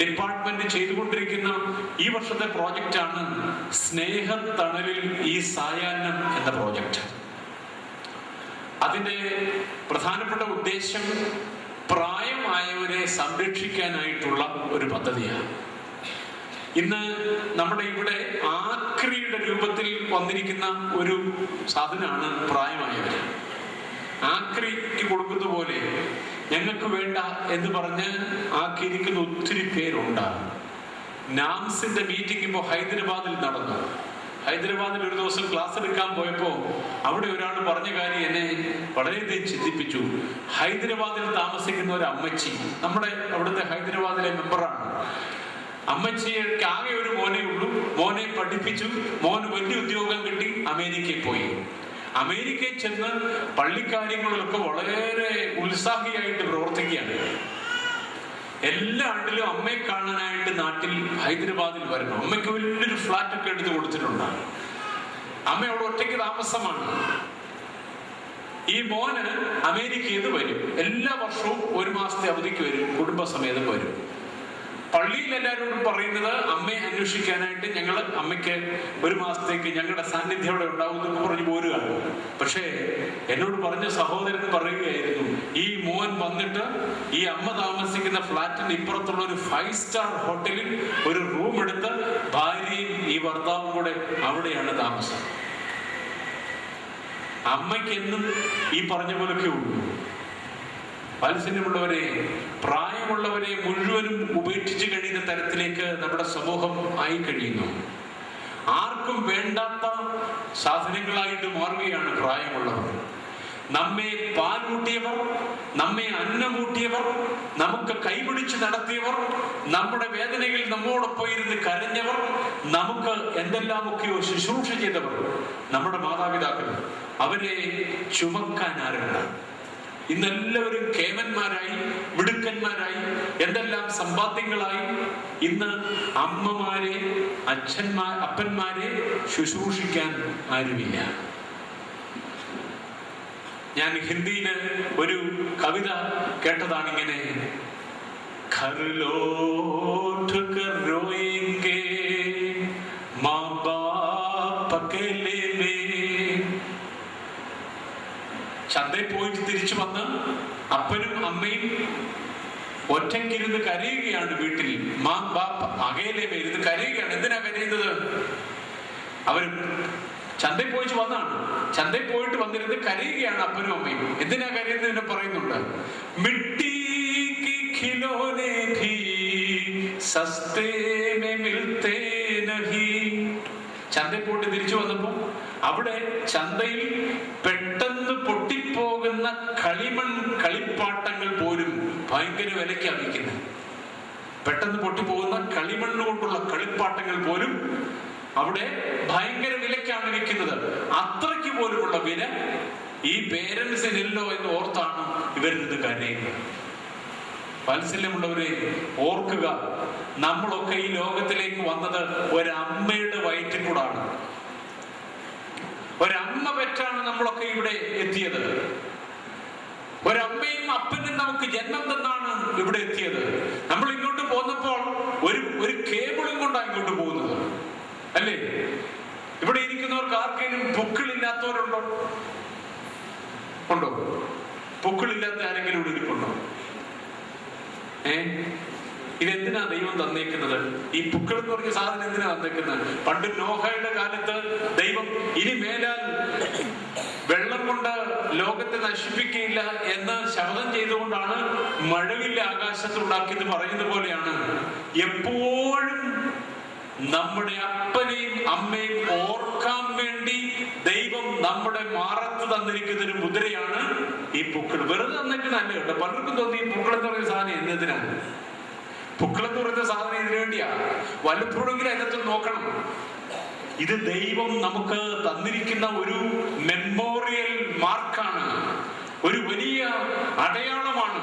ഡിപ്പാർട്ട്മെന്റ് ചെയ്തുകൊണ്ടിരിക്കുന്ന ഈ വർഷത്തെ പ്രോജക്റ്റാണ് സ്നേഹത്തണലിൽ ഈ സായാഹ്നം എന്ന പ്രോജക്റ്റ്. അതിന്റെ പ്രധാനപ്പെട്ട ഉദ്ദേശം പ്രായമായവരെ സംരക്ഷിക്കാനായിട്ടുള്ള ഒരു പദ്ധതിയാണ്. ഇന്ന് നമ്മുടെ ഇവിടെ ആക്രിയുടെ രൂപത്തിൽ വന്നിരിക്കുന്ന ഒരു സാധനമാണ് പ്രായമായവർ. ആക്രിക്ക് കൊടുക്കുന്ന പോലെ ഞങ്ങൾക്ക് വേണ്ട എന്ന് പറഞ്ഞ് ആക്കിയിരിക്കുന്ന ഒത്തിരി പേരുണ്ടാകും. നാംസിന്റെ മീറ്റിംഗ് ഇപ്പോൾ ഹൈദരാബാദിൽ നടന്നു. ഹൈദരാബാദിൽ ഒരു ദിവസം ക്ലാസ് എടുക്കാൻ പോയപ്പോൾ അവിടെ ഒരാൾ പറഞ്ഞ കാര്യം എന്നെ വളരെയധികം ചിന്തിപ്പിച്ചു. ഹൈദരാബാദിൽ താമസിക്കുന്ന ഒരു അമ്മച്ചി, നമ്മുടെ അവിടുത്തെ ഹൈദരാബാദിലെ മെമ്പറാണ്. അമ്മച്ചിക്ക് ആകെ ഒരു മോനേ ഉള്ളൂ. മോനെ പഠിപ്പിച്ചു, മോന് വലിയ ഉദ്യോഗം കിട്ടി, അമേരിക്കയിൽ പോയി. അമേരിക്കയിൽ ചെന്ന് പള്ളിക്കാര്യങ്ങളിലൊക്കെ വളരെ ഉത്സാഹിയായിട്ട് പ്രവർത്തിക്കുകയാണ്. എല്ലാ ആണ്ടിലും അമ്മയെ കാണാനായിട്ട് നാട്ടിൽ ഹൈദരാബാദിൽ വരണം. അമ്മയ്ക്ക് വലിയൊരു ഫ്ലാറ്റ് ഒക്കെ എടുത്ത് കൊടുത്തിട്ടുണ്ട്. അമ്മ അവിടെ ഒറ്റയ്ക്ക് താമസമാണ്. ഈ മോന് അമേരിക്കയിൽ നിന്ന് വരും. എല്ലാ വർഷവും 1 മാസത്തെ അവധിക്ക് വരും, കുടുംബസമേതം വരും. പള്ളിയിൽ എല്ലാവരോടും പറയുന്നത് അമ്മയെ അന്വേഷിക്കാനായിട്ട് ഞങ്ങൾ അമ്മയ്ക്ക് 1 മാസത്തേക്ക് ഞങ്ങളുടെ സാന്നിധ്യം അവിടെ ഉണ്ടാവുമെന്നൊക്കെ പറഞ്ഞ് പോരുകയാണ്. പക്ഷേ എന്നോട് പറഞ്ഞ സഹോദരൻ പറയുകയായിരുന്നു, ഈ മോൻ വന്നിട്ട് ഈ അമ്മ താമസിക്കുന്ന ഫ്ലാറ്റിന് ഇപ്പുറത്തുള്ള ഒരു 5 സ്റ്റാർ ഹോട്ടലിൽ ഒരു റൂം എടുത്ത് ഭാര്യയും ഈ ഭർത്താവും കൂടെ അവിടെയാണ് താമസം. അമ്മയ്ക്ക് എന്നും ഈ പറഞ്ഞ പോലൊക്കെ ഉള്ളൂ. വാത്സല്യമുള്ളവരെ, പ്രായമുള്ളവരെ മുഴുവനും ഉപേക്ഷിച്ച് കഴിയുന്ന തരത്തിലേക്ക് നമ്മുടെ സമൂഹം ആയി കഴിയുന്നു. ആർക്കും വേണ്ടാത്ത സാധനങ്ങളായിട്ട് മാറുകയാണ് പ്രായമുള്ളവർ. നമ്മെ പാലൂട്ടിയവർ, നമ്മെ അന്നമൂട്ടിയവർ, നമുക്ക് കൈപിടിച്ച് നടത്തിയവർ, നമ്മുടെ വേദനയിൽ നമ്മോടൊപ്പം ഇരുന്ന് കരഞ്ഞവർ, നമുക്ക് എന്തെല്ലാമൊക്കെയോ ശുശ്രൂഷ ചെയ്തവർ, നമ്മുടെ മാതാപിതാക്കൾ, അവരെ ചുമക്കാൻ ആരുണ്ട്? ഇന്നെല്ലാവരും കേമന്മാരായി, മിടുക്കന്മാരായി, എന്തെല്ലാം സമ്പാദ്യങ്ങളായി. ഇന്ന് അമ്മമാരെ, അപ്പന്മാരെ ശുശ്രൂഷിക്കാൻ ആരുമില്ല. ഞാൻ ഹിന്ദിയില് ഒരു കവിത കേട്ടതാണ് ഇങ്ങനെ: ഘർ ലോട്ട് കർ റോയേംഗെ മാ ബാപ്പ് അകേലെ മേ. ചന്തയിൽ പോയിട്ട് തിരിച്ചു വന്ന് അപ്പനും അമ്മയും ഒറ്റയ്ക്കിരുന്ന് കരയുകയാണ് വീട്ടിൽ. മാ ബാപ്പ് അകേലെ മേ ഇരുന്ന് കരയുകയാണ്. എന്തിനാ കരയുന്നത്? അവർ ചന്തയിൽ പോയിട്ട് വന്നാണ്. ചന്തയിൽ പോയിട്ട് വന്നിരുന്ന് കരയുകയാണ് അപ്പനും അമ്മയും. എന്തിനാ കരയുന്നതിനെ പറയുന്നുണ്ട്: മിട്ടി കി ഖിലോനെ ഭീ സസ്തേ മേ മിൽത്തേ നഹീ. ചന്തയിൽ പോയിട്ട് തിരിച്ചു വന്നപ്പോ അവിടെ ചന്തയിൽ പെട്ടെന്ന് പൊട്ടിപ്പോകുന്ന കളിപ്പാട്ടങ്ങൾ പോലും ഭയങ്കര വിലയ്ക്കാണ് വിൽക്കുന്നത്. പെട്ടെന്ന് പൊട്ടിപ്പോകുന്ന കളിമണ്ണ് കൊണ്ടുള്ള കളിപ്പാട്ടങ്ങൾ പോലും അവിടെ ഭയങ്കര വിലയ്ക്കാണ് വിൽക്കുന്നത്. അത്രയ്ക്ക് പോലുമുള്ള വില ഈ പേരൻസിനില്ലോ എന്ന് ഓർത്താണ് ഇവരിത് കരയുന്നത്. വാത്സല്യമുള്ളവരെ, ഓർക്കുക, നമ്മളൊക്കെ ഈ ലോകത്തിലേക്ക് വന്നത് ഒരമ്മയുടെ വയറ്റിൽ കൂടാണ്. ഒരമ്മ പെറ്റാണ് നമ്മളൊക്കെ ഇവിടെ എത്തിയത്. ഒരമ്മയും അപ്പനും നമുക്ക് ജന്മം തന്നാണ് ഇവിടെ എത്തിയത്. നമ്മൾ ഇങ്ങോട്ട് പോന്നപ്പോൾ ഒരു കേബിളും കൊണ്ടാണ് ഇങ്ങോട്ട് പോകുന്നത്, അല്ലേ? ഇവിടെ ഇരിക്കുന്നവർക്ക് ആർക്കെങ്കിലും പൊക്കിളില്ലാത്തവരുണ്ടോ? ഉണ്ടോ? പൊക്കിളില്ലാത്ത ആരെങ്കിലും ഇവിടെ ഇരിപ്പുണ്ടോ? ഇതെന്തിനാ ദൈവം തന്നേക്കുന്നത്? ഈ പുക്കൾ എന്ന് പറഞ്ഞ സാധനം എന്തിനാ തന്നേക്കുന്നത്? പണ്ട് നോഹയുടെ കാലത്ത് ദൈവം ഇനി മേലാൽ വെള്ളം കൊണ്ട് ലോകത്തെ നശിപ്പിക്കുകയില്ല എന്ന് ശപഥം ചെയ്തുകൊണ്ടാണ് മഴവില്ല ആകാശത്തുണ്ടാക്കിയത്. പറയുന്ന പോലെയാണ് എപ്പോഴും നമ്മുടെ അപ്പനെയും അമ്മയും ഓർക്കാൻ വേണ്ടി ദൈവം നമ്മുടെ മാറത്ത് തന്നിരിക്കുന്ന ഒരു മുദ്രയാണ് ഈ പുക്കൾ. വെറുതെ തന്നിരിക്കുന്നതല്ല കേട്ടോ. പലർക്കും തോന്നി ഈ പുക്കൾ എന്ന് പറയുന്ന സാധനം എന്നതിനാണ്. പുക്കളെന്ന് പറയുന്ന സാധനം ഇതിനു വേണ്ടിയാ. വല്ലപ്പോഴെങ്കിലും അതിനകത്ത് നോക്കണം. ഇത് ദൈവം നമുക്ക് തന്നിരിക്കുന്ന ഒരു മെമ്മോറിയൽ മാർക്കാണ്, ഒരു വലിയ അടയാളമാണ്.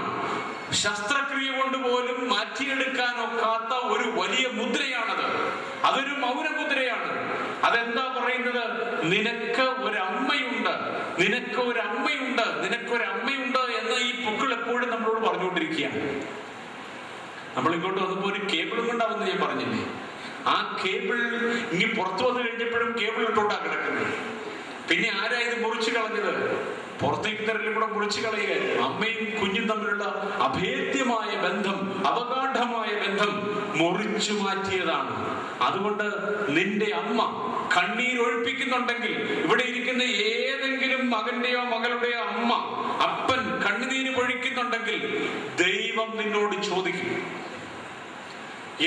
ശസ്ത്രക്രിയ കൊണ്ട് പോലും മാറ്റിയെടുക്കാൻ ഒക്കാത്ത ഒരു വലിയ മുദ്രയാണത്. അതൊരു മൗനമുദ്രയാണ്. അതെന്താ പറയുന്നത്? നിനക്ക് ഒരമ്മയുണ്ട്, നിനക്ക് ഒരമ്മയുണ്ട്, നിനക്കൊരമ്മയുണ്ട് എന്ന് ഈ പുക്കൾ എപ്പോഴും നമ്മളോട് പറഞ്ഞുകൊണ്ടിരിക്കുകയാണ്. നമ്മൾ ഇങ്ങോട്ട് വന്നപ്പോ ഒരു കേബിളും കൊണ്ടാവുമെന്ന് ഞാൻ പറഞ്ഞില്ലേ? ആ കേബിൾ ഇനി പുറത്തു വന്നു കഴിഞ്ഞപ്പോഴും കേബിൾ ഇട്ടോണ്ടാ കിടക്കുന്നത്. പിന്നെ ആരാ ഇത് മുറിച്ചു കളഞ്ഞത്? പുറത്തേക്ക് തരലും കൂടെ മുറിച്ചു കളയുക. അമ്മയും കുഞ്ഞും തമ്മിലുള്ള അഭേദ്യമായ ബന്ധം, അവഗാഢമായ ബന്ധം മുറിച്ചു മാറ്റിയതാണ്. അതുകൊണ്ട് നിന്റെ അമ്മ കണ്ണീരൊഴിപ്പിക്കുന്നുണ്ടെങ്കിൽ, ഇവിടെ ഇരിക്കുന്ന ഏതെങ്കിലും മകന്റെയോ മകളുടെയോ അമ്മ, അപ്പൻ കണ്ണുനീര് പൊഴിക്കുന്നുണ്ടെങ്കിൽ ദൈവം നിന്നോട് ചോദിക്കും.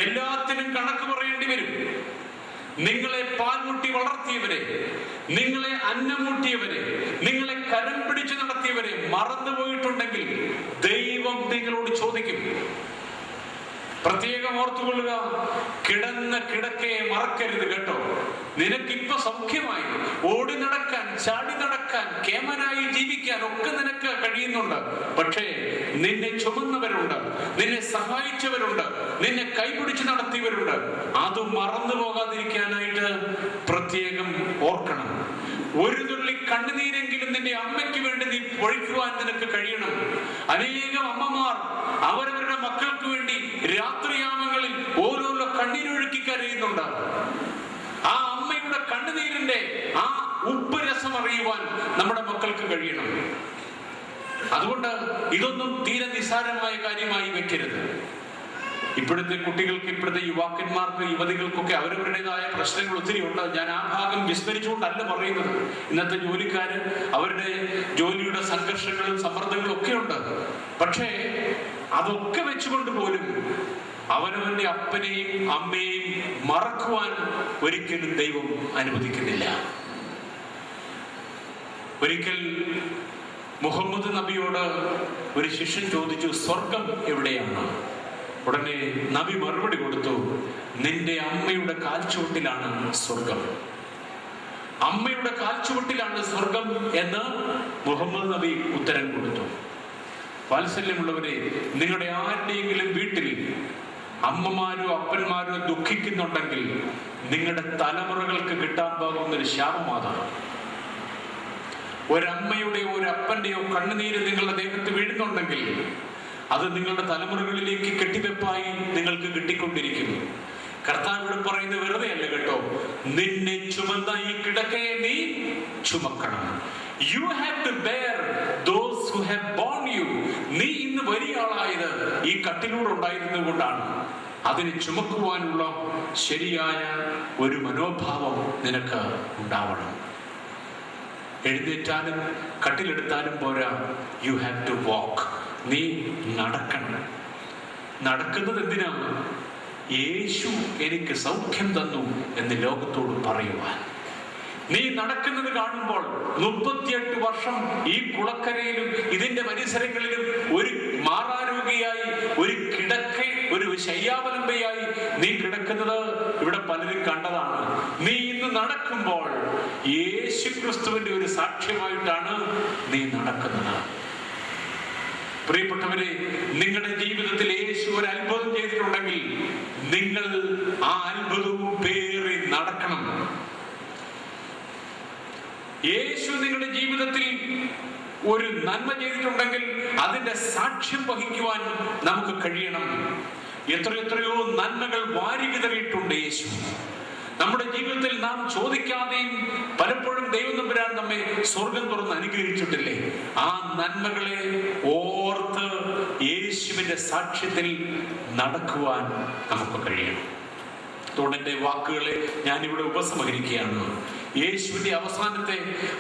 എല്ലാത്തിനും കണക്ക് പറയേണ്ടി വരും. നിങ്ങളെ പാൽമുട്ടി വളർത്തിയവരെ, നിങ്ങളെ അന്നമൂട്ടിയവരെ, നിങ്ങളെ കരം പിടിച്ചു നടത്തിയവരെ മറന്നുപോയിട്ടുണ്ടെങ്കിൽ ദൈവം നിങ്ങളോട് ചോദിക്കും. പ്രത്യേകം ഓർത്തുകൊള്ളുക, കിടന്ന കിടക്കയെ മറക്കരുത് കേട്ടോ. നിനക്കിപ്പോ സൗഖ്യമായി ഓടി നടക്കാൻ, ചാടി നടക്കാൻ, കേമനായി ജീവിക്കാൻ ഒക്കെ നിനക്ക് കഴിയുന്നുണ്ട്. പക്ഷേ നിന്നെ ചുമന്നവരുണ്ട്, നിന്നെ സഹായിച്ചവരുണ്ട്, നിന്നെ കൈപിടിച്ച് നടത്തിയവരുണ്ട്. അത് മറന്നു പോകാതിരിക്കാനായിട്ട് പ്രത്യേകം ഓർക്കണം. ഒരു തുള്ളി കണ്ണുനീരെങ്കിലും നിന്റെ അമ്മയ്ക്ക് വേണ്ടി നീ പൊഴിക്കുവാൻ നിനക്ക് കഴിയണം. അനേകം അമ്മമാർ അവരവരുടെ മക്കൾക്ക് വേണ്ടി രാത്രിയാമങ്ങളിൽ വേദനയുണ്ട്. ആ അമ്മയുടെ കണ്ണുനീരിന്റെ ആ ഉപ്പ് രസം അറിയുവാൻ നമ്മുടെ മക്കൾക്ക് കഴിയണം. അതുകൊണ്ട് ഇതൊന്നും തീരെ നിസ്സാരമായ കാര്യമായി വെക്കരുത്. ഇപ്പോഴത്തെ കുട്ടികൾക്ക്, ഇപ്പോഴത്തെ യുവാക്കന്മാർക്ക്, യുവതികൾക്കൊക്കെ അവരവരുടേതായ പ്രശ്നങ്ങൾ ഒത്തിരി ഉണ്ട്. ഞാൻ ആ ഭാഗം വിസ്മരിച്ചുകൊണ്ടല്ല പറയുന്നത്. ഇന്നത്തെ ജോലിക്കാര് അവരുടെ ജോലിയുടെ സംഘർഷങ്ങളും സമ്മർദ്ദങ്ങളും ഒക്കെ ഉണ്ട്. പക്ഷേ അതൊക്കെ വെച്ചുകൊണ്ട് പോലും അവനവന്റെ അപ്പനെയും അമ്മയെയും മറക്കുവാൻ ഒരിക്കലും ദൈവം അനുവദിക്കുന്നില്ല. ഒരിക്കൽ മുഹമ്മദ് നബിയോട് ഒരു ശിഷ്യൻ ചോദിച്ചു, സ്വർഗം എവിടെയാണ്? ഉടനെ നബി മറുപടി കൊടുത്തു, നിന്റെ അമ്മയുടെ കാൽച്ചുവട്ടിലാണ് സ്വർഗം. അമ്മയുടെ കാൽച്ചുവട്ടിലാണ് സ്വർഗം എന്ന് മുഹമ്മദ് നബി ഉത്തരം കൊടുത്തു. വാത്സല്യമുള്ളവരെ, നിങ്ങളുടെ ആരുടെയെങ്കിലും വീട്ടിൽ അമ്മമാരോ അപ്പന്മാരോ ദുഃഖിക്കുന്നുണ്ടെങ്കിൽ നിങ്ങളുടെ തലമുറകൾക്ക് കിട്ടാൻ പോകുന്നൊരു ശാപമാതാണ്. ഒരമ്മയുടെയോ ഒരപ്പന്റെയോ കണ്ണുനീര് നിങ്ങളുടെ ദേഹത്ത് വീഴുന്നുണ്ടെങ്കിൽ അത് നിങ്ങളുടെ തലമുറകളിലേക്ക് കെട്ടിവെപ്പായി നിങ്ങൾക്ക് കിട്ടിക്കൊണ്ടിരിക്കും. കർത്താവ് ഇവിടെ പറയുന്നത് വെറുതെ അല്ല കേട്ടോ. നിന്നെ ചുമന്ന ഈ കിടക്കയെ നീ ചുമക്കണം. You have to bear those who have born you. നീ ഇന്ന് വലിയ ആളായത് ഈ കട്ടിലൂടെ ഉണ്ടായിരുന്നത് കൊണ്ടാണ്. അതിനെ ചുമക്കുവാനുള്ള ശരിയായ ഒരു മനോഭാവം നിനക്ക് ഉണ്ടാവണം. എഴുന്നേറ്റാലും കട്ടിലെടുത്താലും പോരാ, യു ഹാവ് ടു വാക്ക്. നീ നടക്കണം. നടക്കുന്നത് എന്തിനാണ്? യേശു എനിക്ക് സൗഖ്യം തന്നു എന്ന് ലോകത്തോട് പറയുവാൻ. നീ നടക്കുന്നത് കാണുമ്പോൾ 38 വർഷം ഈ കുളക്കരയിലും ഇതിന്റെ പരിസരങ്ങളിലും ഒരു മാറാരോഗിയായി, ഒരു ഒരു ശയ്യാവലംബയായി നീ കിടക്കുന്നത് ഇവിടെ പലരും കണ്ടതാണ്. നീ ഇന്ന് നടക്കുമ്പോൾ യേശു ക്രിസ്തുവിന്റെ ഒരു സാക്ഷ്യമായിട്ടാണ് നീ നടക്കുന്നത്. പ്രിയപ്പെട്ടവരെ, നിങ്ങളുടെ ജീവിതത്തിൽ യേശു ഒരു അത്ഭുതം ചെയ്തിട്ടുണ്ടെങ്കിൽ നിങ്ങൾ ആ അത്ഭുതവും പേറി നടക്കണം. യേശു നിങ്ങളുടെ ജീവിതത്തിൽ ഒരു നന്മ ചെയ്തിട്ടുണ്ടെങ്കിൽ അതിന്റെ സാക്ഷ്യം വഹിക്കുവാൻ നമുക്ക് കഴിയണം. എത്രയെത്രയോ നന്മകൾ വാരിവിതറിയിട്ടുണ്ട് യേശു നമ്മുടെ ജീവിതത്തിൽ. നാം ചോദിക്കാതെയും പലപ്പോഴും ദൈവം തമ്പുരാൻ നമ്മെ സ്വർഗം തുറന്ന് അനുഗ്രഹിച്ചിട്ടില്ലേ? ആ നന്മകളെ ഓർത്ത് യേശുവിന്റെ സാക്ഷ്യത്തിൽ നടക്കുവാൻ നമുക്ക് കഴിയണം. അതുകൊണ്ട് എൻ്റെ വാക്കുകളെ ഞാനിവിടെ ഉപസംഹരിക്കുകയാണ്. യേശുവിന്റെ അവസാനത്തെ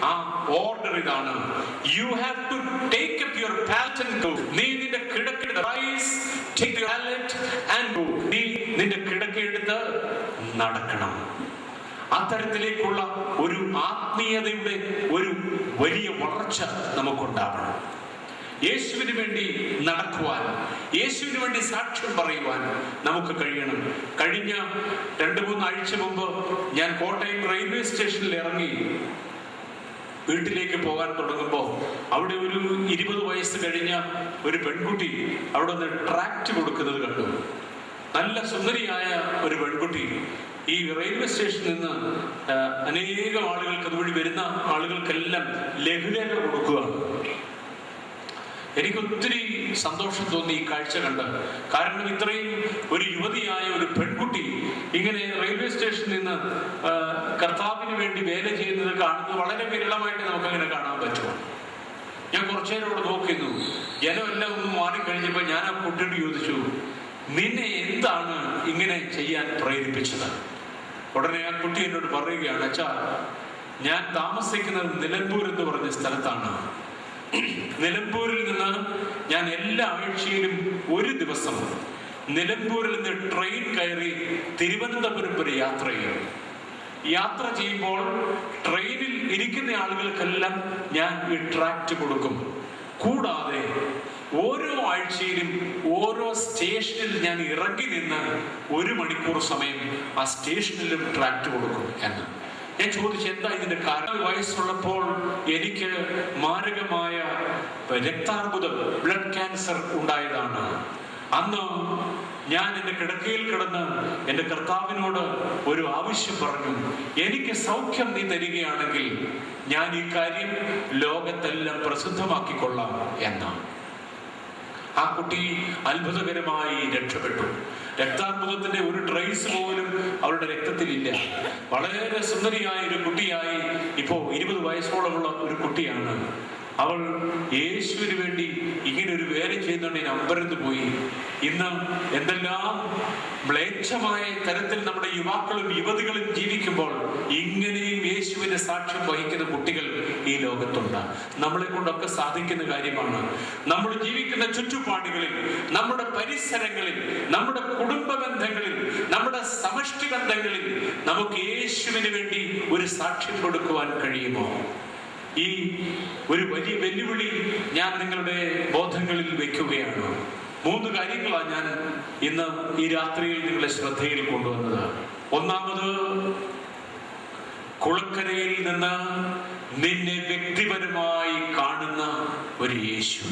ആ ഓർഡർ ഇതാണ്: you have to take up your pallet and go. നീ നിന്റെ കിടക്കയെടുത്ത് rise, take your pallet and go. നീ നിന്റെ കിടക്കയെടുത്ത് നടക്കണം. അത്തരത്തിലേക്കുള്ള ഒരു ആത്മീയതയുടെ ഒരു വലിയ വളർച്ച നമുക്കുണ്ടാവണം. യേശുവിന് വേണ്ടി നടക്കുവാൻ, യേശുവിന് വേണ്ടി സാക്ഷ്യം പറയുവാൻ നമുക്ക് കഴിയണം. കഴിഞ്ഞ 2-3 ആഴ്ച മുമ്പ് ഞാൻ കോട്ടയം റെയിൽവേ സ്റ്റേഷനിൽ ഇറങ്ങി വീട്ടിലേക്ക് പോകാൻ തുടങ്ങുമ്പോൾ അവിടെ ഒരു 20 വയസ്സ് കഴിഞ്ഞ ഒരു പെൺകുട്ടി അവിടെ ഒന്ന് ട്രാക്റ്റ് കൊടുക്കുന്നത് കണ്ടു. നല്ല സുന്ദരിയായ ഒരു പെൺകുട്ടി ഈ റെയിൽവേ സ്റ്റേഷനിൽ നിന്ന് അനേകം ആളുകൾക്ക്, അതുവഴി വരുന്ന ആളുകൾക്കെല്ലാം ലഘുലേഖ കൊടുക്കുകയാണ്. എനിക്കൊത്തിരി സന്തോഷം തോന്നി ഈ കാഴ്ച കണ്ട്. കാരണം ഇത്രയും ഒരു യുവതിയായ ഒരു പെൺകുട്ടി ഇങ്ങനെ റെയിൽവേ സ്റ്റേഷനിൽ നിന്ന് കർത്താവിന് വേണ്ടി വേല ചെയ്യുന്നത് കാണുന്നത് വളരെ വിരളമായിട്ട് നമുക്കങ്ങനെ കാണാൻ പറ്റുമോ? ഞാൻ കുറച്ചു നേരം അവിടെ നോക്കിയിരുന്നു. ജനമെല്ലാം ഒന്ന് മാറിക്കഴിഞ്ഞപ്പോൾ ഞാൻ ആ കുട്ടിയോട് ചോദിച്ചു, നിന്നെ എന്താണ് ഇങ്ങനെ ചെയ്യാൻ പ്രേരിപ്പിച്ചത്? ഉടനെ ആ കുട്ടി എന്നോട് പറയുകയാണ്, അച്ഛാ, ഞാൻ താമസിക്കുന്നത് നിലമ്പൂർ എന്ന് പറഞ്ഞ സ്ഥലത്താണ്. നിലമ്പൂരിൽ നിന്ന് ഞാൻ എല്ലാ ആഴ്ചയിലും ഒരു ദിവസം നിലമ്പൂരിൽ നിന്ന് ട്രെയിൻ കയറി തിരുവനന്തപുരം വരെ യാത്ര ചെയ്യും. യാത്ര ചെയ്യുമ്പോൾ ട്രെയിനിൽ ഇരിക്കുന്ന ആളുകൾക്കെല്ലാം ഞാൻ ഈ ട്രാക്റ്റ് കൊടുക്കും. കൂടാതെ ഓരോ ആഴ്ചയിലും ഓരോ സ്റ്റേഷനിൽ ഞാൻ ഇറങ്ങി നിന്ന് 1 മണിക്കൂർ സമയം ആ സ്റ്റേഷനിലും ട്രാക്റ്റ് കൊടുക്കും എന്ന്. ഞാൻ ചോദിച്ചു, എന്താ ഇതിന്റെ കാരണം? വയസ്സുള്ളപ്പോൾ എനിക്ക് മാരകമായ രക്താർബുദം, ബ്ലഡ് ക്യാൻസർ ഉണ്ടായതാണ്. അന്ന് ഞാൻ എൻ്റെ കിടക്കയിൽ കിടന്ന് എൻ്റെ കർത്താവിനോട് ഒരു ആവശ്യം പറഞ്ഞു, എനിക്ക് സൗഖ്യം നീ തരികയാണെങ്കിൽ ഞാൻ ഈ കാര്യം ലോകത്തെല്ലാം പ്രസിദ്ധമാക്കിക്കൊള്ളാം എന്നാണ്. ആ കുട്ടി അത്ഭുതകരമായി രക്ഷപ്പെട്ടു. രക്താർബുദത്തിന്റെ ഒരു ട്രേസ് പോലും അവരുടെ രക്തത്തിലില്ല. വളരെ സുന്ദരിയായ ഒരു കുട്ടിയായി ഇപ്പോ 20 വയസ്സോളമുള്ള ഒരു കുട്ടിയാണ്. അവൾ യേശുവിന് വേണ്ടി ഇങ്ങനെ ഒരു വേല ചെയ്യുന്നുണ്ടെങ്കിൽ അമ്പരന്ന് പോയി. ഇന്ന് എന്തെല്ലാം മ്ലേച്ഛമായ തരത്തിൽ നമ്മുടെ യുവാക്കളും യുവതികളും ജീവിക്കുമ്പോൾ ഇങ്ങനെയും യേശുവിന്റെ സാക്ഷ്യം വഹിക്കുന്ന കുട്ടികൾ ഈ ലോകത്തുണ്ട്. നമ്മളെ കൊണ്ടൊക്കെ സാധിക്കുന്ന കാര്യമാണ്. നമ്മൾ ജീവിക്കുന്ന ചുറ്റുപാടുകളിൽ, നമ്മുടെ പരിസരങ്ങളിൽ, നമ്മുടെ കുടുംബ ബന്ധങ്ങളിൽ, നമ്മുടെ സമഷ്ടി ബന്ധങ്ങളിൽ നമുക്ക് യേശുവിന് വേണ്ടി ഒരു സാക്ഷ്യം കൊടുക്കുവാൻ കഴിയുമോ? ഈ ഒരു വലിയ വെല്ലുവിളി ഞാൻ നിങ്ങളുടെ ബോധങ്ങളിൽ വെക്കുകയാണ്. 3 കാര്യങ്ങളാണ് ഞാൻ ഇന്ന് ഈ രാത്രിയിൽ നിങ്ങളുടെ ശ്രദ്ധയിൽ കൊണ്ടുവന്നത്. ഒന്നാമത്, കുളക്കരയിൽ നിന്ന് നിന്നെ വ്യക്തിപരമായി കാണുന്ന ഒരു യേശു.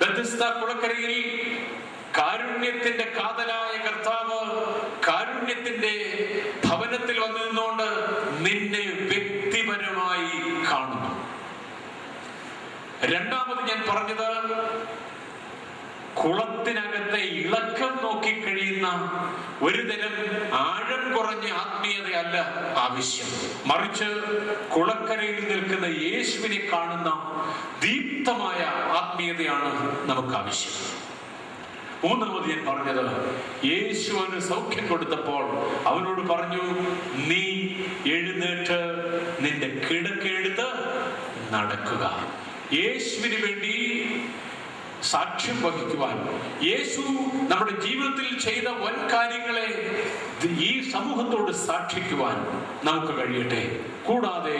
ബെഥസ്ദ കുളക്കരയിൽ കാരുണ്യത്തിന്റെ കാതലായ കർത്താവ് കാരുണ്യത്തിന്റെ ഭവനത്തിൽ വന്നു നിന്നുകൊണ്ട് നിന്നെ വ്യക്തിപരമായി കാണുന്നു. രണ്ടാമത് ഞാൻ പറഞ്ഞത്, കുളത്തിനകത്തെ ഇളക്കം നോക്കി കഴിയുന്ന ഒരു തരം ആഴം കുറഞ്ഞ ആത്മീയതയല്ല ആവശ്യം. മറിച്ച് കുളക്കരയിൽ നിൽക്കുന്ന യേശുവിനെ കാണുന്ന ദീപ്തമായ ആത്മീയതയാണ് നമുക്ക് ആവശ്യം. മൂന്നാമത് ഞാൻ പറഞ്ഞത്, യേശു അവന് സൗഖ്യം കൊടുത്തപ്പോൾ അവനോട് പറഞ്ഞു, നീ എഴുന്നേറ്റ് നിന്റെ കിടക്കെടുത്ത് നടക്കുക. യേശുവിന് വേണ്ടി സാക്ഷ്യം വഹിക്കുവാൻ, യേശു നമ്മുടെ ജീവിതത്തിൽ ചെയ്ത വൻ കാര്യങ്ങളെ ഈ സമൂഹത്തോട് സാക്ഷിക്കുവാൻ നമുക്ക് കഴിയട്ടെ. കൂടാതെ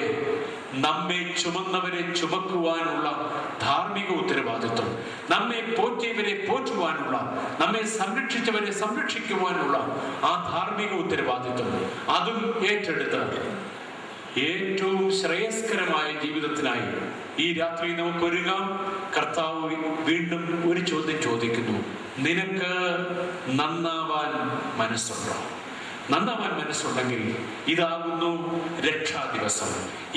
നമ്മെ ചുമന്നവരെ ചുമക്കുവാനുള്ള ധാർമ്മിക ഉത്തരവാദിത്വം, നമ്മെ പോറ്റിയവരെ പോറ്റുവാനുള്ള, നമ്മെ സംരക്ഷിച്ചവരെ സംരക്ഷിക്കുവാനുള്ള ആ ധാർമ്മിക ഉത്തരവാദിത്വം അതും ഏറ്റെടുത്ത് ഏറ്റവും ശ്രേയസ്കരമായ ജീവിതത്തിനായി ഈ രാത്രി നമുക്ക് ഒരുങ്ങാം. കർത്താവ് വീണ്ടും ഒരു ചോദ്യം ചോദിക്കുന്നു, നിനക്ക് നന്നാവാൻ മനസ്സുണ്ടോ? നന്നാവാൻ മനസ്സുണ്ടെങ്കിൽ ഇതാകുന്നു രക്ഷാ ദിവസം,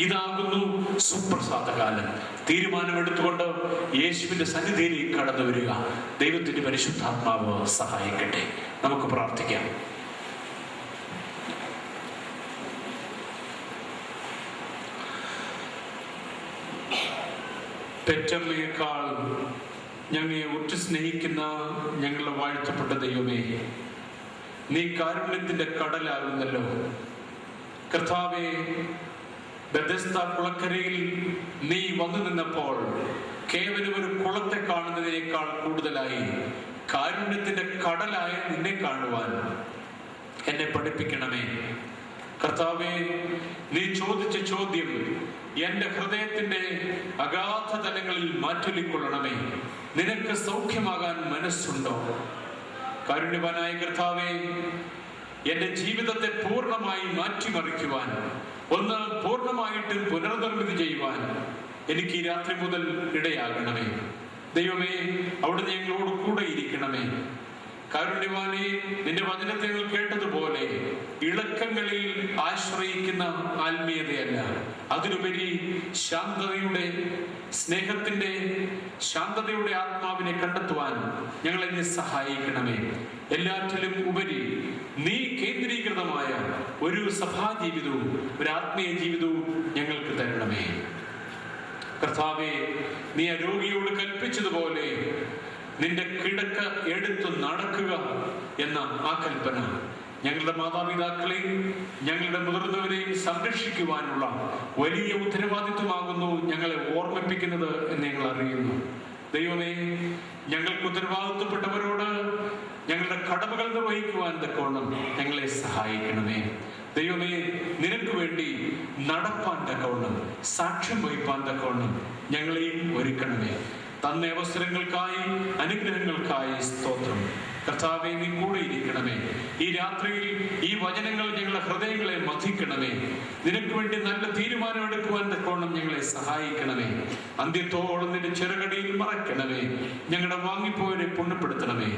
ഇതാകുന്നു സുപ്രസാദകാലം. തീരുമാനമെടുത്തുകൊണ്ട് യേശുവിന്റെ സന്നിധിയിലേക്ക് കടന്നു വരിക. ദൈവത്തിന്റെ പരിശുദ്ധാത്മാവ് സഹായിക്കട്ടെ. നമുക്ക് പ്രാർത്ഥിക്കാം. പെറ്റമ്മയേക്കാൾ ഞങ്ങളെ ഒറ്റ സ്നേഹിക്കുന്ന ഞങ്ങളുടെ വാഴ്ത്തപ്പെട്ട ദൈവമേ, നീ കാരുണ്യത്തിന്റെ കടലാകുന്നല്ലോ. കർത്താവേ, ബെഥസ്ദ കുളക്കരയിൽ നീ വന്നു നിന്നപ്പോൾ കേവലം ഒരു കുളത്തെ കാണുന്നതിനേക്കാൾ കൂടുതലായി കാരുണ്യത്തിന്റെ കടലായ നിന്നെ കാണുവാൻ എന്നെ പഠിപ്പിക്കണമേ. കർത്താവേ, നീ ചോദിച്ച ചോദ്യം എന്റെ ഹൃദയത്തിന്റെ അഗാധ തലങ്ങളിൽ മാറ്റൊലിക്കൊള്ളണമേ. നിനക്ക് സൗഖ്യമാകാൻ മനസ്സുണ്ടോ? കാരുണ്യവാനായ കർത്താവേ, എന്റെ ജീവിതത്തെ പൂർണ്ണമായി മാറ്റിമറിക്കുവാൻ, ഒന്ന് പൂർണ്ണമായിട്ടും പുനർനിർമ്മിതി ചെയ്യുവാൻ എനിക്ക് ഈ രാത്രി മുതൽ ഇടയാകണമേ. ദൈവമേ, അവിടുന്ന് ഞങ്ങളോട് കൂടെ ഇരിക്കണമേ. കാരുണ്യവാനേ, നിന്റെ വചനത്തെ ഞങ്ങൾ കേട്ടതുപോലെ ഇളക്കങ്ങളിൽ ആശ്രയിക്കുന്ന ആത്മീയതയല്ല, അതിലുപരി ശാന്തതയുടെ, സ്നേഹത്തിന്റെ, ശാന്തതയുടെ ആത്മാവിനെ കണ്ടെത്തുവാൻ ഞങ്ങളെ സഹായിക്കണമേ. എല്ലാറ്റിലും ഉപരി നീ കേന്ദ്രീകൃതമായ ഒരു സഭാജീവിതവും ഒരു ആത്മീയ ജീവിതവും ഞങ്ങൾക്ക് തരണമേ. കർത്താവേ, നീ ആ രോഗിയോട് കൽപ്പിച്ചതുപോലെ നിന്റെ കിടക്ക എടുത്തു നടക്കുക എന്ന ആ കൽപ്പന ഞങ്ങളുടെ മാതാപിതാക്കളെയും ഞങ്ങളുടെ മുതിർന്നവരെയും സംരക്ഷിക്കുവാനുള്ള വലിയ ഉത്തരവാദിത്വമാകുന്നു ഞങ്ങളെ ഓർമ്മിപ്പിക്കുന്നത് എന്ന് ഞങ്ങൾ അറിയുന്നു. ദൈവമേ, ഞങ്ങൾക്ക് ഉത്തരവാദിത്വപ്പെട്ടവരോട് ഞങ്ങളുടെ കടമകൾ നിർവഹിക്കുവാൻ തക്കവണ്ണം ഞങ്ങളെ സഹായിക്കണമേ. ദൈവമേ, നിനക്ക് വേണ്ടി നടപ്പാൻ തക്കവണ്ണം, സാക്ഷ്യം വഹിപ്പാൻ തക്കവണ്ണം ഞങ്ങളെയും ഒരുക്കണമേ. തന്ന അവസരങ്ങൾക്കായി, അനുഗ്രഹങ്ങൾക്കായി സ്തോത്രം. കർത്താവേ, നീ കൂടെ ഇരിക്കണമേ. ഈ രാത്രിയിൽ ഈ വചനങ്ങൾ ഞങ്ങളുടെ ഹൃദയങ്ങളെ മഥിക്കണമേ. നിനക്ക് വേണ്ടി നല്ല തീരുമാനമെടുക്കുവാൻ തക്കവണ്ണം ഞങ്ങളെ സഹായിക്കണമേ. അന്ത്യത്തോളം നിന്റെ ചെറുകടിയിൽ മറയ്ക്കണമേ. ഞങ്ങളുടെ വാങ്ങിപ്പോയവരെ പുണ്യപ്പെടുത്തണമേ.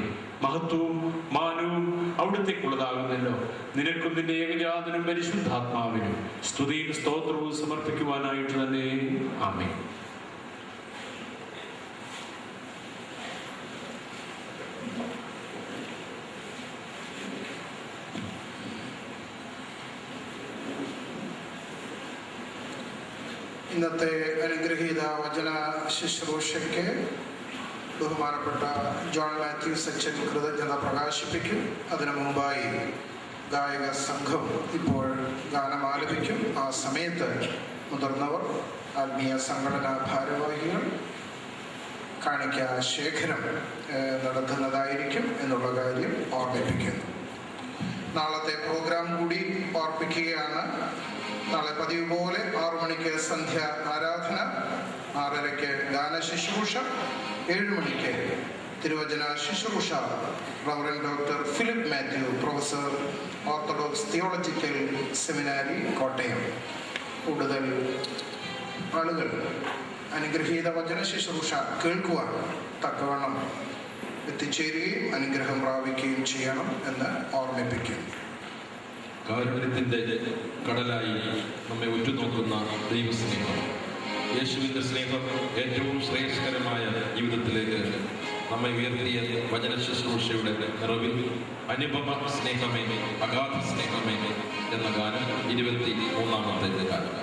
മഹത്വവും മാനവും അവിടുത്തേക്കുള്ളതാകുന്നല്ലോ. നിനക്കും നിന്റെ ഏകജാതനും പരിശുദ്ധാത്മാവിനും സ്തുതിയും സ്തോത്രവും സമർപ്പിക്കുവാനായിട്ട് തന്നെ. ആമേൻ. ഇന്നത്തെ അനുഗ്രഹീത വചന ശുശ്രൂഷയ്ക്ക് ബഹുമാനപ്പെട്ട ജോൺ മാത്യൂസ് അച്ഛൻ കൃതജ്ഞത പ്രകാശിപ്പിക്കും. അതിനു മുമ്പായി ഗായക സംഘം ഇപ്പോൾ ഗാനം ആലപിക്കും. ആ സമയത്ത് മുതിർന്നവർ, ആത്മീയ സംഘടനാ ഭാരവാഹികൾ കാണിക്ക ശേഖരം നടത്തുന്നതായിരിക്കും എന്നുള്ള കാര്യം ഓർമ്മിപ്പിക്കുന്നു. നാളത്തെ പ്രോഗ്രാം കൂടി ഓർപ്പിക്കുകയാണ്. നാളെ പതിവ് പോലെ 6 മണിക്ക് സന്ധ്യ ആരാധന, 6:30 ഗാന ശുശ്രൂഷ, 7 മണിക്ക് തിരുവചന ശുശ്രൂഷ. Reverend doctor Philip Mathew, professor, orthodox theological സെമിനാരി, കോട്ടയം. കൂടുതൽ ആളുകൾ അനുഗ്രഹീത വചന ശുശ്രൂഷ കേൾക്കുവാൻ തക്കവണ്ണം എത്തിച്ചേരുകയും അനുഗ്രഹം പ്രാപിക്കുകയും ചെയ്യണം എന്ന് ഓർമ്മിപ്പിക്കുന്നു. കാരുണ്യത്തിൻ്റെ കടലായി നമ്മെ ഉറ്റുനോക്കുന്ന ദൈവസ്നേഹം, യേശുവിൻ്റെ സ്നേഹം ഏറ്റവും ശ്രേഷ്ഠകരമായ ജീവിതത്തിലേക്ക് നമ്മെ ഉയർത്തിയ വചന ശുശ്രൂഷയുടെ നിറവിൽ അനുപമ സ്നേഹമേ, അഗാധ സ്നേഹമേ എന്ന ഗാനം 23-ാമത്തെ ഗാനം.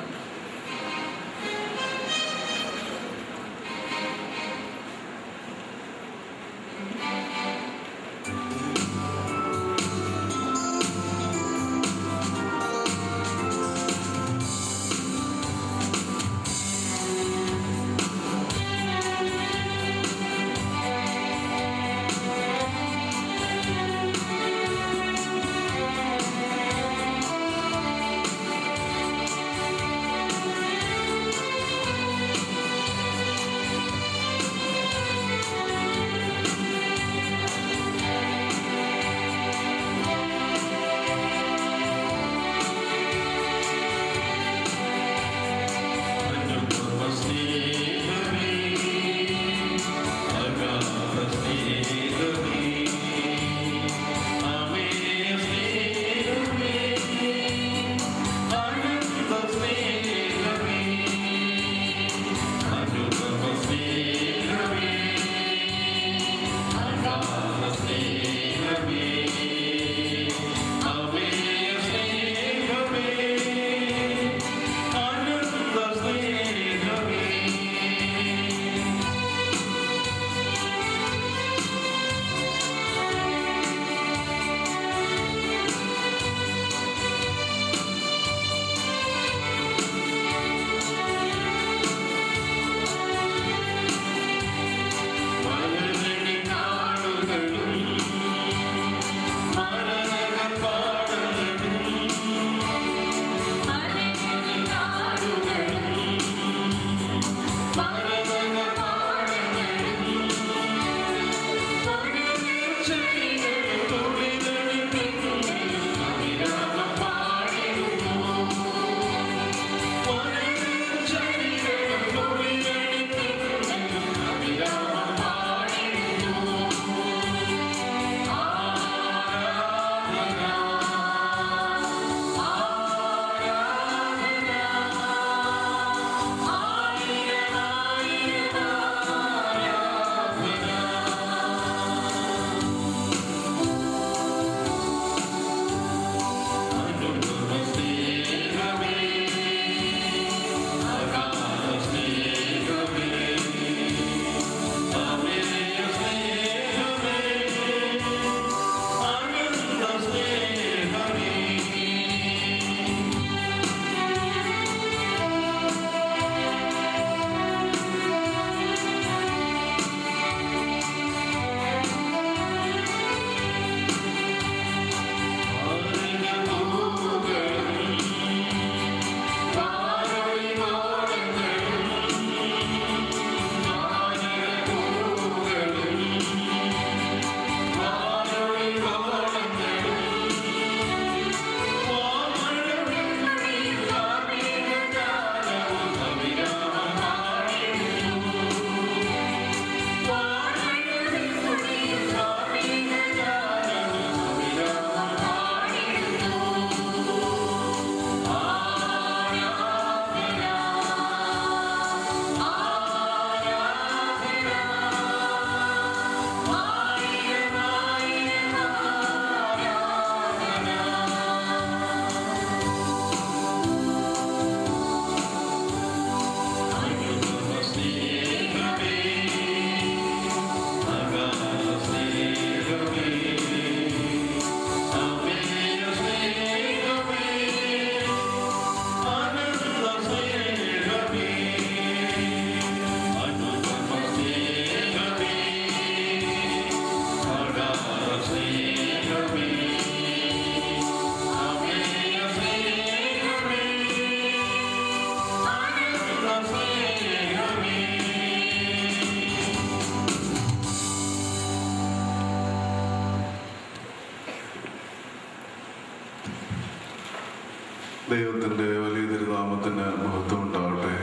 ദൈവത്തിൻ്റെ വലിയ തിരുനാമത്തിന് മഹത്വം ഉണ്ടാവട്ടെ.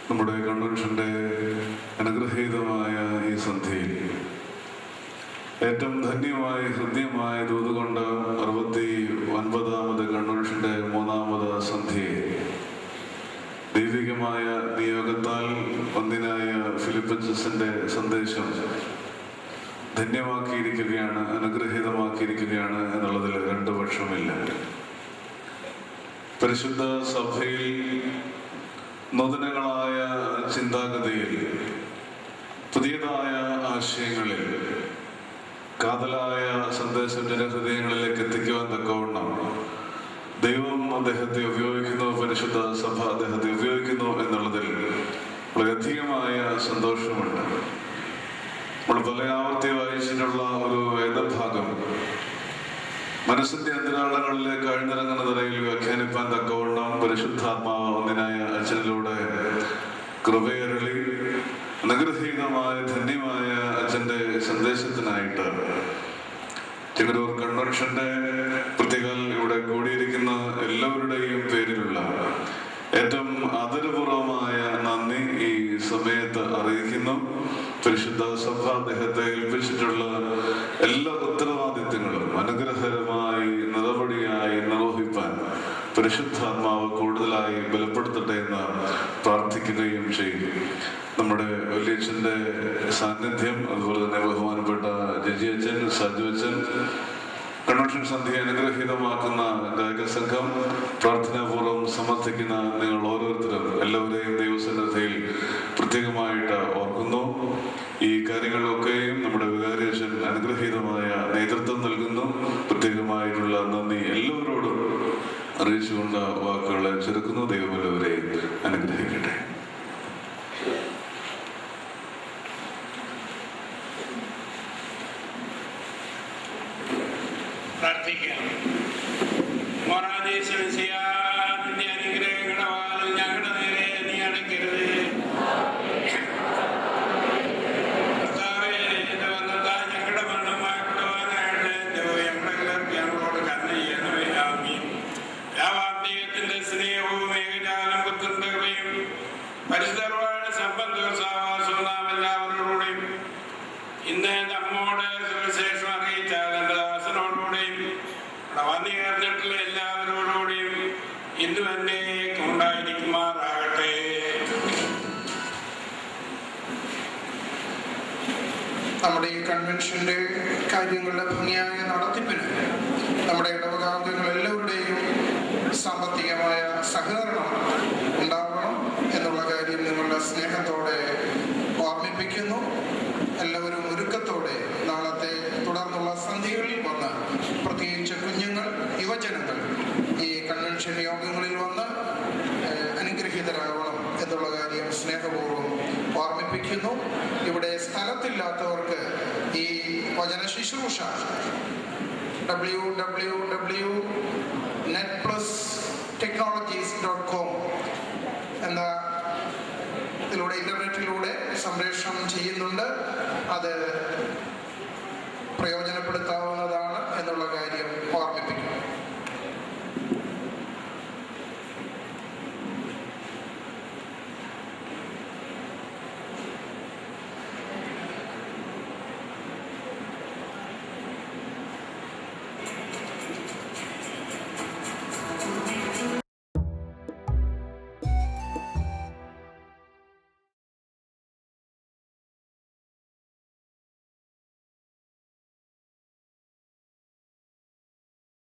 നമ്മുടെ കൺവെൻഷൻ്റെ അനുഗ്രഹീതമായ ഈ സന്ധ്യയിൽ ഏറ്റവും ധന്യമായ ഹൃദ്യമായ ദൂതുകൊണ്ട് 69ാമത് കൺവെൻഷൻ്റെ 3ാമത് സന്ധ്യയെ ദൈവികമായ നിയോഗത്താൽ ഒന്നിനായ ഫിലിപ്പച്ചസിൻ്റെ സന്ദേശം ധന്യമാക്കിയിരിക്കുകയാണ്, അനുഗ്രഹീതമാക്കിയിരിക്കുകയാണ് എന്നുള്ളതിൽ രണ്ട് പക്ഷമില്ല. പരിശുദ്ധ സഭയിൽ നൂതനങ്ങളായ ചിന്താഗതിയിൽ, പുതിയതായ ആശയങ്ങളിൽ, കാതലായ സന്ദേശം ജനഹൃദയങ്ങളിലേക്ക് എത്തിക്കുവാൻ തക്കവണ്ണം ദൈവം അദ്ദേഹത്തെ ഉപയോഗിക്കുന്നു, പരിശുദ്ധ സഭ അദ്ദേഹത്തെ ഉപയോഗിക്കുന്നു എന്നുള്ളതിൽ വളരെയധികമായ സന്തോഷമുണ്ട്. നമ്മൾ പല ആവർത്തി വായിച്ചിട്ടുള്ള ഒരു വേദഭാഗം മനസ്സിന്റെ അന്തരാളങ്ങളിലേക്ക് ആഴ്ന്നിറങ്ങുന്ന നിലയിൽ വ്യാഖ്യാനിപ്പാൻ തക്കവണ്ണം പരിശുദ്ധാത്മാവ് ഒന്നിനായ അച്ഛനിലൂടെ കൃപയരളി അനുഗ്രഹീതമായ ധന്യമായ അച്ഛന്റെ സന്ദേശത്തിനായിട്ട് ചെങ്ങന്നൂർ കൺവെൻഷന്റെ പ്രത്യേകം ഇവിടെ കൂടിയിരിക്കുന്ന എല്ലാവരുടെയും പേരിലുള്ള ഏറ്റവും ആദരപൂർവമായ നന്ദി ഈ സമയത്ത് അറിയിക്കുന്നു. പരിശുദ്ധ സഭ അദ്ദേഹത്തെ ഏൽപ്പിച്ചിട്ടുള്ള എല്ലാ ഉത്തരവാദിത്തങ്ങളും അനുഗ്രഹകരമായി നടപടിയായി നിർവഹിപ്പാൻ പരിശുദ്ധാത്മാവ് കൂടുതലായി ബലപ്പെടുത്തട്ടെ എന്ന് പ്രാർത്ഥിക്കുകയും ചെയ്യും. നമ്മുടെ വലിയച്ഛൻ്റെ സാന്നിധ്യം, അതുപോലെ തന്നെ ബഹുമാനപ്പെട്ട ജജി അച്ഛൻ, സജു അച്ഛൻ, കൺവെൻഷൻ സന്ധ്യ അനുഗ്രഹീതമാക്കുന്ന ഗായക സംഘം, പ്രാർത്ഥനാപൂർവ്വം സമർത്ഥിക്കുന്ന നിങ്ങൾ ഓരോരുത്തരും എല്ലാവരെയും ദൈവസന്നിധിയിൽ പ്രത്യേകമായിട്ട് ഓർക്കുന്നു. ഈ കാര്യങ്ങളിലൊക്കെയും നമ്മുടെ വികാരിയച്ഛൻ അനുഗ്രഹീതമായ നേതൃത്വം നൽകുന്നു. പ്രത്യേകമായിട്ടുള്ള നന്ദി എല്ലാവരോടും അറിയിച്ചുകൊണ്ട് വാക്കുകളെ ചെറുക്കുന്നു. ദൈവം എല്ലാവരെയും അനുഗ്രഹിക്കട്ടെ. പ്രാർത്ഥിക്കാം. നിന്റെ അനുഗ്രഹങ്ങളുടെ വാതിൽ ഞങ്ങളുടെ നേരെ നീ അടയ്ക്കരുത്. കർത്താവേ, നിന്റെ വന്നതാ ഞങ്ങളുടെ മരണം മാറ്റുവാനായിട്ട് ഞങ്ങളെല്ലാവർക്കും ഞങ്ങളോട് കരുണ ചെയ്യണമേ. ആമീൻ. വ്യാപാരികത്തിന്റെ സ്നേഹവും ഏകജാലം പുത്രയും പരിശുദ്ധരുടെ സംബന്ധവും സഹവാസവും നാം എല്ലാവരോടുകൂടെയും ഇന്ന് നമ്മോട് സുവിശേഷം അറിയിച്ച ദാസനോടുകൂടെയും വന്നുചേർന്നിട്ടുള്ള എല്ലാവരോടുകൂടിയും ഇന്ന് തന്നെ ഉണ്ടായിരിക്കുമാറാകട്ടെ. നമ്മുടെ ഈ കൺവെൻഷന്റെ കാര്യങ്ങളുടെ ഭംഗിയായ നടത്തിപ്പിന് നമ്മുടെ ഇടവകാംഗങ്ങൾ എല്ലാവരുടെയും സാമ്പത്തികമായ സഹകരണം ഉണ്ടാവണം എന്നുള്ള കാര്യം നിങ്ങളുടെ സ്നേഹത്തോടെ ഓർമ്മിപ്പിക്കുന്നു. എല്ലാവരും ഒരുക്കത്തോടെ നാളത്തെ തുടർന്നുള്ള സന്ധ്യകളിൽ വന്ന്, പ്രത്യേകിച്ച് കുഞ്ഞുങ്ങൾ, യുവജനങ്ങൾ ഈ കൺവെൻഷൻ യോഗങ്ങളിൽ വന്ന് അനുഗ്രഹീതരാകണം എന്നുള്ള കാര്യം സ്നേഹപൂർവ്വം ഓർമ്മിപ്പിക്കുന്നു. ഇവിടെ സ്ഥലത്തില്ലാത്തവർക്ക് ഈ വചന ശുശ്രൂഷ www.netplustechnologies.com എന്ന ഇതിലൂടെ ഇന്റർനെറ്റിലൂടെ സംപ്രേഷണം ചെയ്യുന്നുണ്ട്. അത് പ്രയോജനപ്പെടുത്താവുന്ന